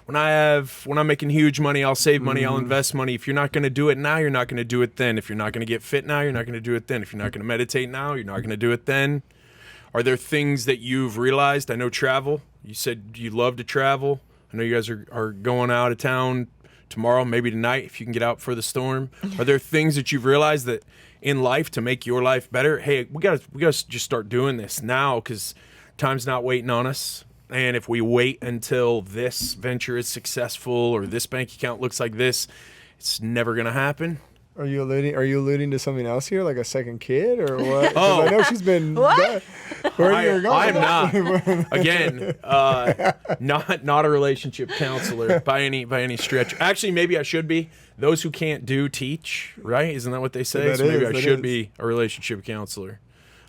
When I'm making huge money, I'll save money, I'll invest money. If you're not going to do it now, you're not going to do it then. If you're not going to get fit now, you're not going to do it then. If you're not going to meditate now, you're not going to do it then. Are there things that you've realized? I know travel. You said you love to travel. I know you guys are going out of town tomorrow, maybe tonight, if you can get out for the storm. Are there things that you've realized that in life to make your life better? Hey, we gotta just start doing this now because time's not waiting on us. And if we wait until this venture is successful or this bank account looks like this, it's never gonna happen. Are you alluding to something else here, like a second kid or what? 'Cause Oh. I know she's been. What? Where are you going? I'm not. Again, not a relationship counselor by any stretch. Actually, maybe I should be. Those who can't do teach, right? Isn't that what they say? That So maybe is, I that should is. be a relationship counselor.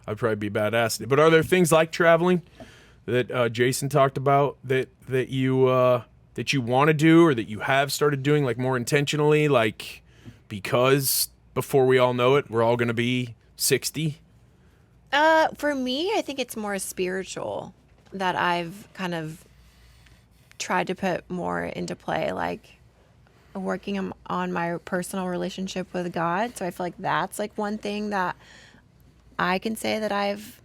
I'd probably be badass. But are there things like traveling that Jason talked about that you want to do or that you have started doing, like more intentionally, like because before we all know it, we're all going to be 60? For me, I think it's more spiritual that I've kind of tried to put more into play, like working on my personal relationship with God. So I feel like that's like one thing that I can say that I've,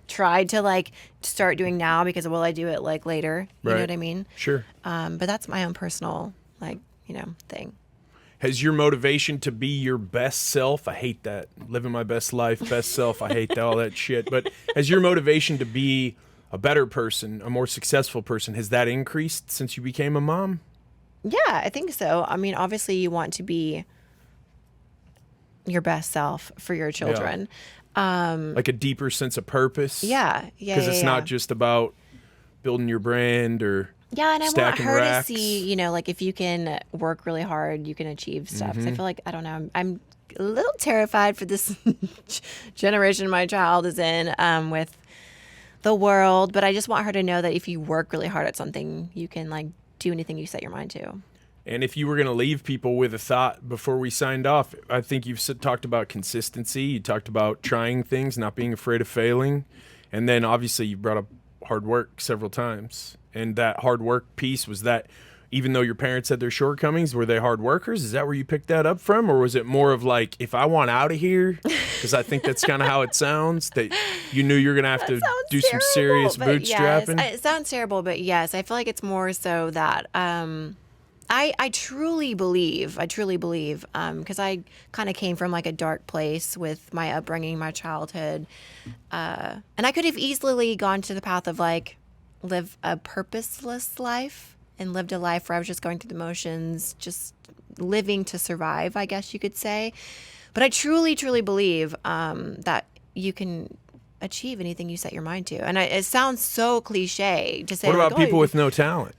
tried to like start doing now because will I do it like later? You know Right. what I mean? Sure. But that's my own personal thing. Has your motivation to be your best self, I hate that, living my best life, best self, I hate all that shit, but has your motivation to be a better person, a more successful person, has that increased since you became a mom? Yeah, I think so. I mean, obviously you want to be your best self for your children. Like a deeper sense of purpose? Yeah. Because it's not just about building your brand or Yeah, and I want stacking her racks. to see, you know, like if you can work really hard, you can achieve stuff. 'Cause I feel like, I don't know, I'm a little terrified for this generation my child is in with the world. But I just want her to know that if you work really hard at something, you can like do anything you set your mind to. And if you were going to leave people with a thought before we signed off, I think you've talked about consistency. You talked about trying things, not being afraid of failing. And then obviously you brought up hard work several times. And that hard work piece, was that even though your parents had their shortcomings, were they hard workers? Is that where you picked that up from? Or was it more of like, if I want out of here, because I think that's kind of how it sounds, that you knew you're going to have to do some serious bootstrapping? Yes, it sounds terrible, but yes, I feel like it's more so that I truly believe, because I kind of came from like a dark place with my upbringing, my childhood. And I could have easily gone to the path of like live a purposeless life and lived a life where I was just going through the motions, just living to survive, I guess you could say. But I truly, truly believe that you can achieve anything you set your mind to. And it sounds so cliche to say. What about like, people with no talent?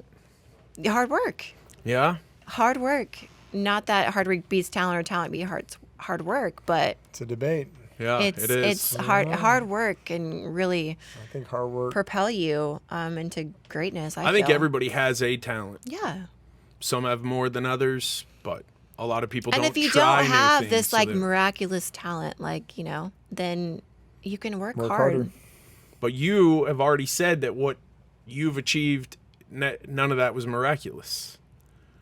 hard work? Yeah? Hard work. Not that hard work beats talent or talent beats hard work, but It's a debate. Yeah, it's it is. hard work and really I think hard work. propel you into greatness. I think feel. everybody has a talent. Yeah. Some have more than others, but a lot of people And don't if you try don't new have things, this so like they're- miraculous talent, like, you know, then you can work hard. harder. But you have already said that what you've achieved, none of that was miraculous.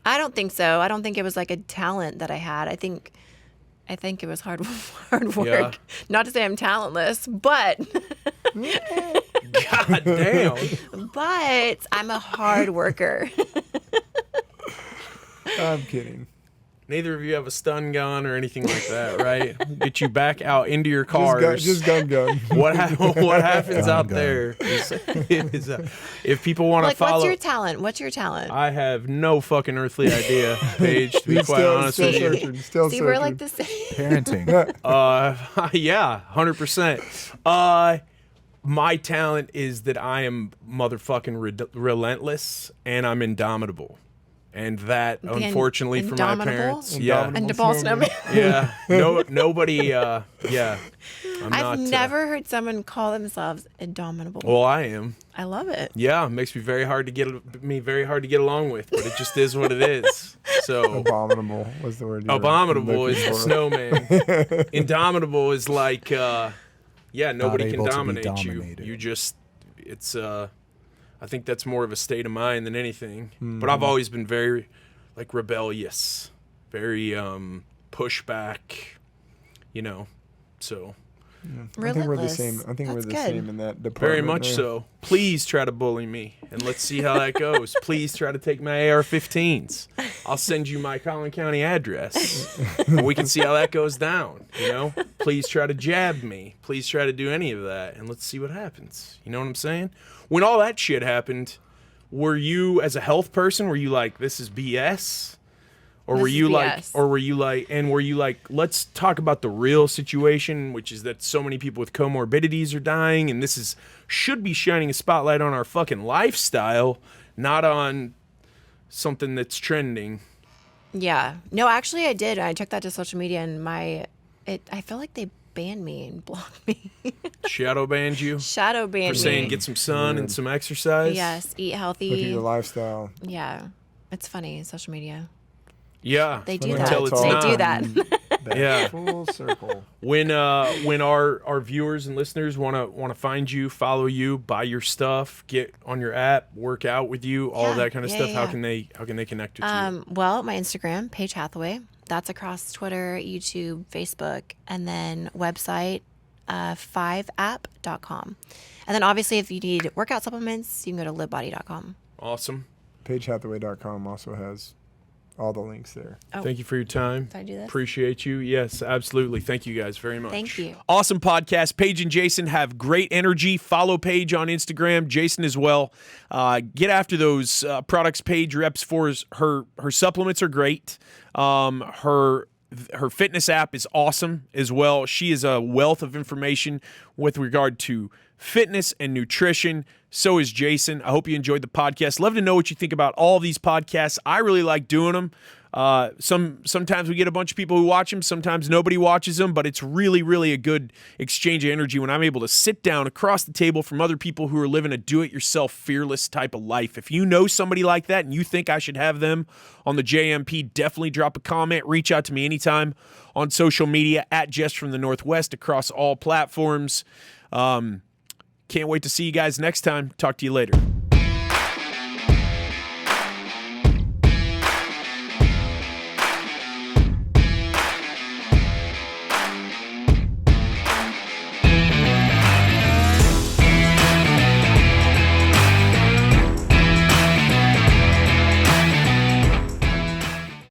I don't think so. I don't think it was like a talent that I had. I think it was hard work. Yeah. Not to say I'm talentless, but God damn. but I'm a hard worker. I'm kidding. Neither of you have a stun gun or anything like that, right? Get you back out into your cars. Just gun. What happens Gun, out gun. there is if people want to Like, follow. what's your talent? I have no fucking earthly idea, Paige, to be He's quite honest still with you. searching. Still See, searching. we're like the same. Parenting. Yeah, 100%. My talent is that I am motherfucking relentless and I'm indomitable. And that, unfortunately, for my indomitable? parents, yeah, Indomitable. And DePaul Snowman. yeah, nobody, yeah, I'm not. I've never heard someone call themselves indomitable. Well, I am. I love it. Yeah, it makes me very hard to get along with, but it just is what it is. So Abominable was the word. you were abominable looking is the for. snowman. Indomitable is like, yeah, nobody can able to be dominate you. dominated. You just, it's, I think that's more of a state of mind than anything. But I've always been very, like, rebellious, very pushback, you know. So I think we're the Relentless. same. I think we're That's the good. same in that department. very much there. so. Please try to bully me, and let's see how that goes. Please try to take my AR-15s. I'll send you my Collin County address, and we can see how that goes down. You know, please try to jab me. Please try to do any of that, and let's see what happens. You know what I'm saying? When all that shit happened, were you, as a health person, were you like, this is BS? Or This were is you BS. like, let's talk about the real situation, which is that so many people with comorbidities are dying, and this should be shining a spotlight on our fucking lifestyle, not on something that's trending. Yeah. No, actually, I did. I took that to social media, and I feel like they banned me and blocked me. Shadow banned you Shadow banned for me. saying get some sun and some exercise. Yes, eat Look at healthy. your lifestyle. Yeah. It's funny, social media. Yeah, They do until that. it's They not. do that. Yeah. Full circle. When our viewers and listeners want to find you, follow you, buy your stuff, get on your app, work out with you, all of Yeah, that kind of yeah, stuff, yeah. how can they connect with you? Well, my Instagram, Paige Hathaway. That's across Twitter, YouTube, Facebook, and then website, 5app.com. And then obviously if you need workout supplements, you can go to livebody.com. Awesome. PaigeHathaway.com also has all the links there. Oh, Thank you for your time. Did I do this? Appreciate you. Yes, absolutely. Thank you guys very much. Thank you. Awesome podcast. Paige and Jason have great energy. Follow Paige on Instagram, Jason as well. Get after those products Paige reps for. Her supplements are great. Her fitness app is awesome as well. She is a wealth of information with regard to fitness and nutrition. So is Jason. I hope you enjoyed the podcast. Love to know what you think about all these podcasts. I really like doing them. Sometimes we get a bunch of people who watch them. Sometimes nobody watches them, but it's really, really a good exchange of energy when I'm able to sit down across the table from other people who are living a do-it-yourself, fearless type of life. If you know somebody like that and you think I should have them on the JMP, definitely drop a comment. Reach out to me anytime on social media at Jess from the Northwest across all platforms. Can't wait to see you guys next time. Talk to you later.